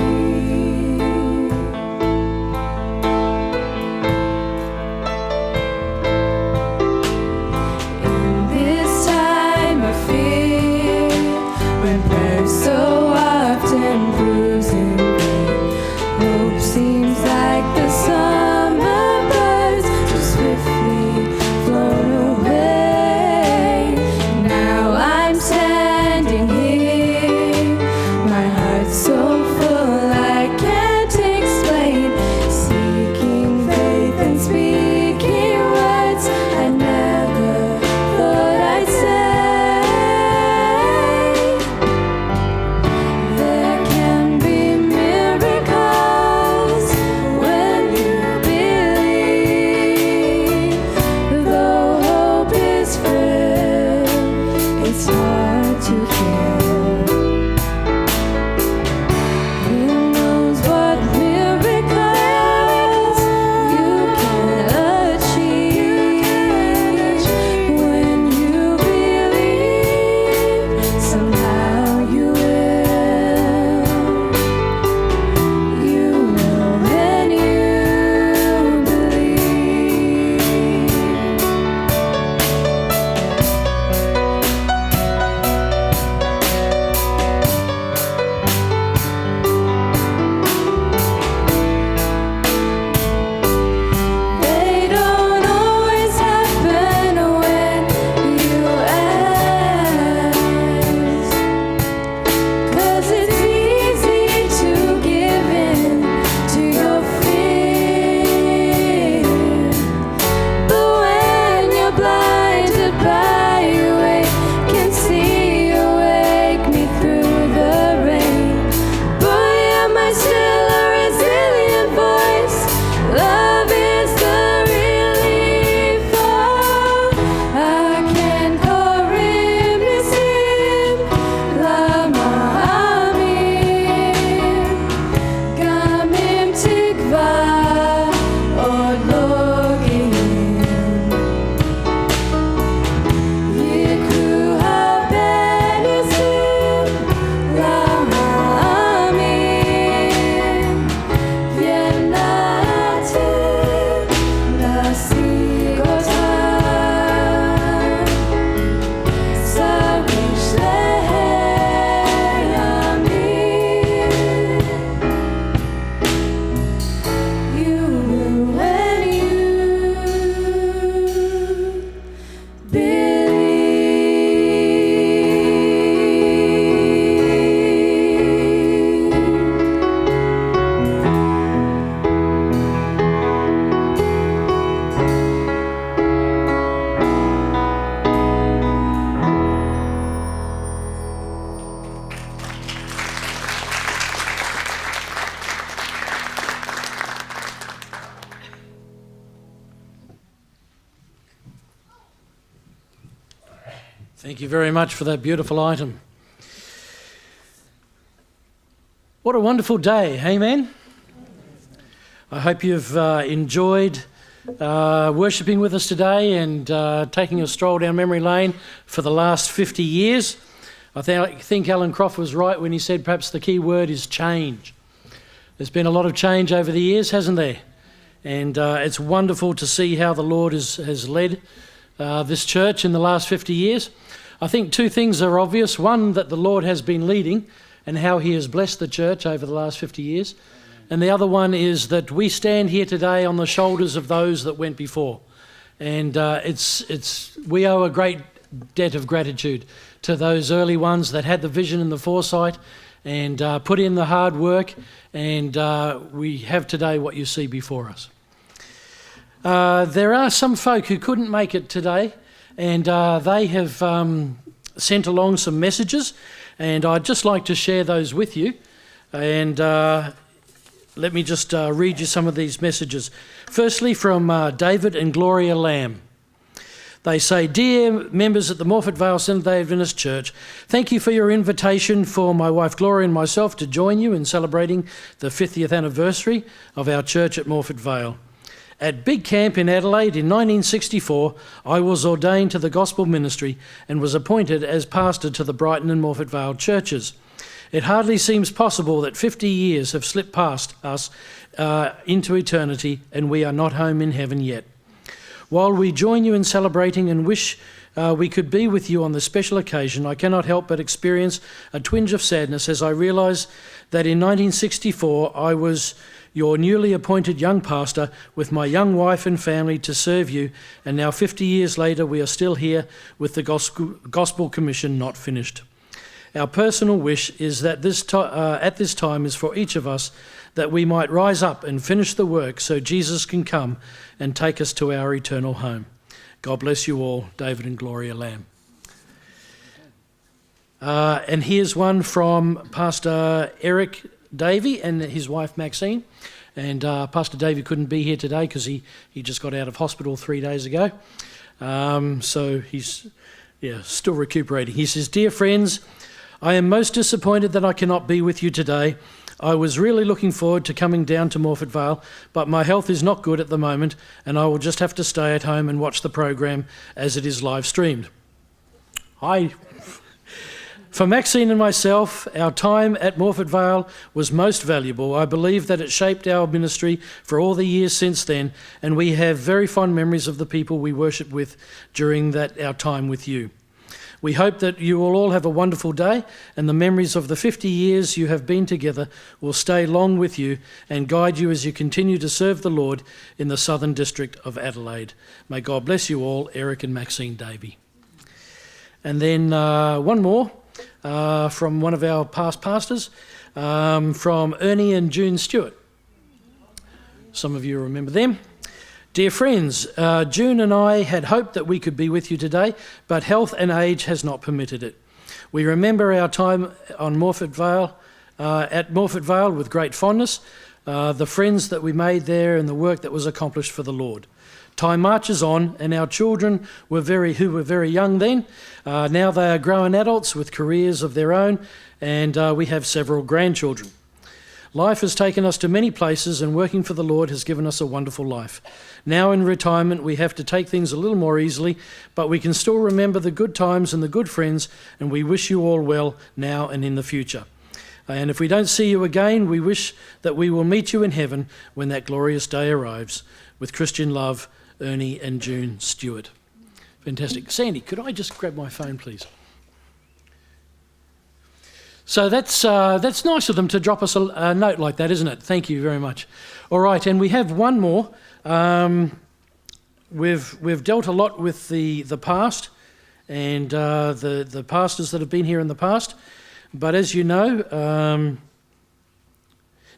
In this time of fear, when prayer so often proves in vain, hope seems like the summer birds too swiftly flown away. Now I'm standing here, my heart's so full I can't explain, seeking faith and speaking words I never thought I'd say. There can be miracles when you believe. Though hope is frail, it's hard to care. Who knows what miracles you can achieve when you believe? Somehow you will. You will when you believe. They don't always happen when you ask, 'cause it's easy to give in to your fear. But when you're blinded by your vacancy, you wake me through the rain. Boy, am I still a resilient voice. Love is the relief. I can corrim isim lama'amim. Gamim tikva od lo gehim. Yikru haben isim lama'amim. Vienatu nasigotam. Savish leheyamim. You will when you Thank you very much for that beautiful item. What a wonderful day, amen? I hope you've enjoyed worshipping with us today and taking a stroll down memory lane for the last 50 years. I think Alan Croft was right when he said perhaps the key word is change. There's been a lot of change over the years, hasn't there? And it's wonderful to see how the Lord has led this church in the last 50 years. I think two things are obvious. One, that the Lord has been leading and how he has blessed the church over the last 50 years. And the other one is that we stand here today on the shoulders of those that went before. And we owe a great debt of gratitude to those early ones that had the vision and the foresight and put in the hard work, and we have today what you see before us. There are some folk who couldn't make it today, and they have sent along some messages, and I'd just like to share those with you. And let me just read you some of these messages. Firstly, from David and Gloria Lamb. They say, "Dear members at the Morphett Vale Seventh-day Adventist Church, thank you for your invitation for my wife Gloria and myself to join you in celebrating the 50th anniversary of our church at Morphett Vale. At Big Camp in Adelaide in 1964, I was ordained to the gospel ministry and was appointed as pastor to the Brighton and Morphett Vale churches. It hardly seems possible that 50 years have slipped past us into eternity and we are not home in heaven yet. While we join you in celebrating and wish we could be with you on this special occasion, I cannot help but experience a twinge of sadness as I realise that in 1964 I was your newly appointed young pastor with my young wife and family to serve you, and now 50 years later we are still here with the Gospel Commission not finished. Our personal wish is that at this time is for each of us that we might rise up and finish the work so Jesus can come and take us to our eternal home. God bless you all, David and Gloria Lamb." And here's one from Pastor Eric Davey and his wife Maxine. And Pastor Davey couldn't be here today because he just got out of hospital 3 days ago. So he's still recuperating. He says, "Dear friends, I am most disappointed that I cannot be with you today. I was really looking forward to coming down to Morphett Vale, but my health is not good at the moment and I will just have to stay at home and watch the program as it is live streamed. For Maxine and myself, our time at Morphett Vale was most valuable. I believe that it shaped our ministry for all the years since then, and we have very fond memories of the people we worshipped with during our time with you. We hope that you will all have a wonderful day, and the memories of the 50 years you have been together will stay long with you and guide you as you continue to serve the Lord in the Southern District of Adelaide. May God bless you all, Eric and Maxine Davey." And then one more from one of our past pastors, from Ernie and June Stewart. Some of you remember them. "Dear friends, June and I had hoped that we could be with you today, but health and age has not permitted it. We remember our time on Morphett Vale, at Morphett Vale with great fondness, the friends that we made there and the work that was accomplished for the Lord. Time marches on, and our children who were very young then, now they are grown adults with careers of their own, and we have several grandchildren. Life has taken us to many places, and working for the Lord has given us a wonderful life. Now in retirement, we have to take things a little more easily, but we can still remember the good times and the good friends, and we wish you all well now and in the future. And if we don't see you again, we wish that we will meet you in heaven when that glorious day arrives. With Christian love, Ernie and June Stewart." Fantastic. Sandy, could I just grab my phone, please? So that's nice of them to drop us a note like that, isn't it? Thank you very much. All right, and we have one more. We've dealt a lot with the past and the pastors that have been here in the past, but as you know,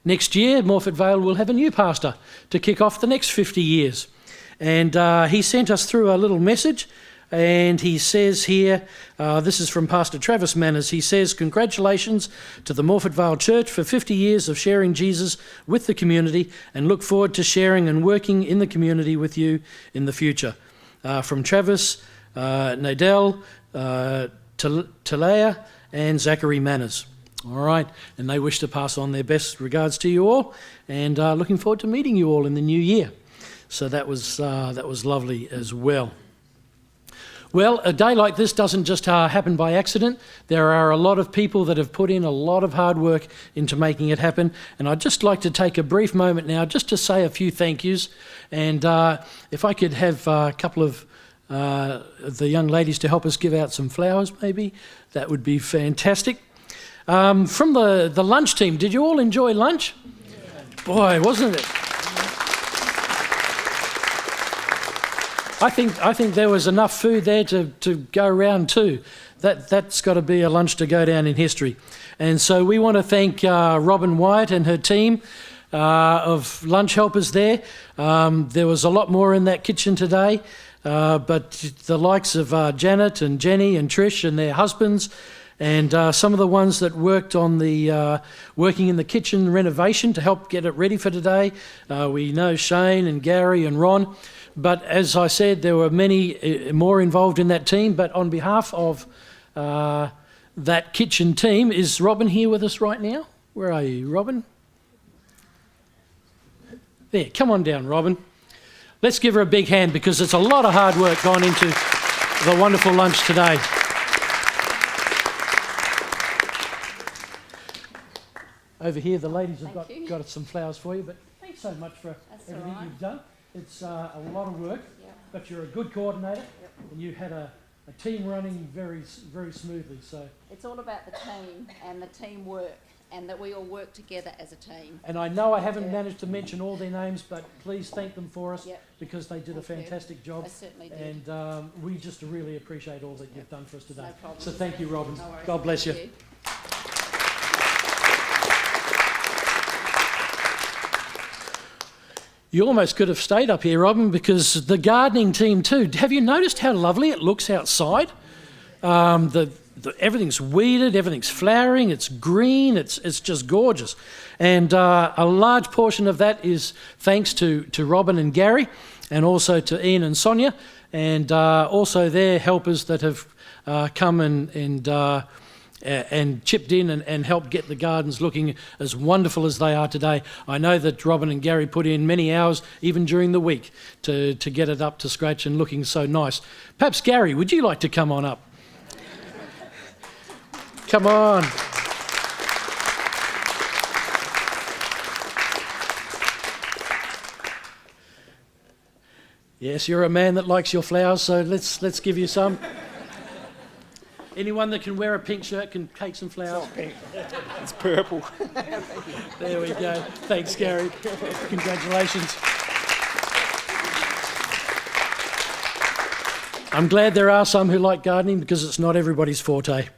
next year Morphett Vale will have a new pastor to kick off the next 50 years. And he sent us through a little message, and he says here, this is from Pastor Travis Manners, he says, "Congratulations to the Morphett Vale Church for 50 years of sharing Jesus with the community, and look forward to sharing and working in the community with you in the future." From Travis, Nadell, Talea and Zachary Manners. All right, and they wish to pass on their best regards to you all, and looking forward to meeting you all in the new year. So that was lovely as well. Well, a day like this doesn't just happen by accident. There are a lot of people that have put in a lot of hard work into making it happen. And I'd just like to take a brief moment now just to say a few thank yous. And if I could have a couple of the young ladies to help us give out some flowers, maybe, that would be fantastic. From the lunch team, did you all enjoy lunch? Boy, wasn't it? I think there was enough food there to go around too. That's got to be a lunch to go down in history. And so we want to thank Robin Wyatt and her team of lunch helpers there. There was a lot more in that kitchen today, but the likes of Janet and Jenny and Trish and their husbands, and some of the ones that worked on the working in the kitchen renovation to help get it ready for today. We know Shane and Gary and Ron. But as I said, there were many more involved in that team. But on behalf of that kitchen team, is Robin here with us right now? Where are you, Robin? There, come on down, Robin. Let's give her a big hand because it's a lot of hard work gone into the wonderful lunch today. Over here, the ladies have got some flowers for you, but thanks so much for everything you've done. It's a lot of work, but you're a good coordinator, and you had a team running very, very smoothly. So it's all about the team and the teamwork, and that we all work together as a team. And I know I haven't managed to mention all their names, but please thank them for us because they did a fantastic job. I certainly did. And we just really appreciate all that you've done for us today. No problem. So thank you, Robin. No worries. God bless you. Thank you. You almost could have stayed up here, Robin, because the gardening team too. Have you noticed how lovely it looks outside? Everything's weeded, everything's flowering, it's green, it's just gorgeous. And a large portion of that is thanks to Robin and Gary, and also to Ian and Sonia, and also their helpers that have come and chipped in and helped get the gardens looking as wonderful as they are today. I know that Robin and Gary put in many hours, even during the week, to get it up to scratch and looking so nice. Perhaps, Gary, would you like to come on up? Come on. Yes, you're a man that likes your flowers, so let's give you some. Anyone that can wear a pink shirt can take some flowers. It's not pink. It's purple. There we go. Thanks, Gary. Congratulations. I'm glad there are some who like gardening because it's not everybody's forte.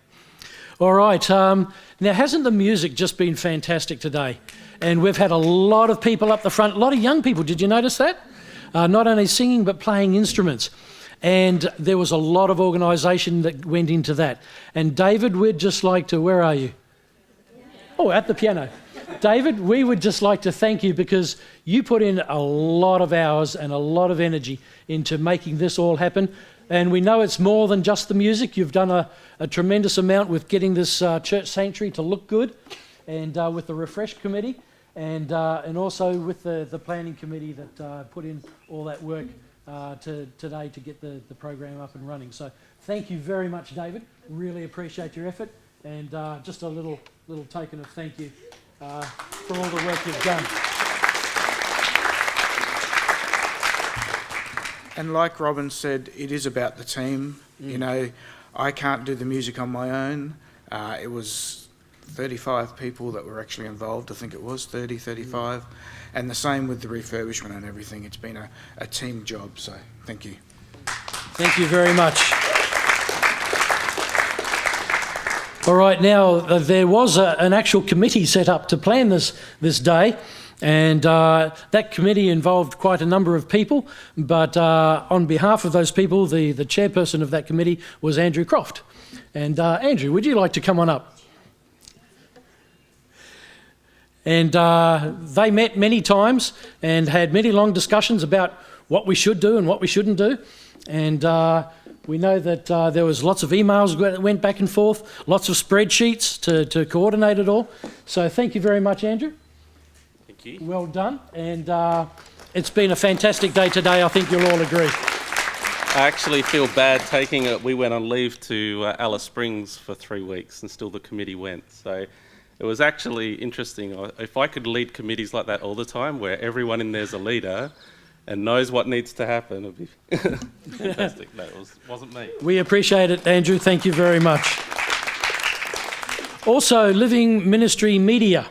All right. Now, hasn't the music just been fantastic today? And we've had a lot of people up the front, a lot of young people. Did you notice that? Not only singing, but playing instruments. And there was a lot of organisation that went into that. And David, we'd just like to... Where are you? Oh, at the piano. David, we would just like to thank you because you put in a lot of hours and a lot of energy into making this all happen. And we know it's more than just the music. You've done a tremendous amount with getting this church sanctuary to look good, and with the Refresh Committee, and also with the planning committee that put in all that work today to get the program up and running. So thank you very much, David. Really appreciate your effort, and just a little token of thank you for all the work you've done. And like Robin said, it is about the team. You know, I can't do the music on my own. It was 35 people that were actually involved. I think it was 30, 35. And the same with the refurbishment and everything. It's been a team job, so thank you. Thank you very much. All right, now there was an actual committee set up to plan this day, and that committee involved quite a number of people, but on behalf of those people, the chairperson of that committee was Andrew Croft. And Andrew, would you like to come on up? And they met many times and had many long discussions about what we should do and what we shouldn't do. And we know that there was lots of emails that went back and forth, lots of spreadsheets to coordinate it all. So thank you very much, Andrew. Thank you. Well done. And it's been a fantastic day today, I think you'll all agree. I actually feel bad taking it. We went on leave to Alice Springs for 3 weeks and still the committee went. So it was actually interesting. If I could lead committees like that all the time, where everyone in there's a leader and knows what needs to happen, it'd be fantastic. That wasn't me. We appreciate it, Andrew. Thank you very much. Also, Living Ministry Media,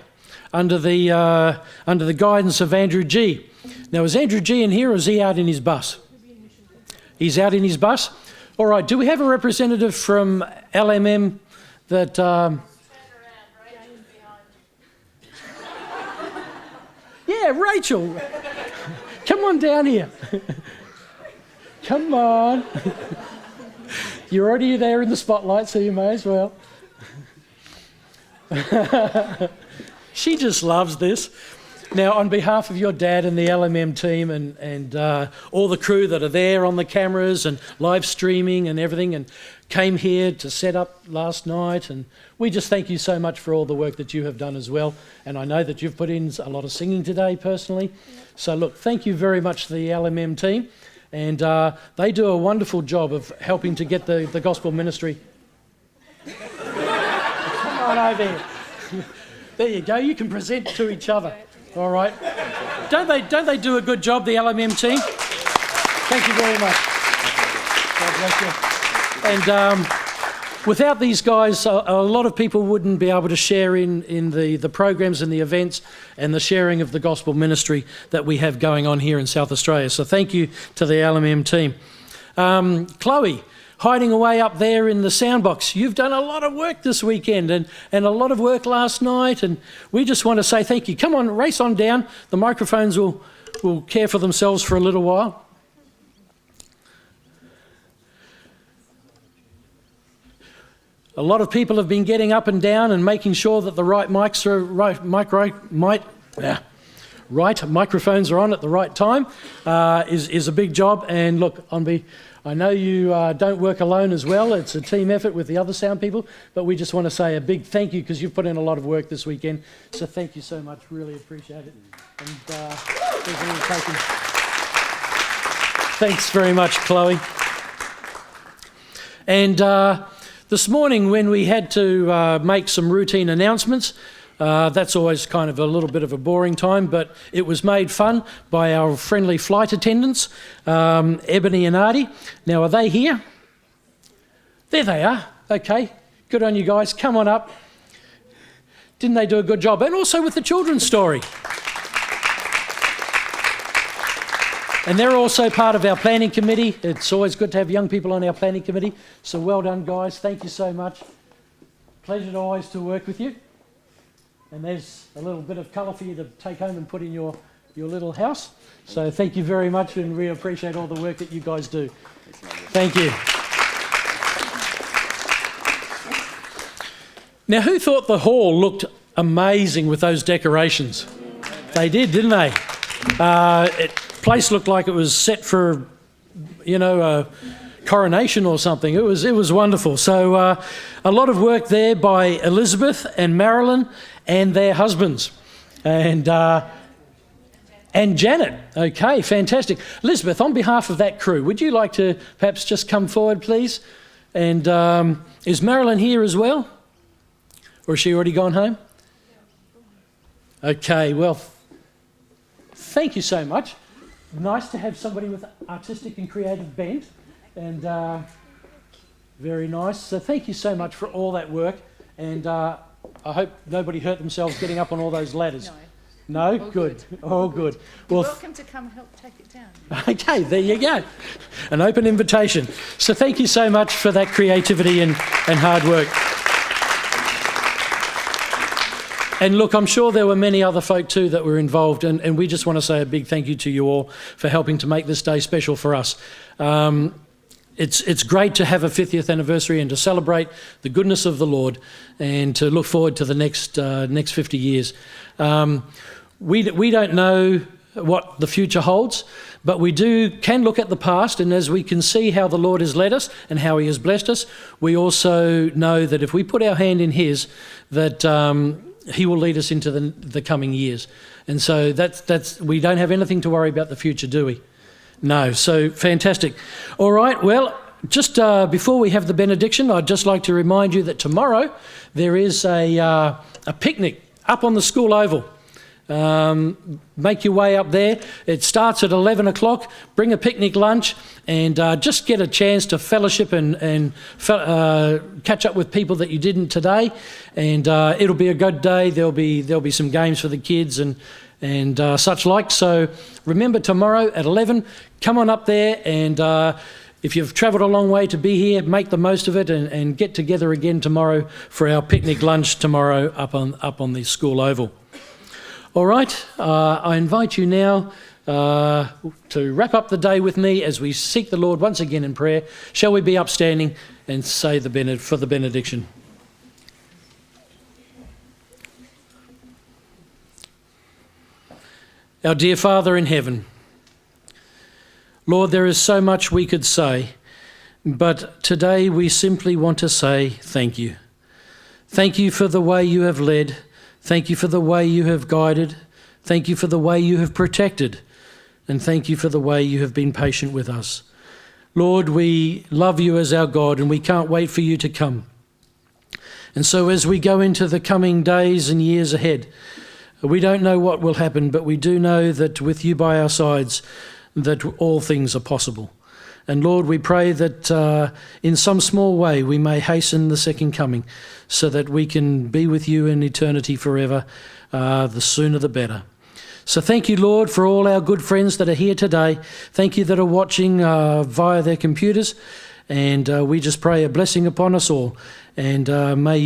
under the guidance of Andrew G. Now, is Andrew G in here, or is he out in his bus? He's out in his bus? All right, do we have a representative from LMM that... Yeah, Rachel. Come on down here. Come on. You're already there in the spotlight, so you may as well. She just loves this. Now, on behalf of your dad and the LMM team and all the crew that are there on the cameras and live streaming and everything, and came here to set up last night, and we just thank you so much for all the work that you have done as well. And I know that you've put in a lot of singing today personally. So look, thank you very much to the LMM team, and they do a wonderful job of helping to get the gospel ministry. Come on over here. There you go, you can present to each other. All right. Don't they do a good job, the LMM team? Thank you very much. God bless you. And without these guys, a lot of people wouldn't be able to share in the programs and the events and the sharing of the gospel ministry that we have going on here in South Australia. So thank you to the LMM team. Chloe, hiding away up there in the sound box. You've done a lot of work this weekend and a lot of work last night, and we just want to say thank you. Come on, race on down. The microphones will care for themselves for a little while. A lot of people have been getting up and down and making sure that the right mics are right microphones are on at the right time. Is a big job. And look, I know you don't work alone as well. It's a team effort with the other sound people, but we just want to say a big thank you because you've put in a lot of work this weekend. So thank you so much. Really appreciate it. And thanks very much, Chloe. And this morning when we had to make some routine announcements, that's always kind of a little bit of a boring time, but it was made fun by our friendly flight attendants, Ebony and Artie. Now, are they here? There they are. Okay, good on you guys. Come on up. Didn't they do a good job? And also with the children's story. And they're also part of our planning committee. It's always good to have young people on our planning committee. So well done, guys. Thank you so much. Pleasure always to work with you. And there's a little bit of colour for you to take home and put in your little house. So thank you very much, and we appreciate all the work that you guys do. Thank you. Now, who thought the hall looked amazing with those decorations? They did, didn't they? Place looked like it was set for, a coronation or something. It was wonderful. So a lot of work there by Elizabeth and Marilyn and their husbands, and Janet. Okay, fantastic. Elizabeth, on behalf of that crew, would you like to perhaps just come forward, please? And is Marilyn here as well, or has she already gone home? Okay, well, thank you so much. Nice to have somebody with artistic and creative bent, and very nice. So thank you so much for all that work, and I hope nobody hurt themselves getting up on all those ladders. No? All good. All good. Well, welcome to come help take it down. Okay, there you go. An open invitation. So thank you so much for that creativity and hard work. And look, I'm sure there were many other folk too that were involved, and we just want to say a big thank you to you all for helping to make this day special for us. It's great to have a 50th anniversary and to celebrate the goodness of the Lord and to look forward to the next 50 years. We don't know what the future holds, but we can look at the past, and as we can see how the Lord has led us and how he has blessed us, we also know that if we put our hand in his, that he will lead us into the coming years. And so that's we don't have anything to worry about the future, do we? No, so fantastic. All right, well, just before we have the benediction, I'd just like to remind you that tomorrow there is a picnic up on the school oval. Make your way up there. It starts at 11 o'clock. Bring a picnic lunch and just get a chance to fellowship and catch up with people that you didn't today. And it'll be a good day. There'll be some games for the kids and such like. So remember, tomorrow at 11, come on up there, and if you've travelled a long way to be here, make the most of it and get together again tomorrow for our picnic lunch tomorrow up on the school oval. All right, I invite you now to wrap up the day with me as we seek the Lord once again in prayer. Shall we be upstanding and say for the benediction? Our dear Father in heaven, Lord, there is so much we could say, but today we simply want to say thank you. Thank you for the way you have led. Thank you for the way you have guided. Thank you for the way you have protected. And thank you for the way you have been patient with us. Lord, we love you as our God, and we can't wait for you to come. And so as we go into the coming days and years ahead, we don't know what will happen, but we do know that with you by our sides, that all things are possible. And Lord, we pray that in some small way we may hasten the second coming so that we can be with you in eternity forever, the sooner the better. So thank you, Lord, for all our good friends that are here today. Thank you that are watching via their computers. And we just pray a blessing upon us all. And may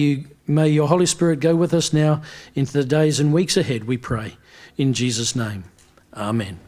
your Holy Spirit go with us now into the days and weeks ahead, we pray. In Jesus' name, amen.